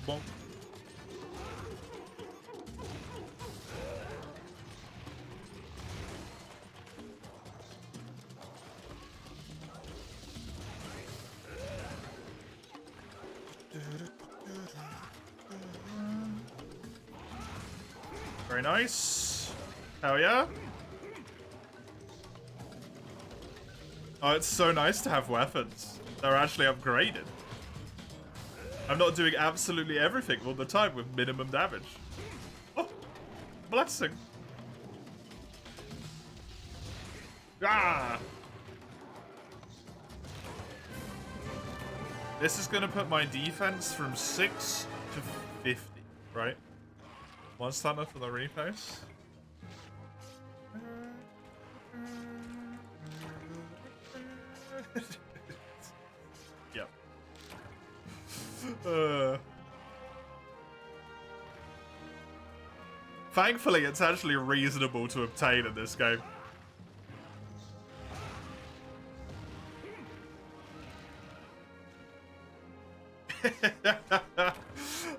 Bonk. Very nice. Hell yeah. Oh, it's so nice to have weapons. They're actually upgraded. I'm not doing absolutely everything all the time with minimum damage. Oh, blessing. Ah! This is gonna put my defense from 6 to 50, right? One stunner for the replace. Yep. Thankfully, it's actually reasonable to obtain in this game.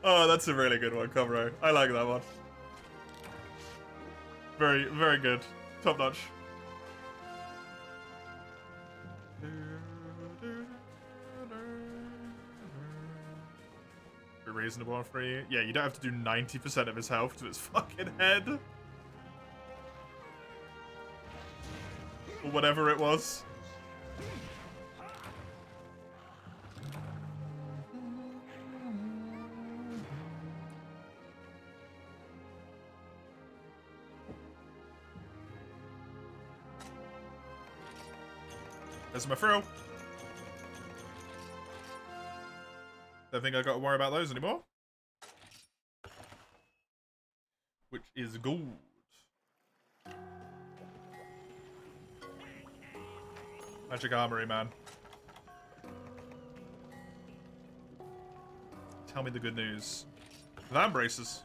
Oh, that's a really good one, Comro. I like that one. Very, very good. Top notch. Reasonable for you. Yeah, you don't have to do 90% of his health to his fucking head. Or whatever it was. There's my frill. Don't think I got to worry about those anymore. Which is good. Magic Armory, man. Tell me the good news. Van braces.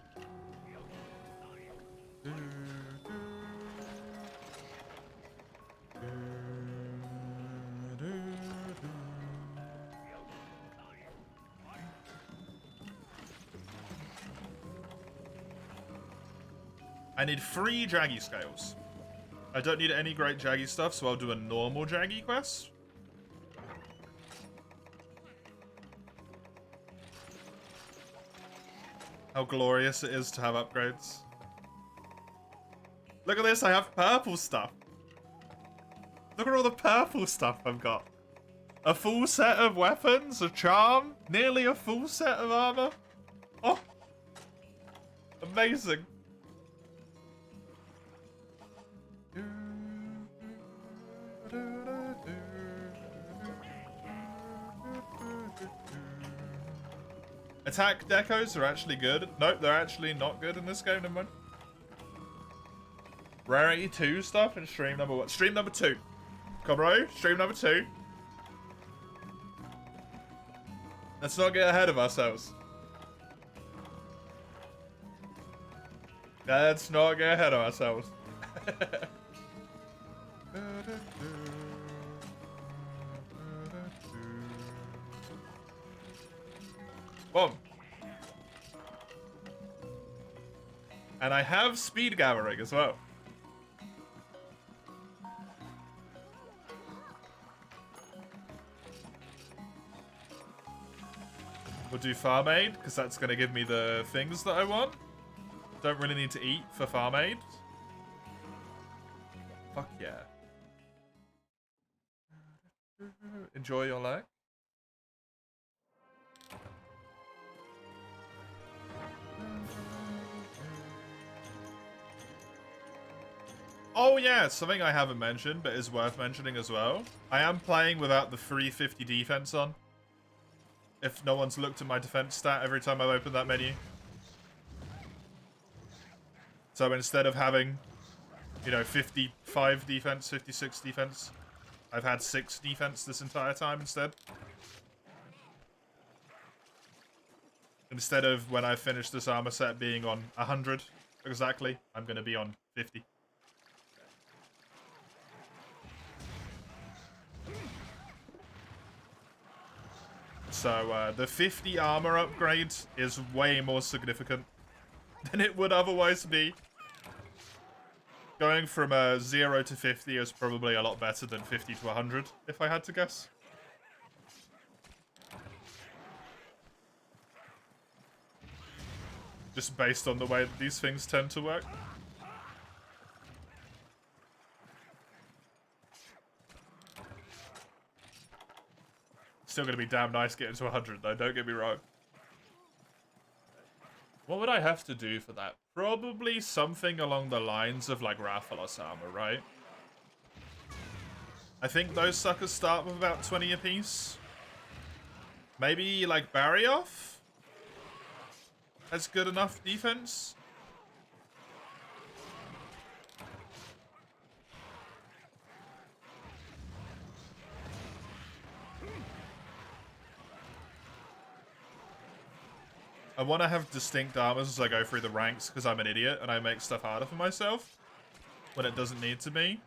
I need 3 Jaggy scales. I don't need any great Jaggy stuff, so I'll do a normal Jaggy quest. How glorious it is to have upgrades. Look at this, I have purple stuff. Look at all the purple stuff I've got. A full set of weapons, a charm, nearly a full set of armor. Oh, amazing. Attack decos are actually good. Nope, they're actually not good in this game, never mind. Rarity 2 stuff in stream number 1. Stream number 2. Come bro, stream number 2. Let's not get ahead of ourselves. Let's not get ahead of ourselves. Boom. And I have speed gathering as well. We'll do farm aid, because that's going to give me the things that I want. Don't really need to eat for farm aid. Fuck yeah. Enjoy your leg. Oh yeah, something I haven't mentioned, but is worth mentioning as well. I am playing without the 350 defense on. If no one's looked at my defense stat every time I've opened that menu. So instead of having, you know, 55 defense, 56 defense, I've had 6 defense this entire time instead. Instead of when I finish this armor set being on 100 exactly, I'm going to be on 50. So the 50 armor upgrade is way more significant than it would otherwise be. Going from 0 to 50 is probably a lot better than 50 to 100, if I had to guess. Just based on the way that these things tend to work. Still going to be damn nice getting to 100 though, don't get me wrong. What would I have to do for that? Probably something along the lines of like Rathalos armor, right? I think those suckers start with about 20 apiece. Maybe like Barrioff has good enough defense. I want to have distinct armors as I go through the ranks because I'm an idiot and I make stuff harder for myself when it doesn't need to be.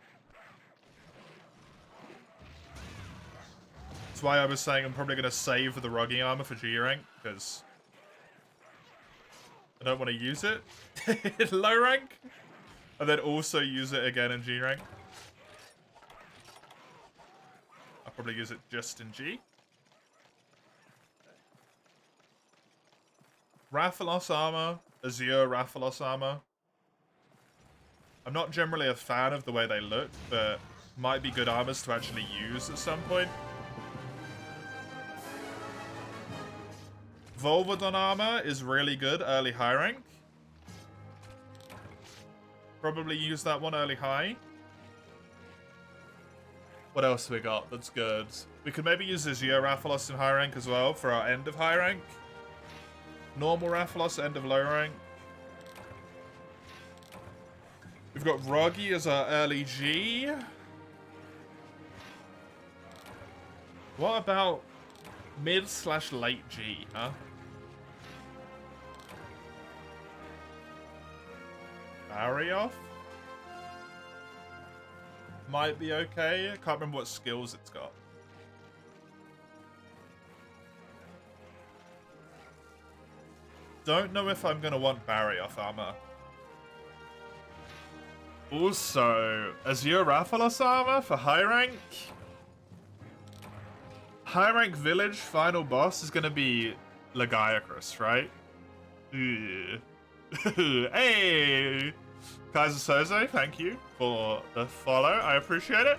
That's why I was saying I'm probably going to save the rugging armor for G rank because I don't want to use it in low rank and then also use it again in G rank. I'll probably use it just in G. Rathalos armor, Azure Rathalos armor. I'm not generally a fan of the way they look, but might be good armors to actually use at some point. Volvodon armor is really good early high rank. Probably use that one early high. What else we got that's good? We could maybe use Azure Rathalos in high rank as well for our end of high rank. Normal Rathalos, end of low rank. We've got Roggy as our early G. What about mid/late G, huh? Barrioff? Might be okay. I can't remember what skills it's got. Don't know if I'm going to want Barrioff armor. Also, Azure Rathalos armor for high rank. High rank village final boss is gonna be Lagiacrus, right? Hey! Kaiser Soze, thank you for the follow. I appreciate it.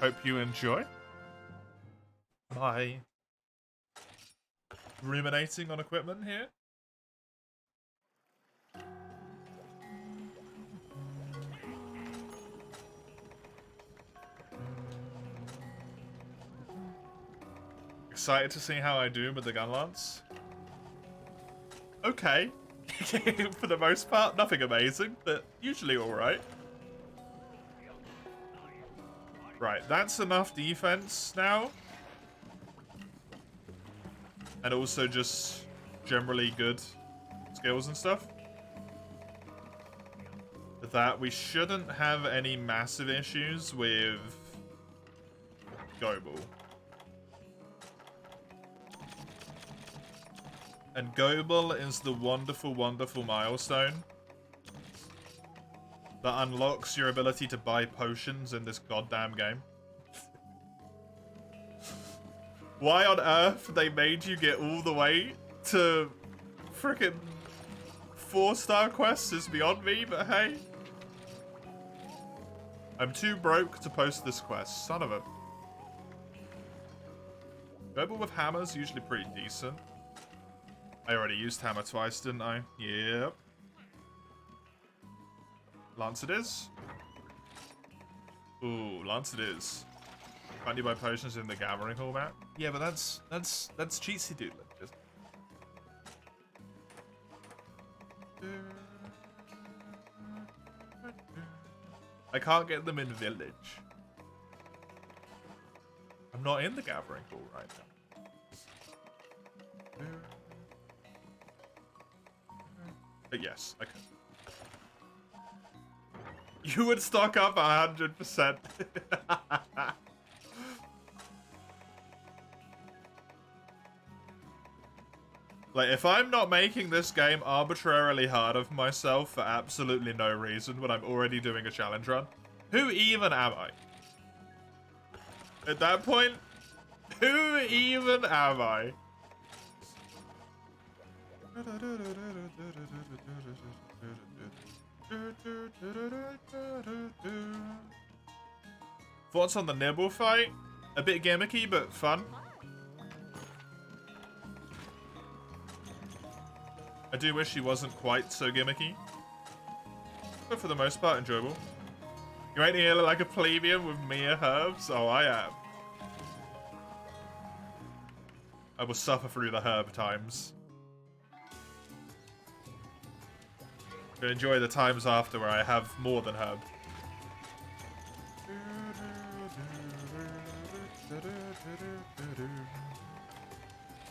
Hope you enjoy. Bye. Ruminating on equipment here. Excited to see how I do with the gun lance. Okay. For the most part, nothing amazing, but usually alright. Right, that's enough defense now. And also just generally good skills and stuff. With that, we shouldn't have any massive issues with Gobel. And Gobel is the wonderful, wonderful milestone that unlocks your ability to buy potions in this goddamn game. Why on earth they made you get all the way to frickin' 4-star quests is beyond me, but hey. I'm too broke to post this quest, son of a... Gobel with hammer's usually pretty decent. I already used hammer twice, didn't I? Yep. Lance it is. Ooh, Lance it is. Can't you buy potions in the Gathering Hall map? Yeah, but that's cheatsy doodling. I can't get them in Village. I'm not in the Gathering Hall right now. But yes, I could. You would stock up 100%. Like, if I'm not making this game arbitrarily hard of myself for absolutely no reason when I'm already doing a challenge run, who even am I? At that point, who even am I? Thoughts on the Nibble fight? A bit gimmicky, but fun. I do wish he wasn't quite so gimmicky. But for the most part, enjoyable. You ain't here like a plebeian with mere herbs? Oh, I am. I will suffer through the herb times. But enjoy the times after where I have more than herb.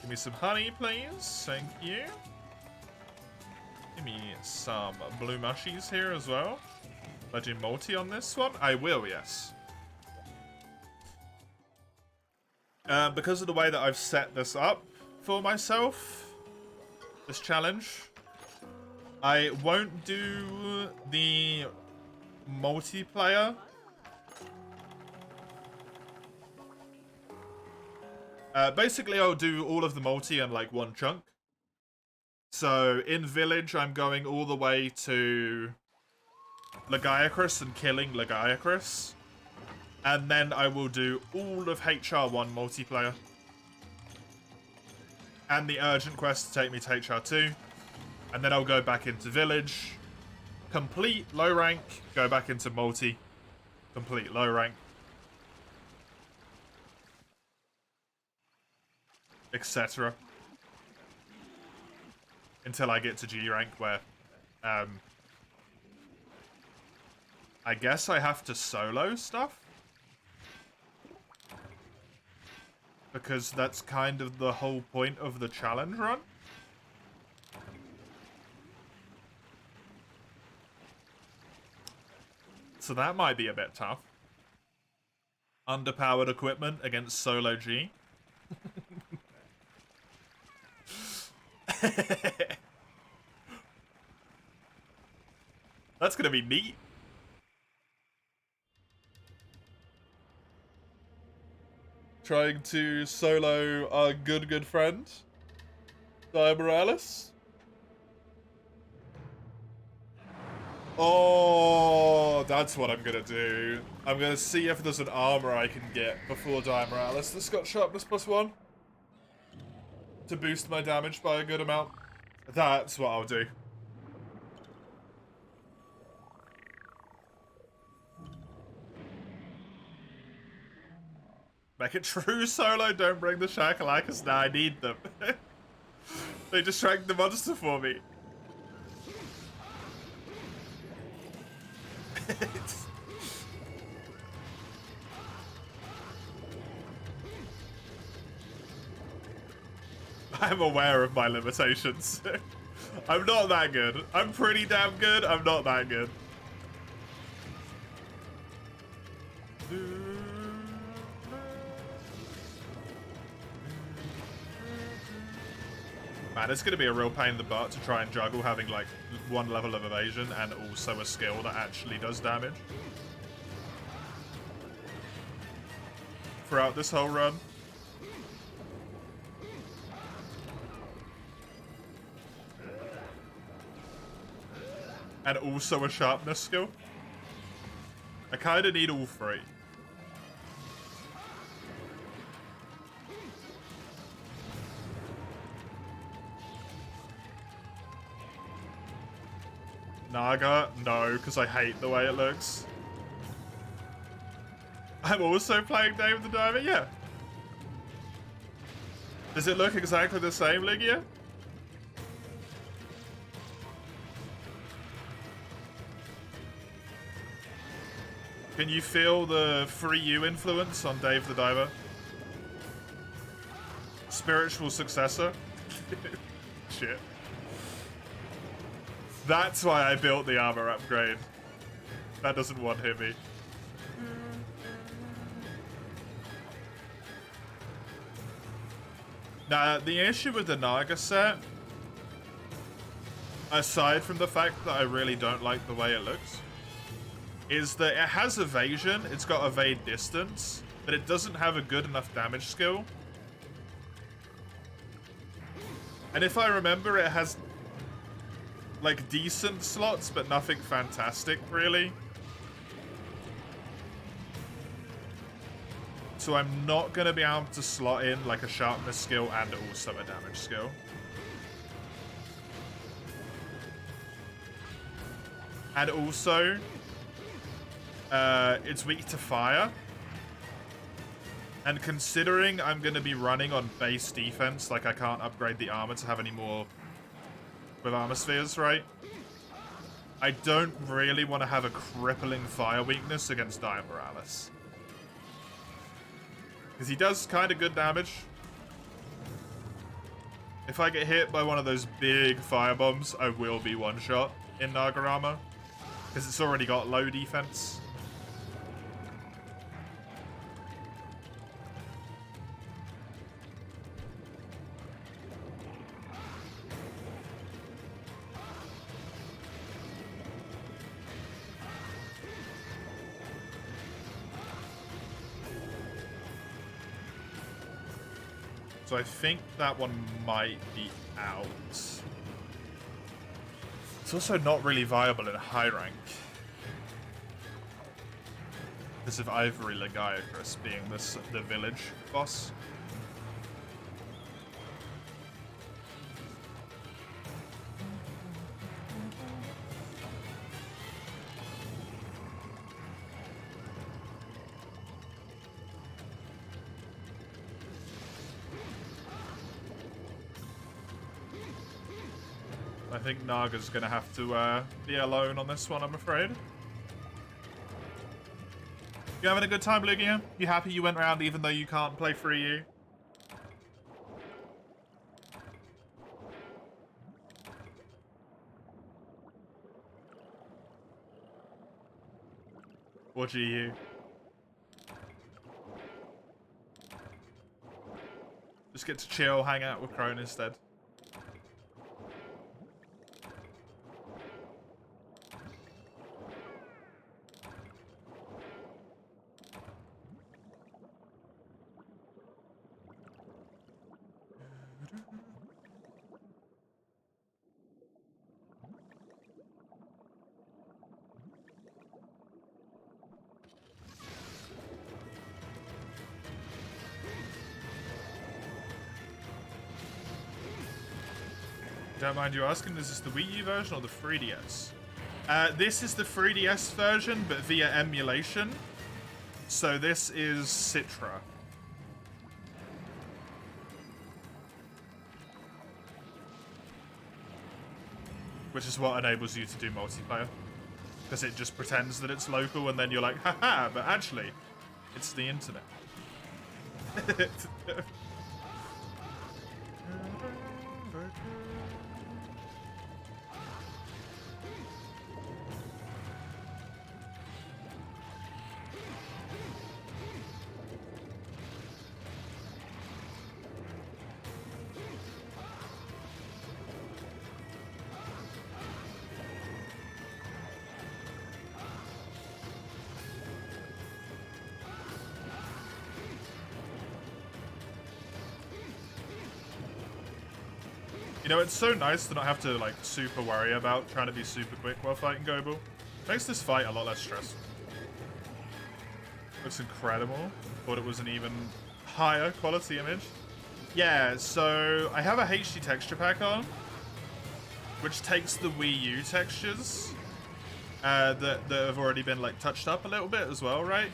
Give me some honey, please. Thank you. Give me some blue mushies here as well. Will I do multi on this one? I will, yes. Because of the way that I've set this up for myself, this challenge, I won't do the multiplayer. Basically, I'll do all of the multi in like one chunk. So, in Village, I'm going all the way to Lagiacrus and killing Lagiacrus. And then I will do all of HR1 multiplayer. And the urgent quest to take me to HR2. And then I'll go back into Village. Complete low rank. Go back into multi. Complete low rank. Etc. Until I get to G rank where, I guess I have to solo stuff. Because that's kind of the whole point of the challenge run. So that might be a bit tough. Underpowered equipment against solo G. That's gonna be neat. Trying to solo our good friend, Dia Morales. Oh, that's what I'm gonna do. I'm gonna see if there's an armor I can get before Dia Morales that's got sharpness +1 to boost my damage by a good amount. That's what I'll do. Make it true solo, don't bring the Shakalakas. Now I need them. They distract the monster for me. I'm aware of my limitations. I'm not that good. I'm pretty damn good. I'm not that good. Man, it's gonna be a real pain in the butt to try and juggle having like one level of evasion and also a skill that actually does damage throughout this whole run. And also a sharpness skill. I kinda need all three. Naga? No, because I hate the way it looks. I'm also playing Dave the Diver? Yeah. Does it look exactly the same, Ligia? Can you feel the MH3U influence on Dave the Diver? Spiritual successor? Shit. That's why I built the armor upgrade. That doesn't one-hit me. Now, the issue with the Naga set, aside from the fact that I really don't like the way it looks, is that it has evasion, it's got evade distance, but it doesn't have a good enough damage skill. And if I remember, it has like decent slots, but nothing fantastic, really. So I'm not going to be able to slot in like a sharpness skill and also a damage skill. And also, it's weak to fire. And considering I'm going to be running on base defense, like I can't upgrade the armor to have any more with armor spheres, right? I don't really want to have a crippling fire weakness against Dia Morales. Because he does kind of good damage. If I get hit by one of those big fire bombs, I will be one-shot in Naga armor. Because it's already got low defense. So I think that one might be out. It's also not really viable in high rank. Because of Ivory Legiacris being the village boss. I think Naga's gonna have to be alone on this one, I'm afraid. You having a good time, Lugia? You happy you went around even though you can't play MH3U? Or GU? Just get to chill, hang out with Crone instead. don't mind you asking, is this the Wii U version or the 3DS? This is the 3DS version, but via emulation. So this is Citra. Which is what enables you to do multiplayer. Because it just pretends that it's local, and then you're like, haha, but actually, it's the internet. You know, it's so nice to not have to, like, super worry about trying to be super quick while fighting Goebel. Makes this fight a lot less stressful. Looks incredible. Thought it was an even higher quality image. Yeah, so I have a HD texture pack on, which takes the Wii U textures that have already been, like, touched up a little bit as well, right?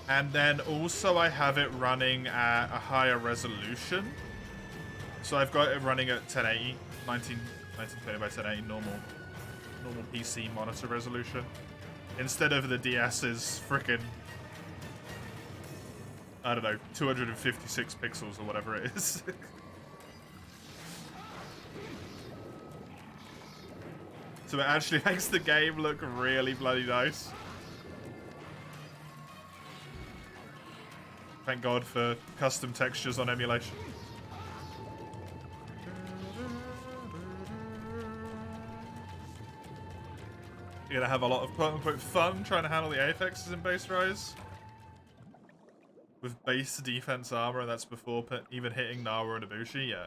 And then also I have it running at a higher resolution. So I've got it running at 1080, 1920 by 1080 normal PC monitor resolution. Instead of the DS's frickin', I don't know, 256 pixels or whatever it is. So it actually makes the game look really bloody nice. Thank God for custom textures on emulation. You're gonna have a lot of quote-unquote fun trying to handle the Apexes in Base Rise. With base defense armor, and that's before even hitting Nawa and Ibushi, yeah.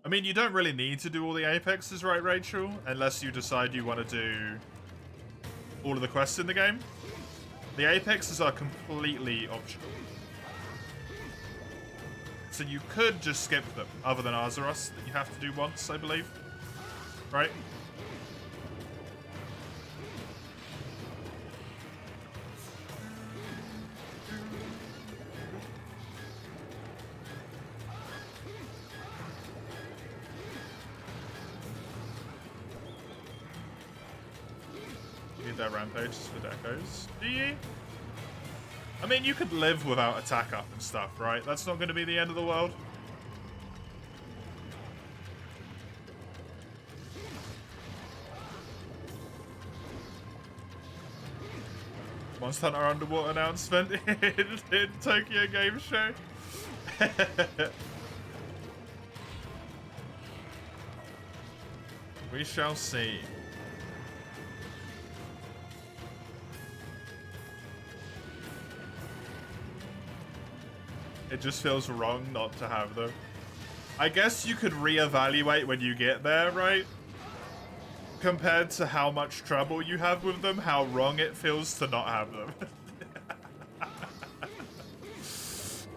I mean, you don't really need to do all the Apexes, right, Rachel? Unless you decide you want to do all of the quests in the game. The Apexes are completely optional. So you could just skip them, other than Azeroth, that you have to do once, I believe. Right? Need their rampages for decos. Do you? I mean, you could live without attack up and stuff, right? That's not going to be the end of the world. Monster Hunter Underwater announcement in Tokyo Game Show. We shall see. It just feels wrong not to have them. I guess you could reevaluate when you get there, right? Compared to how much trouble you have with them, how wrong it feels to not have them.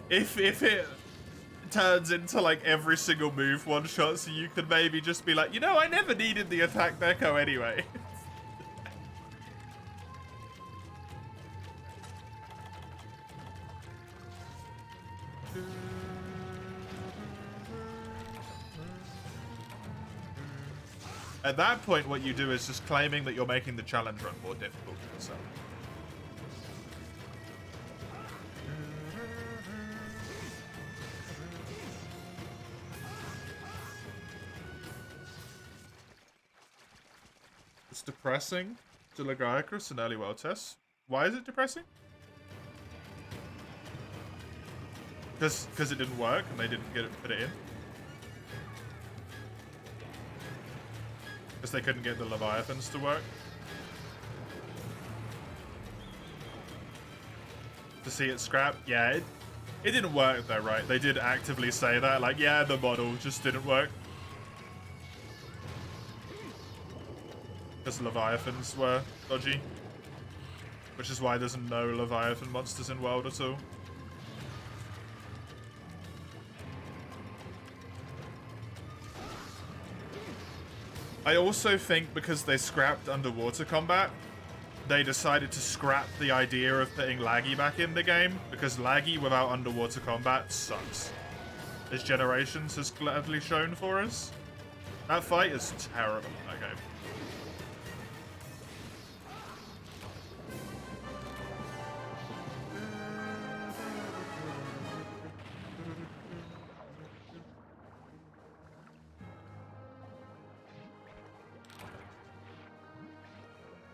If it turns into like every single move one shot, so you could maybe just be like, you know, I never needed the attack deco anyway. At that point, what you do is just claiming that you're making the challenge run more difficult for yourself. It's depressing to Lagiacrus in early world tests. Why is it depressing? Because it didn't work and they didn't put it in. Because they couldn't get the Leviathans to work. To see it scrap, yeah, It didn't work though, right? They did actively say that, like, yeah, the model just didn't work. Because Leviathans were dodgy. Which is why there's no Leviathan monsters in World at all. I also think because they scrapped underwater combat, they decided to scrap the idea of putting laggy back in the game, because laggy without underwater combat sucks. As Generations has gladly shown for us. That fight is terrible in that game.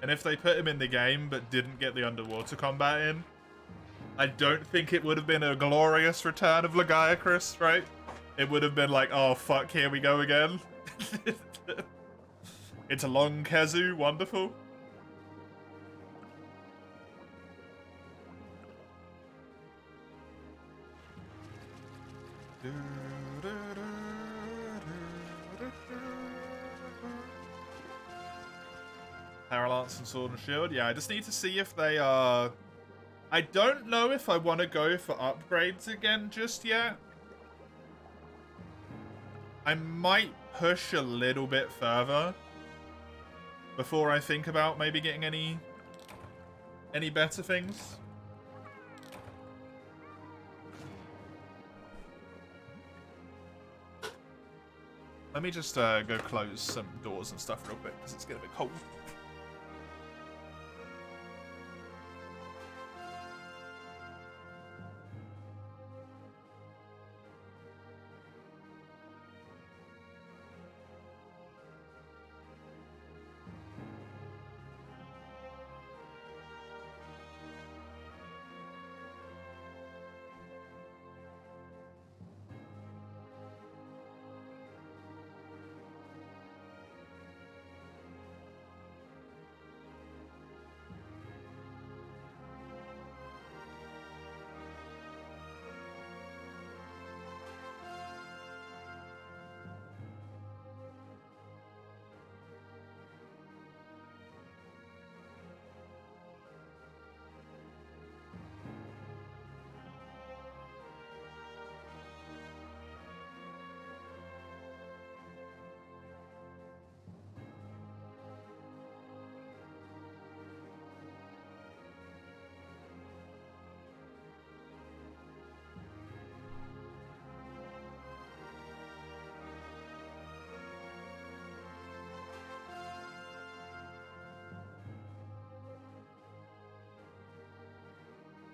And if they put him in the game but didn't get the underwater combat in, I don't think it would have been a glorious return of Lagiacrus, right? It would have been like, oh fuck, here we go again. It's a long Kezu, wonderful. Paralance and Sword and Shield. Yeah, I just need to see if they are... I don't know if I want to go for upgrades again just yet. I might push a little bit further before I think about maybe getting any better things. Let me just go close some doors and stuff real quick because it's getting a bit cold.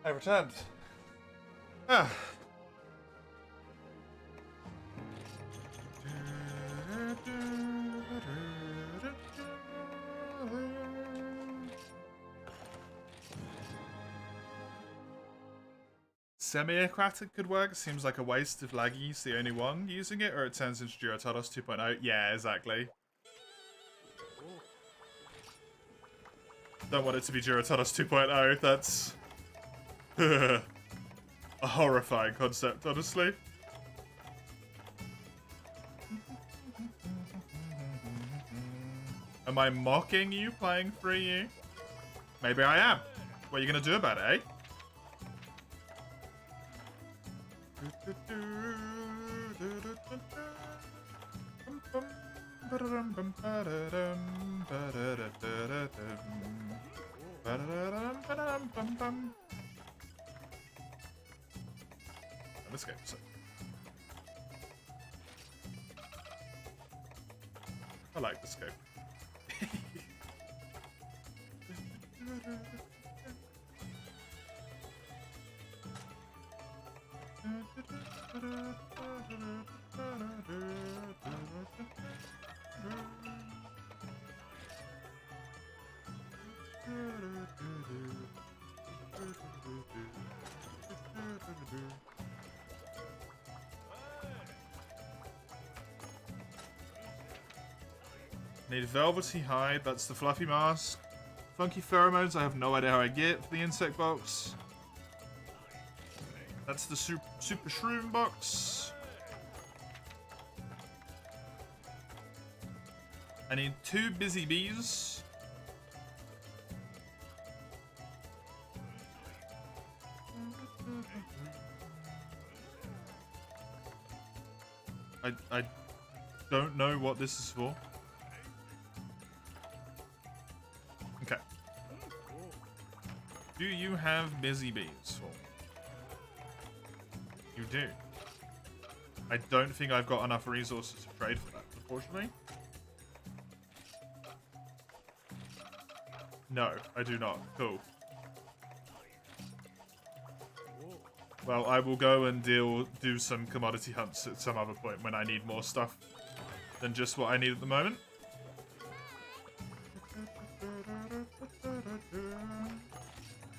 I returned. Ah. Semi-aquatic could work. Seems like a waste if Laggy's the only one using it, or it turns into Duratalos 2.0. Yeah, exactly. Don't want it to be Duratalos 2.0. That's a horrifying concept, honestly. Am I mocking you playing 3U? Maybe I am. What are you gonna do about it, eh? Let's go. I like this game. Need velvety hide, that's the fluffy mask. Funky pheromones, I have no idea how I get for the insect box. That That's the super shroom box. I need 2 busy bees. I don't know what this is for. Okay. Do you have busy bees for me? You do. I don't think I've got enough resources to trade for that, unfortunately. No, I do not. Cool. Well, I will go and do some commodity hunts at some other point when I need more stuff than just what I need at the moment.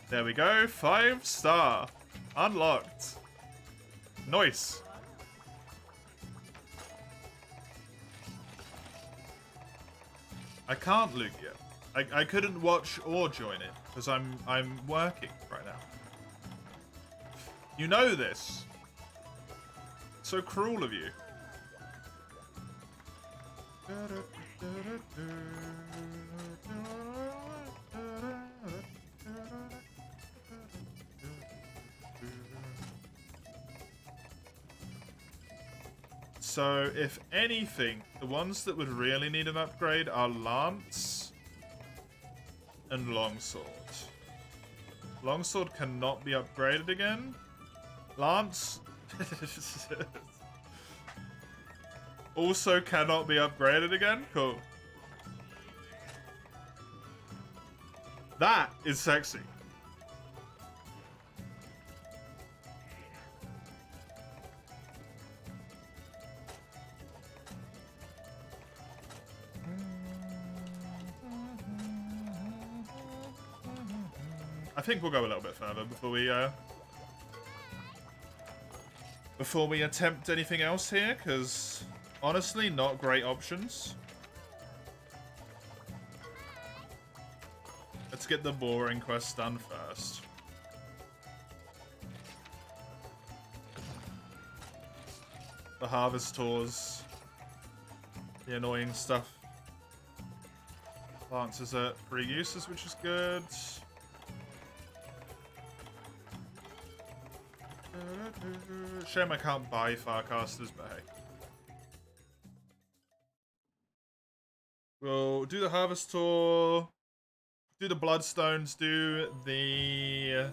There we go. 5-star. Unlocked. Nice. I can't loot yet. I couldn't watch or join it because I'm working right now. You know this. So cruel of you. So, if anything, the ones that would really need an upgrade are Lance and Longsword. Longsword cannot be upgraded again. Lance also cannot be upgraded again. Cool. That is sexy. I think we'll go a little bit further before we attempt anything else here, because honestly, not great options. Let's get the boring quest done first. The harvest tours, the annoying stuff. Lance is at 3 uses, which is good. Shame I can't buy Farcasters, but hey. We'll do the harvest tour, do the bloodstones, do the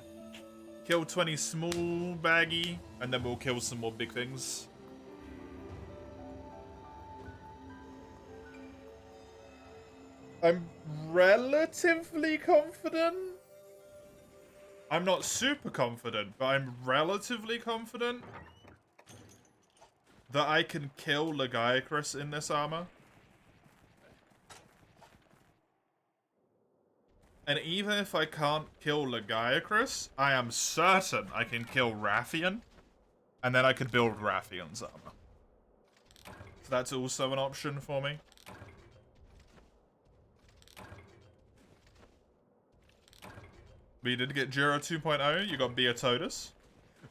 kill 20 small baggy, and then we'll kill some more big things. I'm relatively confident. I'm not super confident, but I'm relatively confident that I can kill Legiacris in this armor. And even if I can't kill Legiacris, I am certain I can kill Rathian, and then I could build Rathian's armor. So that's also an option for me. We did get Jira 2.0. You got Beatotus.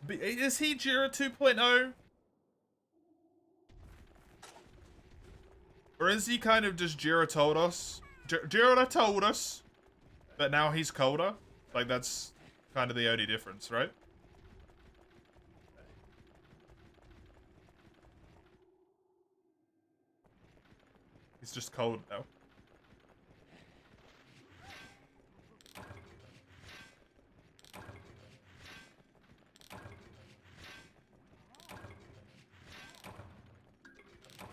Is he Jira 2.0? Or is he kind of just Jira told us? Jira told us. But now he's colder? Like, that's kind of the only difference, right? He's just cold now.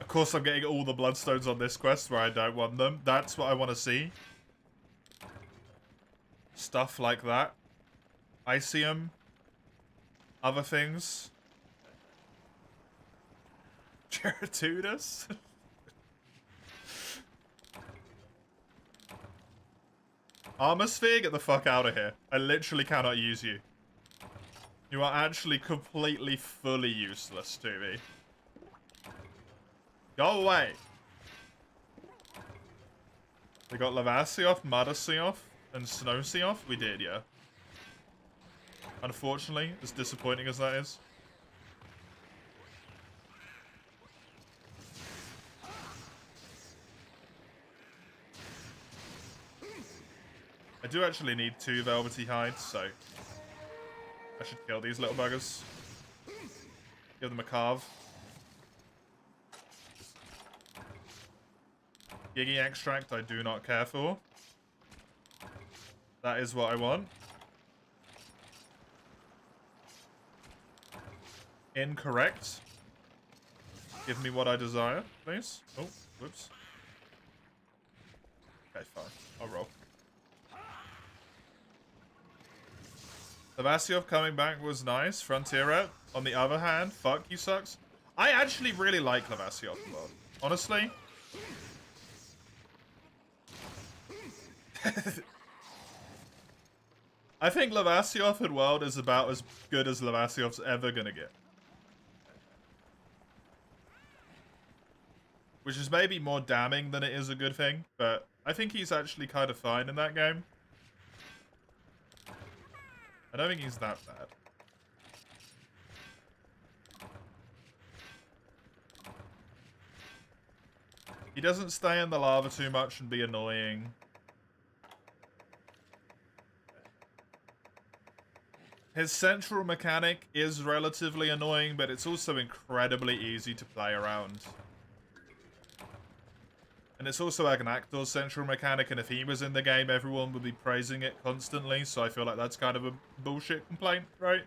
Of course I'm getting all the bloodstones on this quest where I don't want them. That's what I want to see. Stuff like that. Icium. Other things. Geratudas. Armosphere, get the fuck out of here. I literally cannot use you. You are actually completely, fully useless to me. Go away. We got Lavasioth, Madasioth, and Snowsioth. We did, yeah. Unfortunately, as disappointing as that is. I do actually need 2 velvety hides, so I should kill these little buggers. Give them a carve. Giggy extract I do not care for. That is what I want. Incorrect. Give me what I desire, please. Oh, whoops. Okay, fine. I'll roll. Lavasioff coming back was nice. Frontier rep. On the other hand, fuck, he sucks. I actually really like Lavasioff a lot. Honestly. I think Lavasioff in World is about as good as Lavasioff's ever gonna get. Which is maybe more damning than it is a good thing, but I think he's actually kind of fine in that game. I don't think he's that bad. He doesn't stay in the lava too much and be annoying. His central mechanic is relatively annoying, but it's also incredibly easy to play around. And it's also Agnactor's central mechanic, and if he was in the game, everyone would be praising it constantly, so I feel like that's kind of a bullshit complaint, right?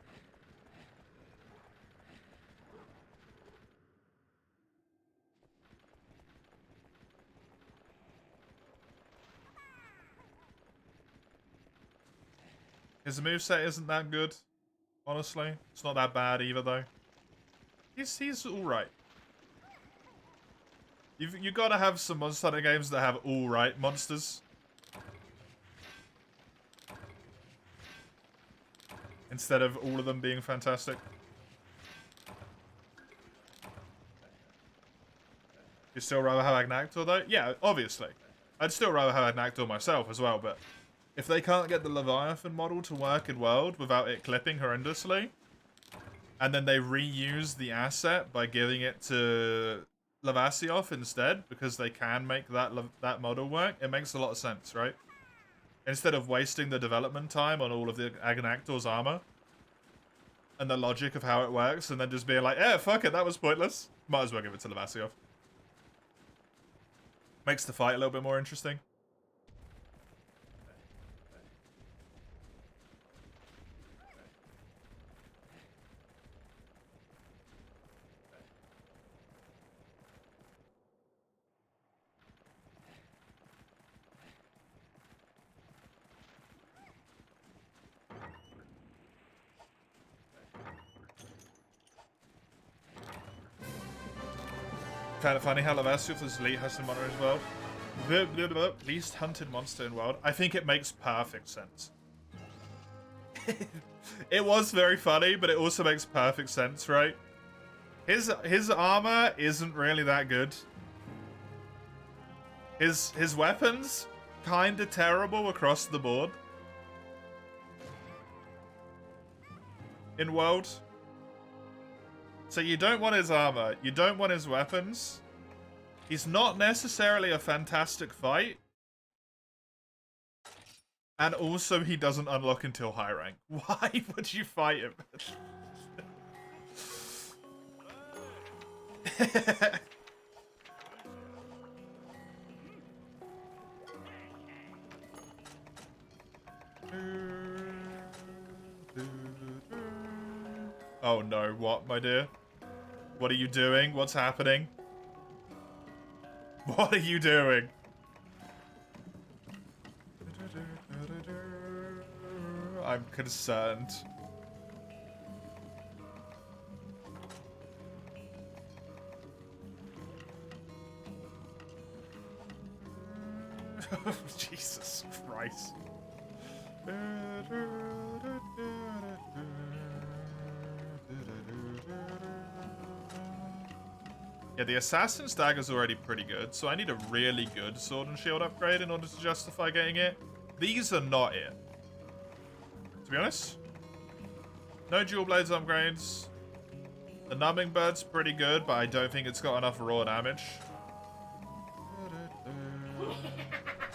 His moveset isn't that good, honestly. It's not that bad either, though. He's alright. You gotta have some Monster Hunter games that have alright monsters. Instead of all of them being fantastic. You'd still rather have Agnactor, though? Yeah, obviously. I'd still rather have Agnactor myself as well, but if they can't get the Leviathan model to work in World without it clipping horrendously, and then they reuse the asset by giving it to Lavasioff instead, because they can make that model work, it makes a lot of sense, right? Instead of wasting the development time on all of the Agnactor's armor, and the logic of how it works, and then just being like, eh, fuck it, that was pointless. Might as well give it to Lavasioff. Makes the fight a little bit more interesting. Kind of funny how Lavasioff is least hunted monster as well. Least hunted monster in World. I think it makes perfect sense. It was very funny, but it also makes perfect sense, right? His armor isn't really that good. His weapons kind of terrible across the board. In World. So you don't want his armor, you don't want his weapons. He's not necessarily a fantastic fight. And also he doesn't unlock until high rank. Why would you fight him? Oh no, what, my dear? What are you doing? What's happening? What are you doing? I'm concerned. Jesus Christ. Yeah, the Assassin's Dagger's already pretty good, so I need a really good Sword and Shield upgrade in order to justify getting it. These are not it. To be honest. No dual blades upgrades. The numbing bird's pretty good, but I don't think it's got enough raw damage.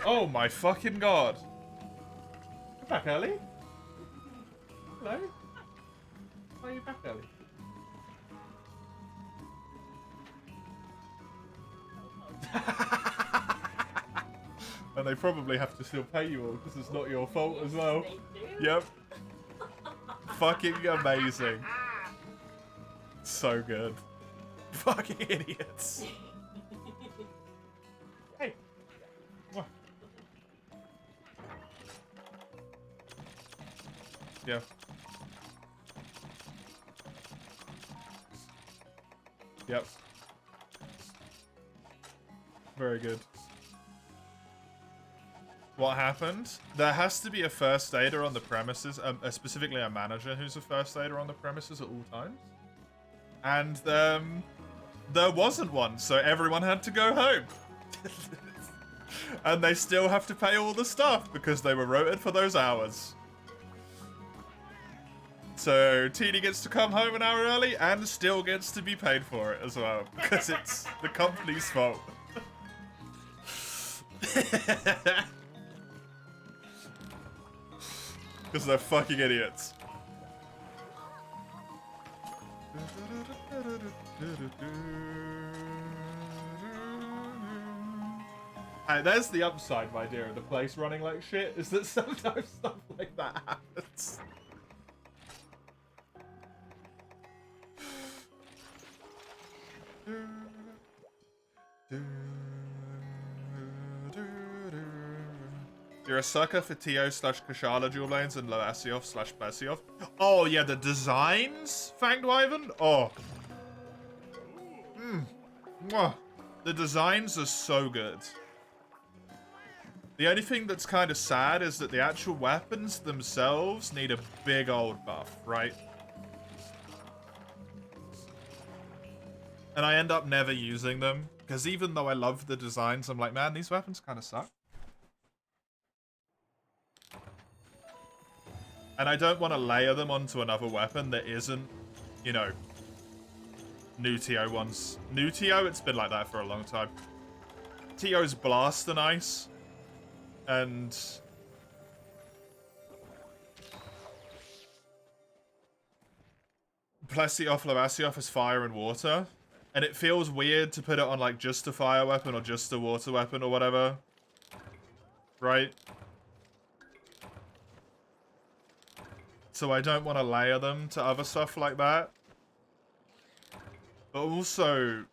Oh my fucking god. You're back early? Hello? Why are you back early? And they probably have to still pay you all because it's not your fault as well. Yep. Fucking amazing. So good. Fucking idiots. Hey. Mwah. Yeah. Yep. Very good. What happened? There has to be a first aider on the premises, specifically a manager who's a first aider on the premises at all times. And there wasn't one, so everyone had to go home. And they still have to pay all the stuff because they were rotated for those hours. So Teeny gets to come home an hour early and still gets to be paid for it as well because it's the company's fault. Because they're fucking idiots. Hey, there's the upside, my dear, of the place running like shit, is that sometimes stuff like that happens. You're a sucker for TO/Kashala dual lanes and Loasioth/Plesioth. Oh yeah, the designs, Fanged Wyvern? Oh. Mwah. The designs are so good. The only thing that's kind of sad is that the actual weapons themselves need a big old buff, right? And I end up never using them, because even though I love the designs, I'm like, man, these weapons kind of suck. And I don't want to layer them onto another weapon that isn't, you know, new TO ones. New TO, it's been like that for a long time. TO's Blast and Ice. And Plesioth, Loasioth is fire and water. And it feels weird to put it on like just a fire weapon or just a water weapon or whatever. Right? So I don't want to layer them to other stuff like that. But also,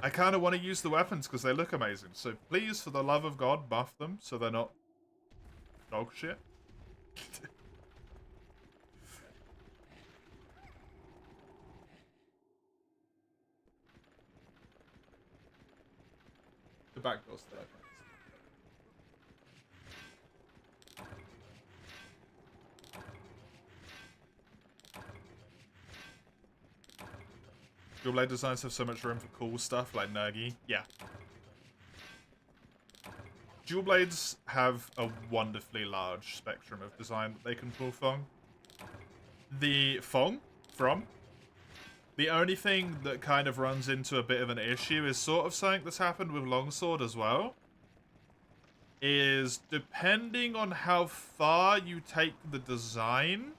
I kind of want to use the weapons because they look amazing. So please, for the love of God, buff them so they're not dog shit. The back door's still open. Dual blade designs have so much room for cool stuff like Nergi. Yeah. Dual blades have a wonderfully large spectrum of design that they can pull from. The only thing that kind of runs into a bit of an issue is sort of something that's happened with Longsword as well. Is depending on how far you take the design,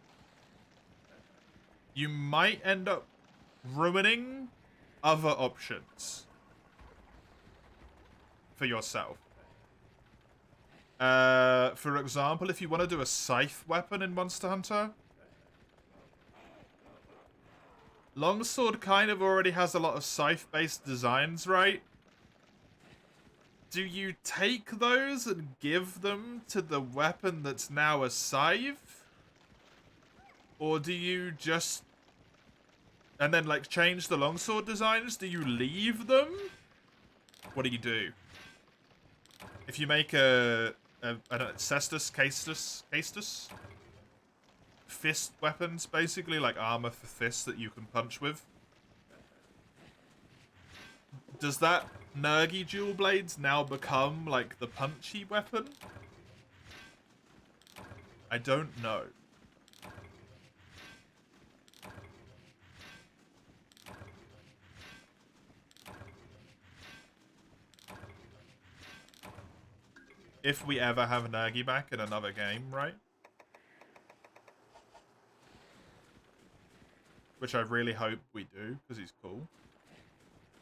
you might end up ruining other options for yourself. For example, if you want to do a scythe weapon in Monster Hunter, Longsword kind of already has a lot of scythe-based designs, right? Do you take those and give them to the weapon that's now a scythe? Or do you just... and then, like, change the longsword designs? Do you leave them? What do you do? If you make a cestus, castus? Fist weapons, basically, like armor for fists that you can punch with. Does that Nergi dual blades now become, like, the punchy weapon? I don't know. if we ever have Nergi back in another game, right? Which I really hope we do, because he's cool.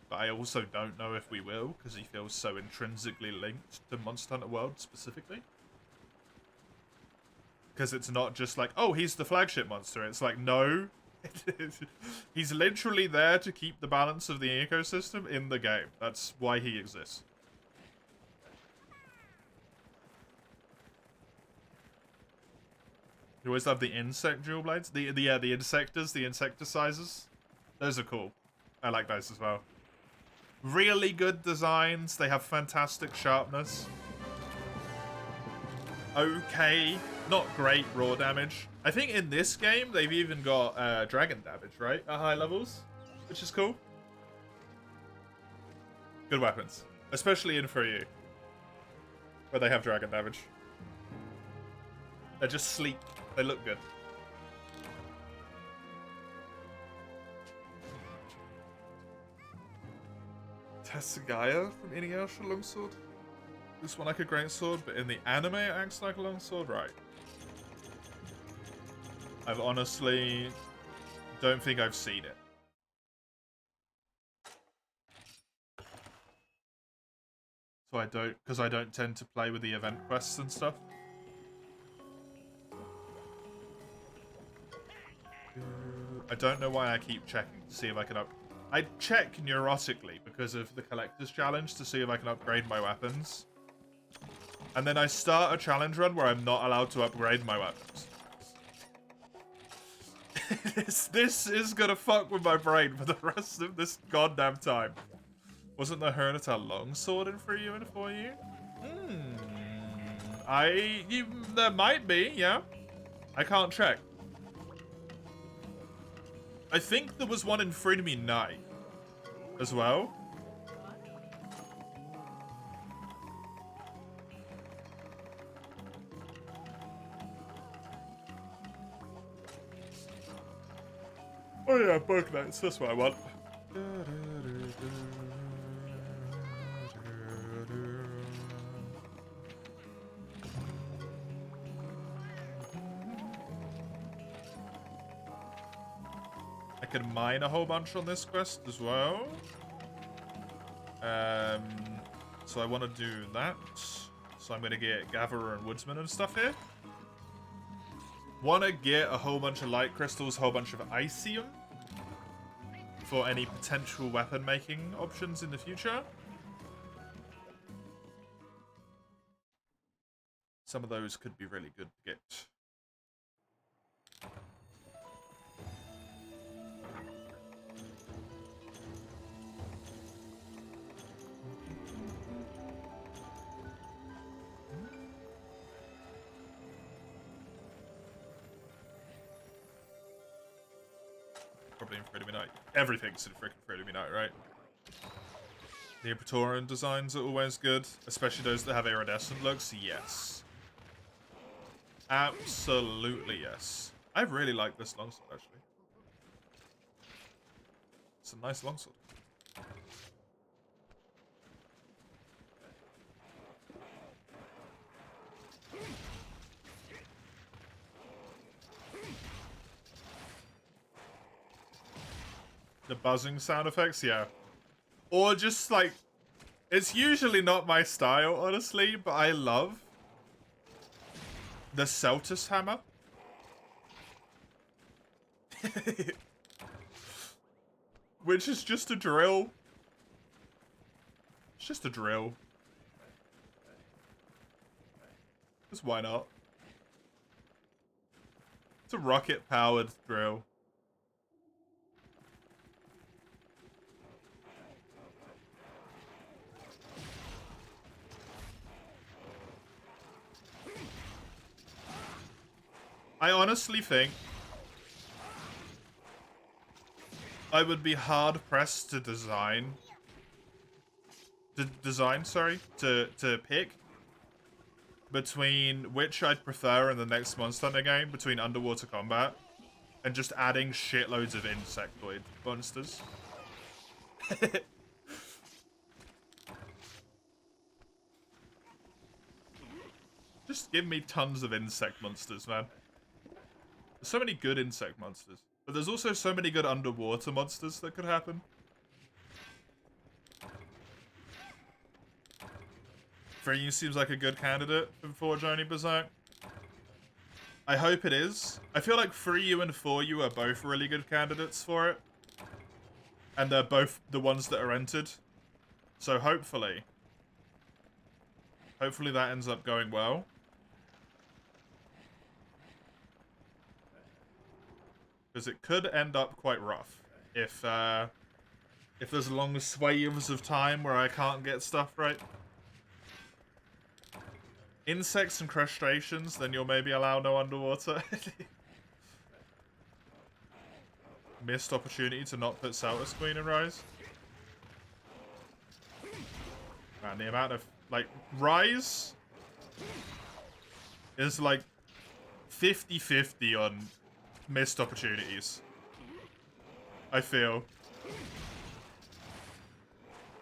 But I also don't know if we will, because he feels so intrinsically linked to Monster Hunter World specifically. Because it's not just like, oh, he's the flagship monster. It's like, no. He's literally there to keep the balance of the ecosystem in the game. That's why he exists. You always love the insect dual blades. The insectors, the insecticizers. Those are cool. I like those as well. Really good designs. They have fantastic sharpness. Okay, not great raw damage. I think in this game they've even got dragon damage, right? At high levels, which is cool. Good weapons, especially in MH3U, where they have dragon damage. They're just sleek. They look good. Tessagaya from Inuyasha Longsword. This one like a great sword, but in the anime it acts like a longsword, right? I've honestly don't think I've seen it. So I don't, because I don't tend to play with the event quests and stuff. I don't know why I keep checking to see if I can I check neurotically because of the collector's challenge to see if I can upgrade my weapons. And then I start a challenge run where I'm not allowed to upgrade my weapons. This is gonna fuck with my brain for the rest of this goddamn time. Wasn't the Hernitar longsword in MH3U and 4U? There might be, yeah. I can't check. I think there was one in Freedom Night as well. Oh yeah, Bug Knights, that's what I want. I can mine a whole bunch on this quest as well. So I want to do that. So I'm going to get Gatherer and Woodsman and stuff here. Want to get a whole bunch of light crystals, a whole bunch of Icium for any potential weapon making options in the future. Some of those could be really good to get. Probably in Freedom Night. Everything's in freaking Freedom Night, right? The Praetorian designs are always good, especially those that have iridescent looks. Yes. Absolutely yes. I really like this longsword, actually. It's a nice longsword. The buzzing sound effects, yeah. Or just like, it's usually not my style, honestly, but I love the Celtus hammer. Which is just a drill. It's just a drill. Just why not? It's a rocket-powered drill. I honestly think I would be hard pressed to pick between which I'd prefer in the next Monster Hunter game between underwater combat and just adding shitloads of insectoid monsters. Just give me tons of insect monsters, man. There's so many good insect monsters. But there's also so many good underwater monsters that could happen. 3U seems like a good candidate for Joni Berserk. I hope it is. I feel like 3U and 4U are both really good candidates for it. And they're both the ones that are entered. So hopefully that ends up going well. Because it could end up quite rough if there's long swaths of time where I can't get stuff right. Insects and crustaceans, then you'll maybe allow no underwater. Missed opportunity to not put Saltus Queen in Rise. Man, the amount of, like, Rise is like 50-50 on missed opportunities. I feel.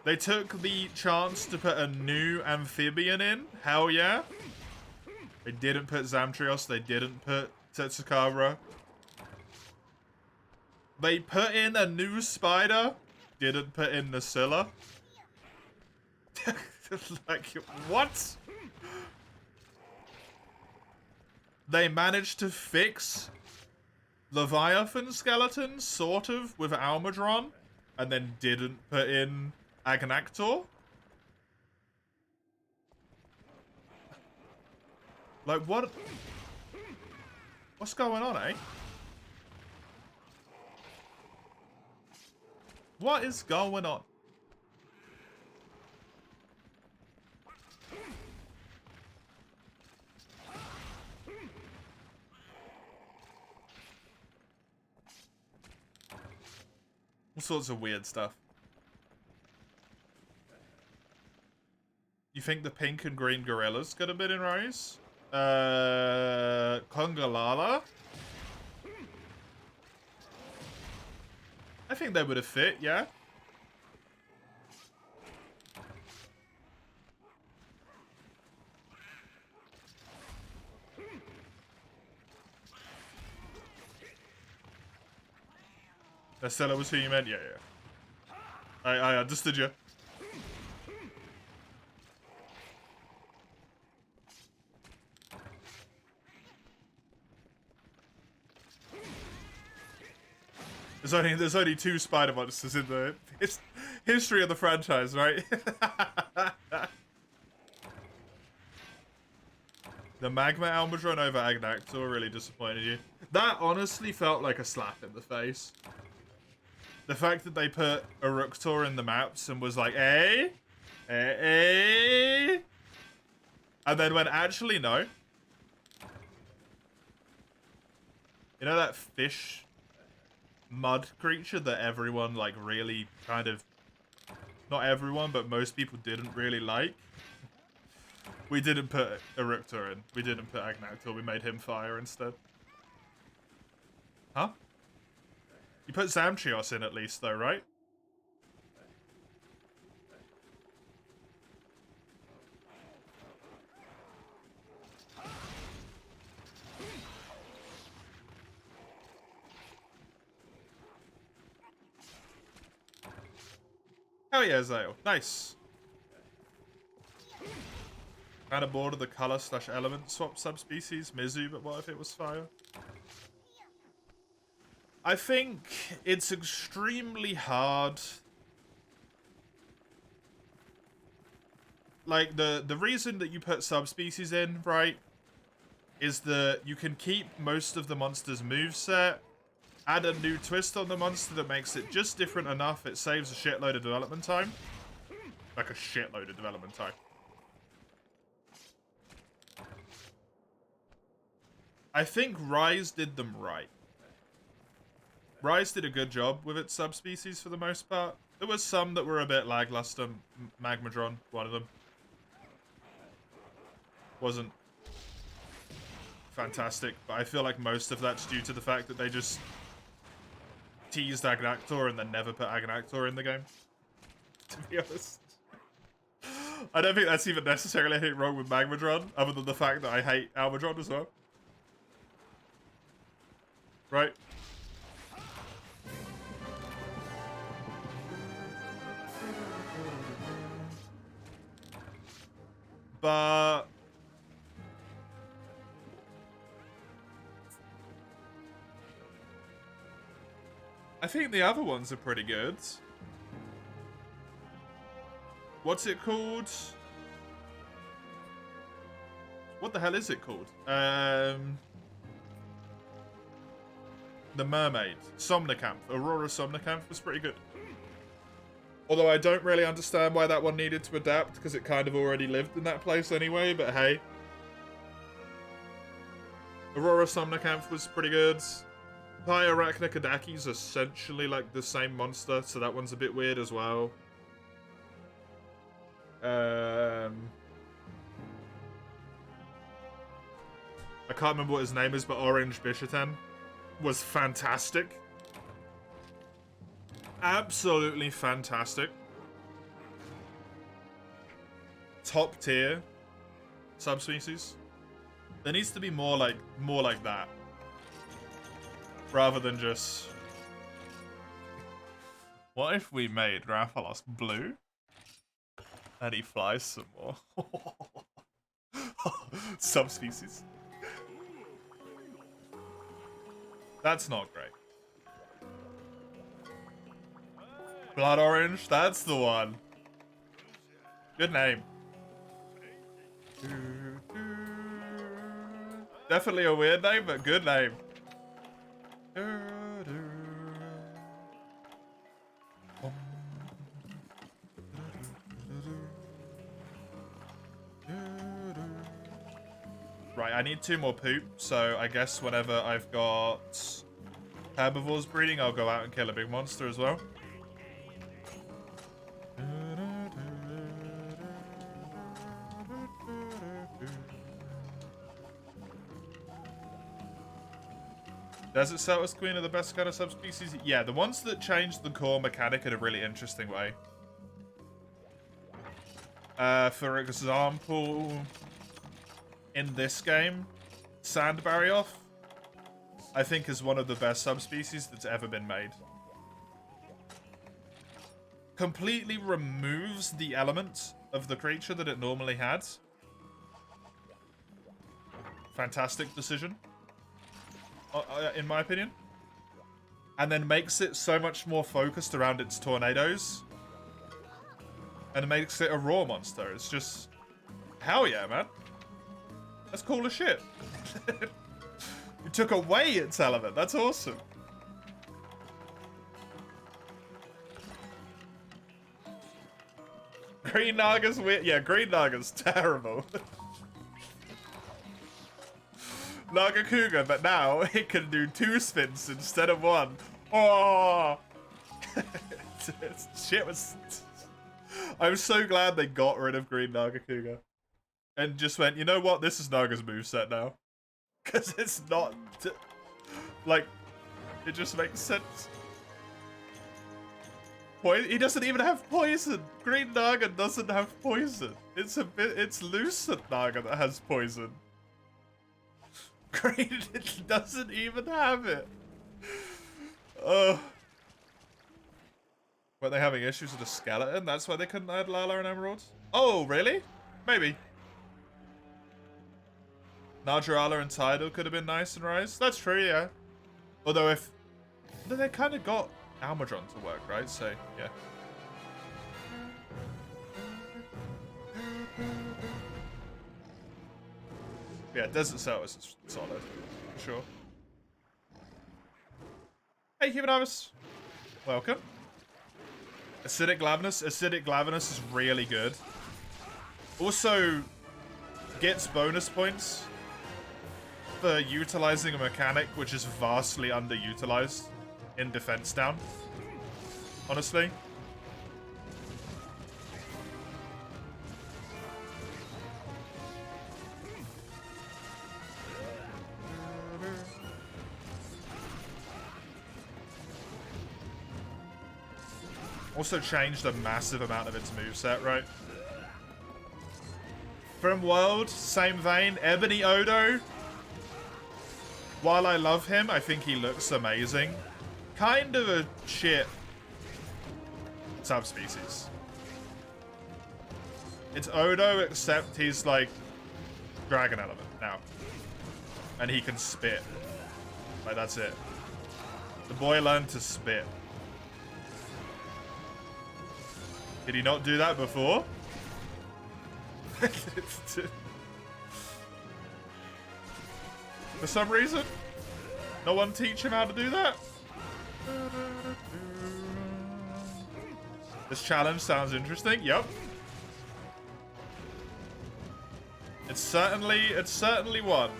They took the chance to put a new amphibian in. Hell yeah. They didn't put Zamtrios. They didn't put Tetsukara. They put in a new spider. Didn't put in Nasilla. Like, what? They managed to fix Leviathan skeleton, sort of, with Almudron, and then didn't put in Agnactor? Like, what? What's going on, eh? What is going on? All sorts of weird stuff. You think the pink and green gorillas could have been in Rise? Congalala? I think they would have fit, yeah. Estella was who you meant? Yeah, yeah. I understood you. There's only 2 spider monsters in the history of the franchise, right? The Magma Almudron over Agnactor really disappointed you. That honestly felt like a slap in the face. The fact that they put Eruptor in the maps and was like, eh? And then went, actually, no. You know that fish mud creature that everyone, like, really kind of... Not everyone, but most people didn't really like? We didn't put Eruptor in. We didn't put Agnactor. We made him fire instead. Huh? You put Zamtrios in at least, though, right? Hell yeah, Zale. Nice. Kind of bored of the color/element swap subspecies, Mizu, but what if it was fire? I think it's extremely hard. Like, the reason that you put subspecies in, right, is that you can keep most of the monster's moveset, add a new twist on the monster that makes it just different enough, it saves a shitload of development time. Like a shitload of development time. I think Rise did them right. Rise did a good job with its subspecies for the most part. There was some that were a bit lackluster. Magmadron, one of them. Wasn't fantastic, but I feel like most of that's due to the fact that they just teased Agnactor and then never put Agnactor in the game. To be honest. I don't think that's even necessarily anything wrong with Magmadron, other than the fact that I hate Almadron as well. Right? But I think the other ones are pretty good. What's it called? What the hell is it called? The Mermaid. Somnicanth. Aurora Somnicanth was pretty good. Although I don't really understand why that one needed to adapt, because it kind of already lived in that place anyway, but hey. Aurora Somnicanth was pretty good. Pyarachnicodaki is essentially like the same monster, so that one's a bit weird as well. I can't remember what his name is, but Orange Bishoten was fantastic. Absolutely fantastic. Top tier subspecies. There needs to be more like that. Rather than just... What if we made Rathalos blue? And he flies some more. Subspecies. That's not great. Blood Orange, that's the one. Good name. Definitely a weird name, but good name. Right, I need 2 more poop, so I guess whenever I've got herbivores breeding, I'll go out and kill a big monster as well. Desert Celtis Queen are the best kind of subspecies? Yeah, the ones that change the core mechanic in a really interesting way. For example, in this game, Sand Barrioth, I think is one of the best subspecies that's ever been made. Completely removes the element of the creature that it normally had. Fantastic decision, in my opinion. And then makes it so much more focused around its tornadoes. And it makes it a raw monster. It's just... Hell yeah, man. That's cool as shit. You took away its element. That's awesome. Green Naga's weird. Yeah, Green Naga's terrible. Naga Cougar, but now it can do 2 spins instead of 1. Oh! Shit was... I'm so glad they got rid of Green Naga Cougar. And just went, you know what? This is Naga's moveset now. Because it's not... Like, it just makes sense. He doesn't even have poison. Green Naga doesn't have poison. It's Lucent Naga that has poison. Green doesn't even have it. Were they having issues with the skeleton? That's why they couldn't add Lala and Emerald? Oh, really? Maybe. Najarala and Tidal could have been nice and Rise. That's true, yeah. Although if... They kind of got Almadron to work, right? So, yeah. Yeah, Desert Celtis is solid. For sure. Hey, Human Harvest. Welcome. Acidic Glavenus. Acidic Glavenus is really good. Also, gets bonus points for utilizing a mechanic which is vastly underutilized in Defense Down. Honestly. Also changed a massive amount of its moveset, right? From World, same vein. Ebony Odo. While I love him, I think he looks amazing. Kind of a shit subspecies. It's Odo, except he's like dragon element now. And he can spit. Like, that's it. The boy learned to spit. Did he not do that before? For some reason? No one teach him how to do that? This challenge sounds interesting. Yep. It's certainly one.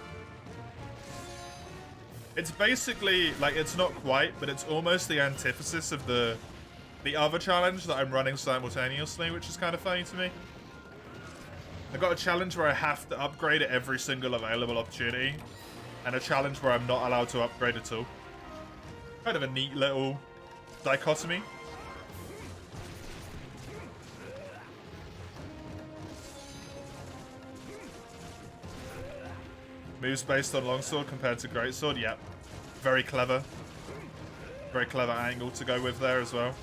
It's basically, like, it's not quite, but it's almost the antithesis of the other challenge that I'm running simultaneously, which is kind of funny to me. I got a challenge where I have to upgrade at every single available opportunity, and a challenge where I'm not allowed to upgrade at all. Kind of a neat little dichotomy. Moves based on longsword compared to greatsword. Yep. Very clever. Very clever angle to go with there as well.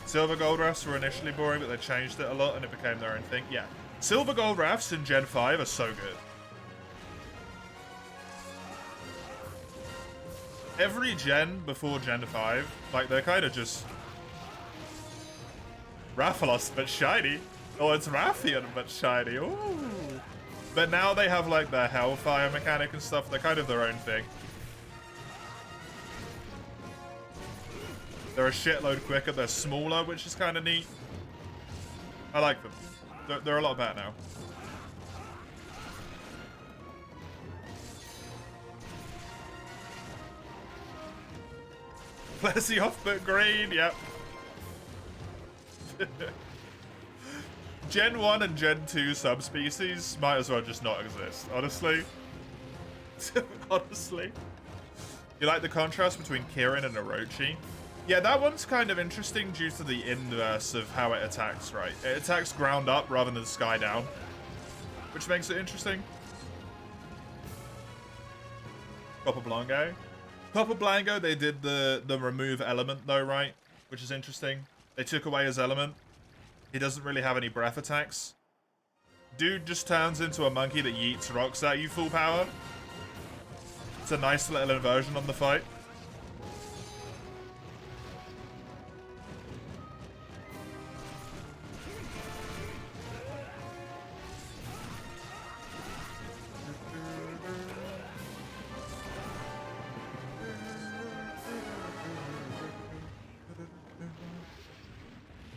Silver gold rafts were initially boring, but they changed it a lot and it became their own thing. Yeah. Silver gold rafts in Gen 5 are so good. Every gen before Gen 5, like, they're kind of just Rathalos but shiny. Oh, it's Rathian but shiny. Ooh. But now they have like their Hellfire mechanic and stuff. They're kind of their own thing. They're a shitload quicker. They're smaller, which is kind of neat. I like them. They're a lot better now. Plessy off but green. Yep. Gen 1 and Gen 2 subspecies might as well just not exist, honestly. Honestly. You like the contrast between Kirin and Orochi? Yeah, that one's kind of interesting due to the inverse of how it attacks, right? It attacks ground up rather than sky down, which makes it interesting. Copper Blanco. Copper Blanco, they did the remove element though, right? Which is interesting. They took away his element. He doesn't really have any breath attacks. Dude just turns into a monkey that yeets rocks at you full power. It's a nice little inversion on the fight.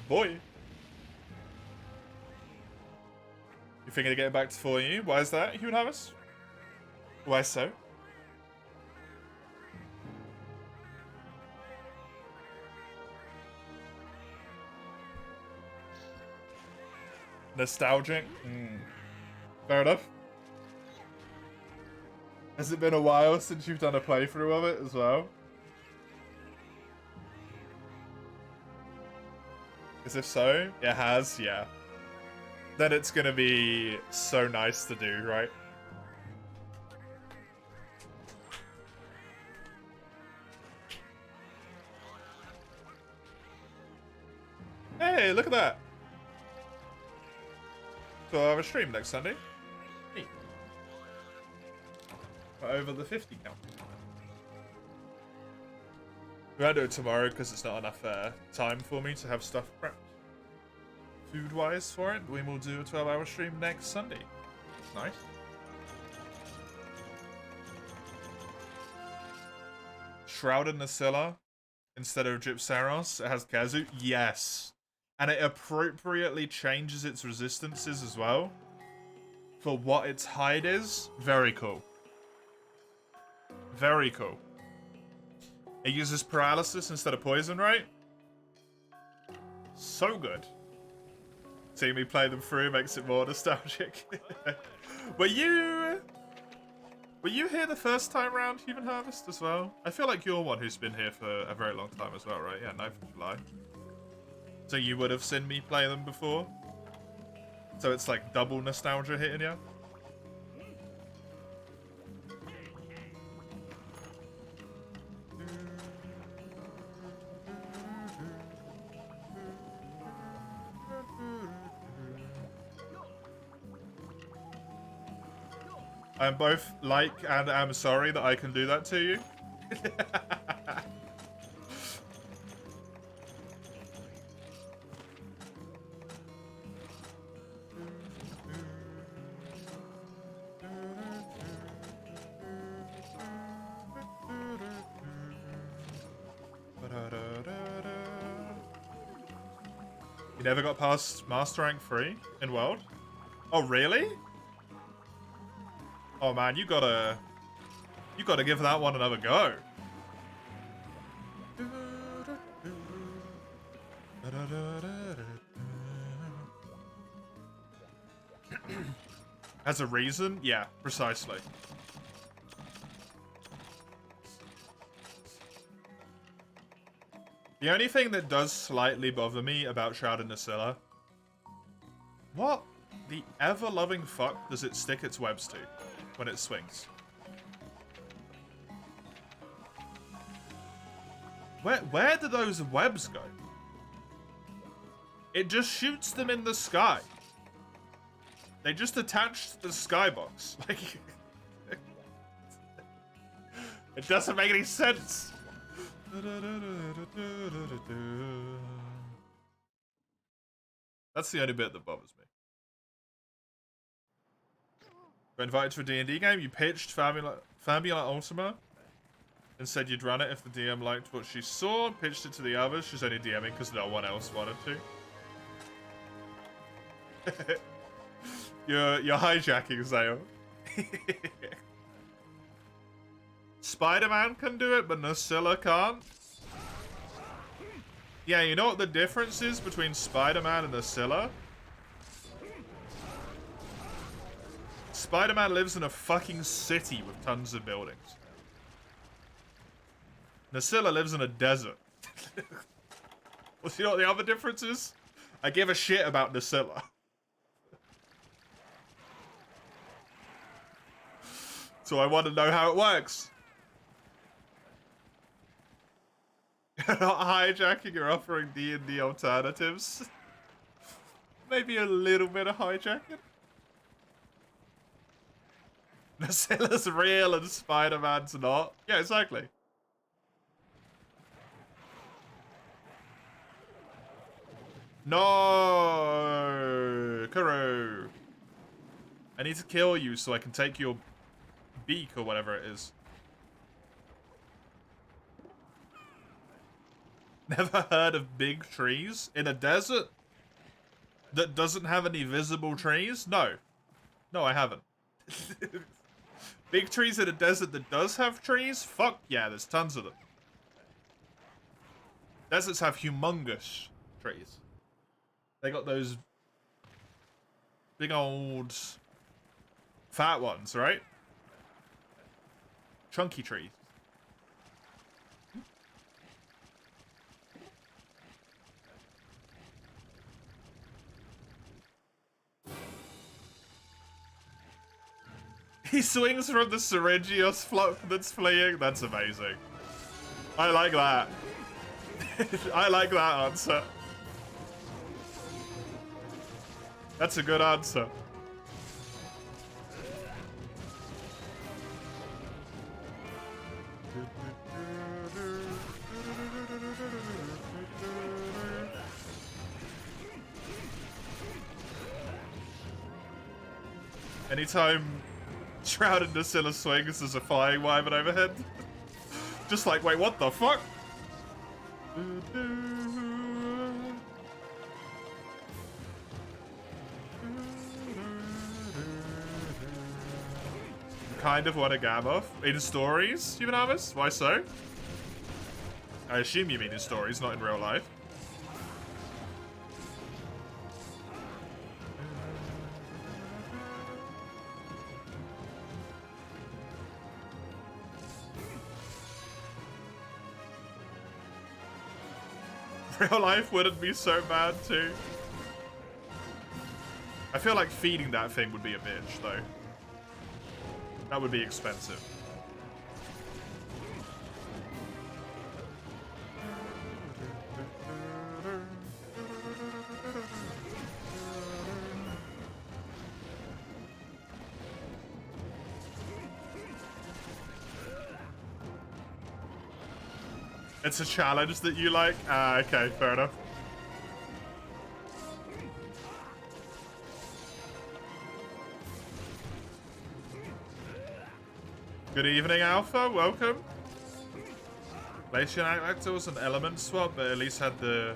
Boy. You thinking of getting back to 4U? Why is that, Human Harvest? Why so? Nostalgic? Fair enough. Has it been a while since you've done a playthrough of it as well? Because if so, it has, yeah. Then it's gonna be so nice to do, right? Hey, look at that! So I have a stream next Sunday. Neat. We're over the 50 count. We won't do it tomorrow because it's not enough time for me to have stuff prepped food-wise for it. We will do a 12-hour stream next Sunday. Nice. Shrouded Nasilla instead of Gypsaros. It has Kazu. Yes. And it appropriately changes its resistances as well for what its hide is. Very cool. Very cool. It uses paralysis instead of poison, right? So good. Seeing me play them through makes it more nostalgic. Were you here the first time round, Human Harvest, as well? I feel like you're one who's been here for a very long time as well, right? Yeah, 9th of July. So you would have seen me play them before. So it's like double nostalgia hitting you. I'm both like and am sorry that I can do that to you. You never got past Master Rank 3 in World? Oh, really? Oh man, you gotta give that one another go. As a reason? Yeah, precisely. The only thing that does slightly bother me about Shroud and Nasilla, what the ever-loving fuck does it stick its webs to when it swings? Where do those webs go? It just shoots them in the sky. They just attach to the skybox. Like, it doesn't make any sense. That's the only bit that bothers me. Got invited to a D&D game. You pitched Fabula Ultima and said you'd run it if the DM liked what she saw. Pitched it to the others. She's only DMing because no one else wanted to. You're hijacking, Zale. Spider-Man can do it, but Nasilla can't. Yeah, you know what the difference is between Spider-Man and Nasilla? Spider-Man lives in a fucking city with tons of buildings. Nasilla lives in a desert. Well, you know what the other difference is? I give a shit about Nasilla. So I want to know how it works. You're not hijacking, you're offering D&D alternatives. Maybe a little bit of hijacking. Nasilla's real and Spider-Man's not. Yeah, exactly. No, Kuro. I need to kill you so I can take your beak or whatever it is. Never heard of big trees in a desert that doesn't have any visible trees? No. No, I haven't. Big trees in a desert that does have trees? Fuck yeah, there's tons of them. Deserts have humongous trees. They got those big old fat ones, right? Chunky trees. He swings from the Syringios flock that's fleeing. That's amazing. I like that. I like that answer. That's a good answer. Anytime Shrouded Nasilla swings, there's a flying wyvern overhead. Just like, wait, what the fuck? Kind of want a Gamoth. In stories, Human Harvest? Why so? I assume you mean in stories, not in real life. Real life wouldn't be so bad too. I feel like feeding that thing would be a bitch though. That would be expensive. It's a challenge that you like? Ah, okay, fair enough. Good evening, Alpha. Welcome. Glacian Actor was an element swap, but at least had the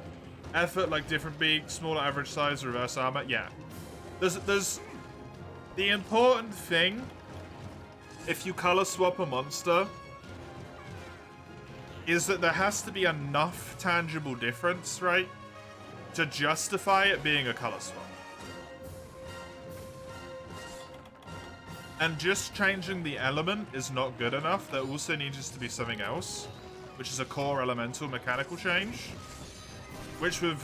effort, like different beak, smaller average size, reverse armor. Yeah. There's the important thing, if you color swap a monster, is that there has to be enough tangible difference, right, to justify it being a color swap. And just changing the element is not good enough. There also needs to be something else, which is a core elemental mechanical change, which with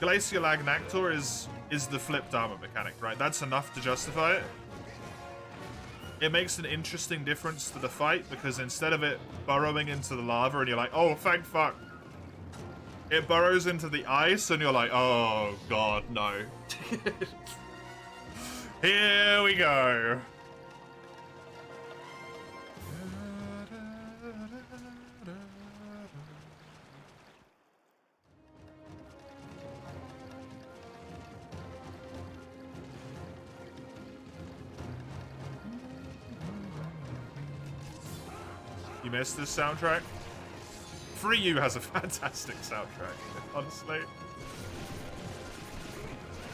Glacial Agnactor is the flipped armor mechanic, right? That's enough to justify it. It makes an interesting difference to the fight because instead of it burrowing into the lava and you're like, oh, thank fuck, it burrows into the ice and you're like, oh god, no. Here we go. You missed this soundtrack? MH3U has a fantastic soundtrack, honestly.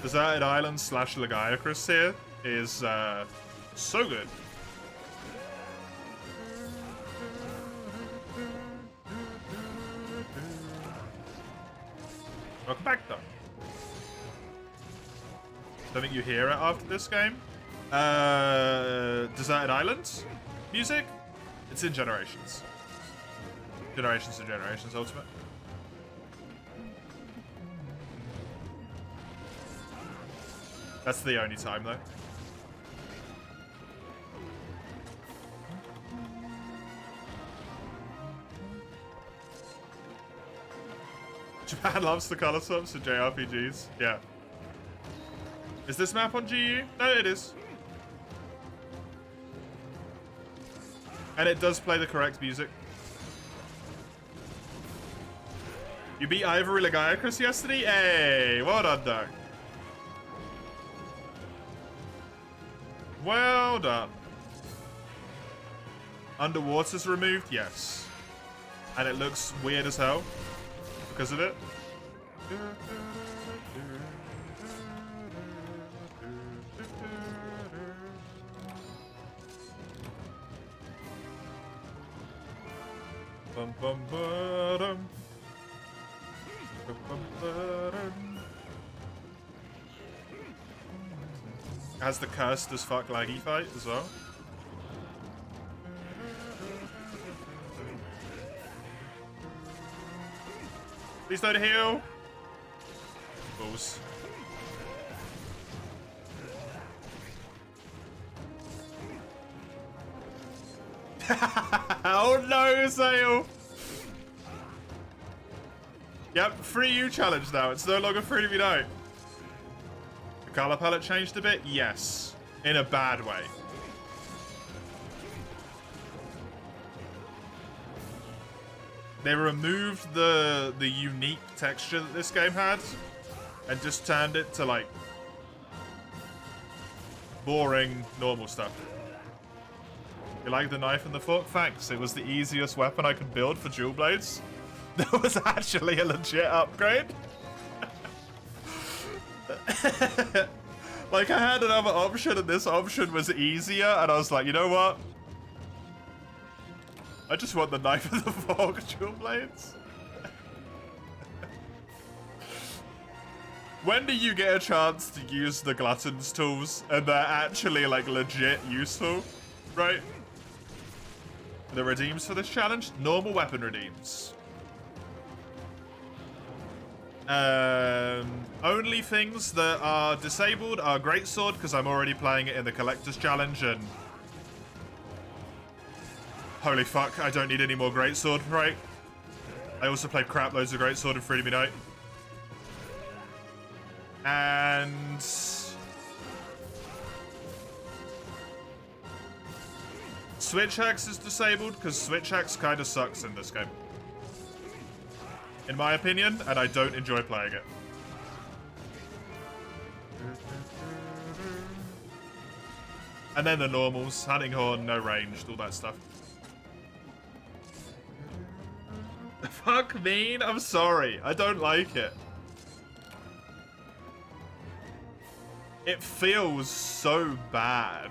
Deserted Island / Lagiacrus here is so good. Welcome back, though. Don't think you hear it after this game. Deserted Island music? It's in Generations. Generations to Generations Ultimate. That's the only time, though. Japan loves the color swaps of JRPGs. Yeah. Is this map on GU? No, it is. And it does play the correct music. You beat Ivory Lagiacrus yesterday? Hey, well done, Doug. Well done. Underwater's removed? Yes. And it looks weird as hell because of it. Bum, bum, ba-dum. Bum, bum, ba-dum. Has the cursed as fuck laggy fight as well. Please don't heal. Balls. Oh no, Sale! Yep, MH3U challenge now. It's no longer free to be known. The color palette changed a bit? Yes. In a bad way. They removed the unique texture that this game had and just turned it to like boring normal stuff. You like the knife and the fork? Thanks. It was the easiest weapon I could build for dual blades. That was actually a legit upgrade. Like I had another option and this option was easier and I was like, you know what? I just want the knife and the fork dual blades. When do you get a chance to use the Glutton's tools and they're actually like legit useful, right? The redeems for this challenge? Normal weapon redeems. Only things that are disabled are Greatsword, because I'm already playing it in the Collector's Challenge, and... Holy fuck, I don't need any more Greatsword, right? I also played crap loads of Greatsword in Freedom Unite. And... Switch Axe is disabled, because Switch Axe kind of sucks in this game. In my opinion, and I don't enjoy playing it. And then the normals, Hunting Horn, no ranged, all that stuff. Fuck mean? I'm sorry. I don't like it. It feels so bad.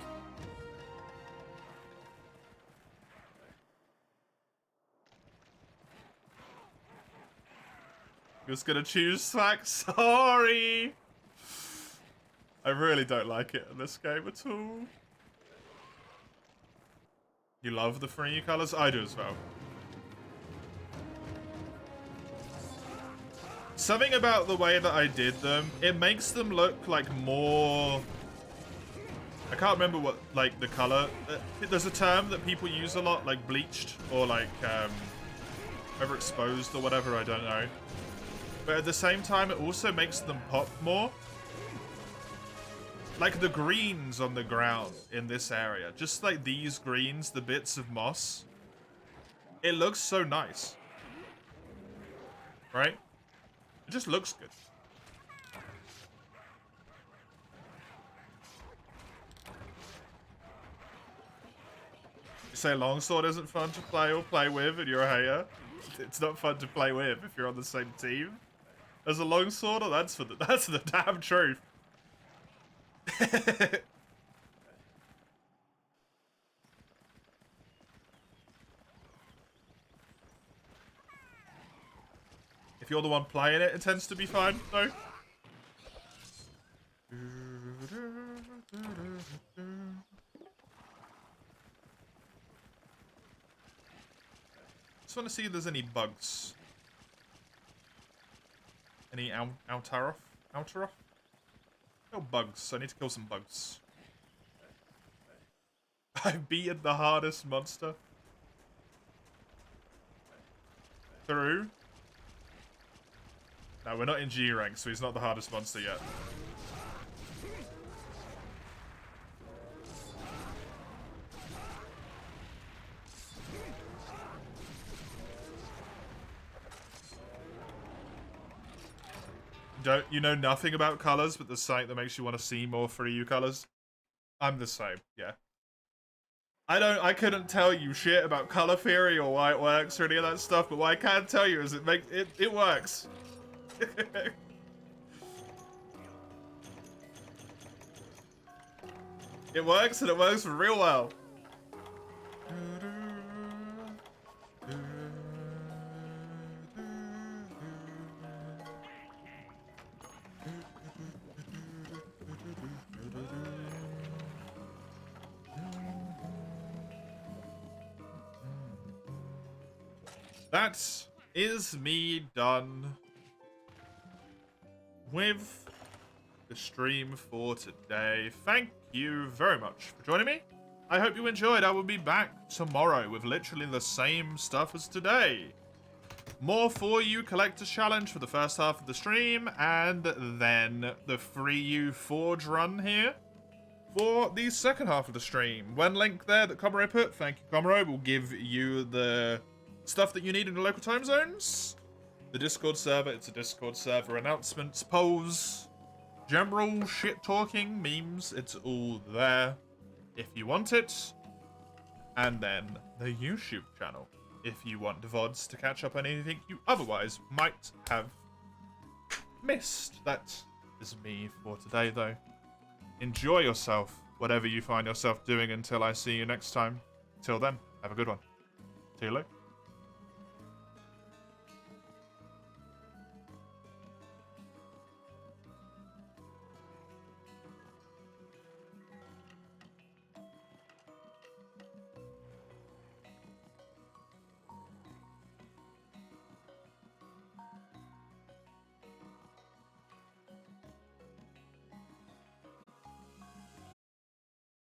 Just gonna choose Slack. Sorry. I really don't like it in this game at all. You love the 3U colors? I do as well. Something about the way that I did them, it makes them look like more... I can't remember what, like, the color. There's a term that people use a lot, like bleached, or like, overexposed or whatever, I don't know. But at the same time, it also makes them pop more. Like the greens on the ground in this area. Just like these greens, the bits of moss. It looks so nice. Right? It just looks good. You say Longsword isn't fun to play or play with and you're a hater? It's not fun to play with if you're on the same team as a Longsworder. That's the damn truth. If you're the one playing it, it tends to be fine, though. Just want to see if there's any bugs. Any Outeroth? No bugs. I need to kill some bugs. I've beaten the hardest monster. Through? No, we're not in G rank, so he's not the hardest monster yet. You know nothing about colors, but there's something that makes you want to see more 3U colors. I'm the same, yeah. I couldn't tell you shit about color theory or why it works or any of that stuff, but what I can tell you is it works. It works, and it works real well. That is me done with the stream for today. Thank you very much for joining me. I hope you enjoyed. I will be back tomorrow with literally the same stuff as today. More 4U Collector's Challenge for the first half of the stream, and then the 3U Forge run here for the second half of the stream. One link there that Comro put, thank you Comro, will give you the stuff that you need in the local time zones. The Discord server, it's a Discord server, announcements, polls, general shit talking, memes, it's all there if you want it. And then the YouTube channel, if you want the VODs to catch up on anything you otherwise might have missed. That is me for today, though. Enjoy yourself, whatever you find yourself doing, until I see you next time. Till then, have a good one. See you later.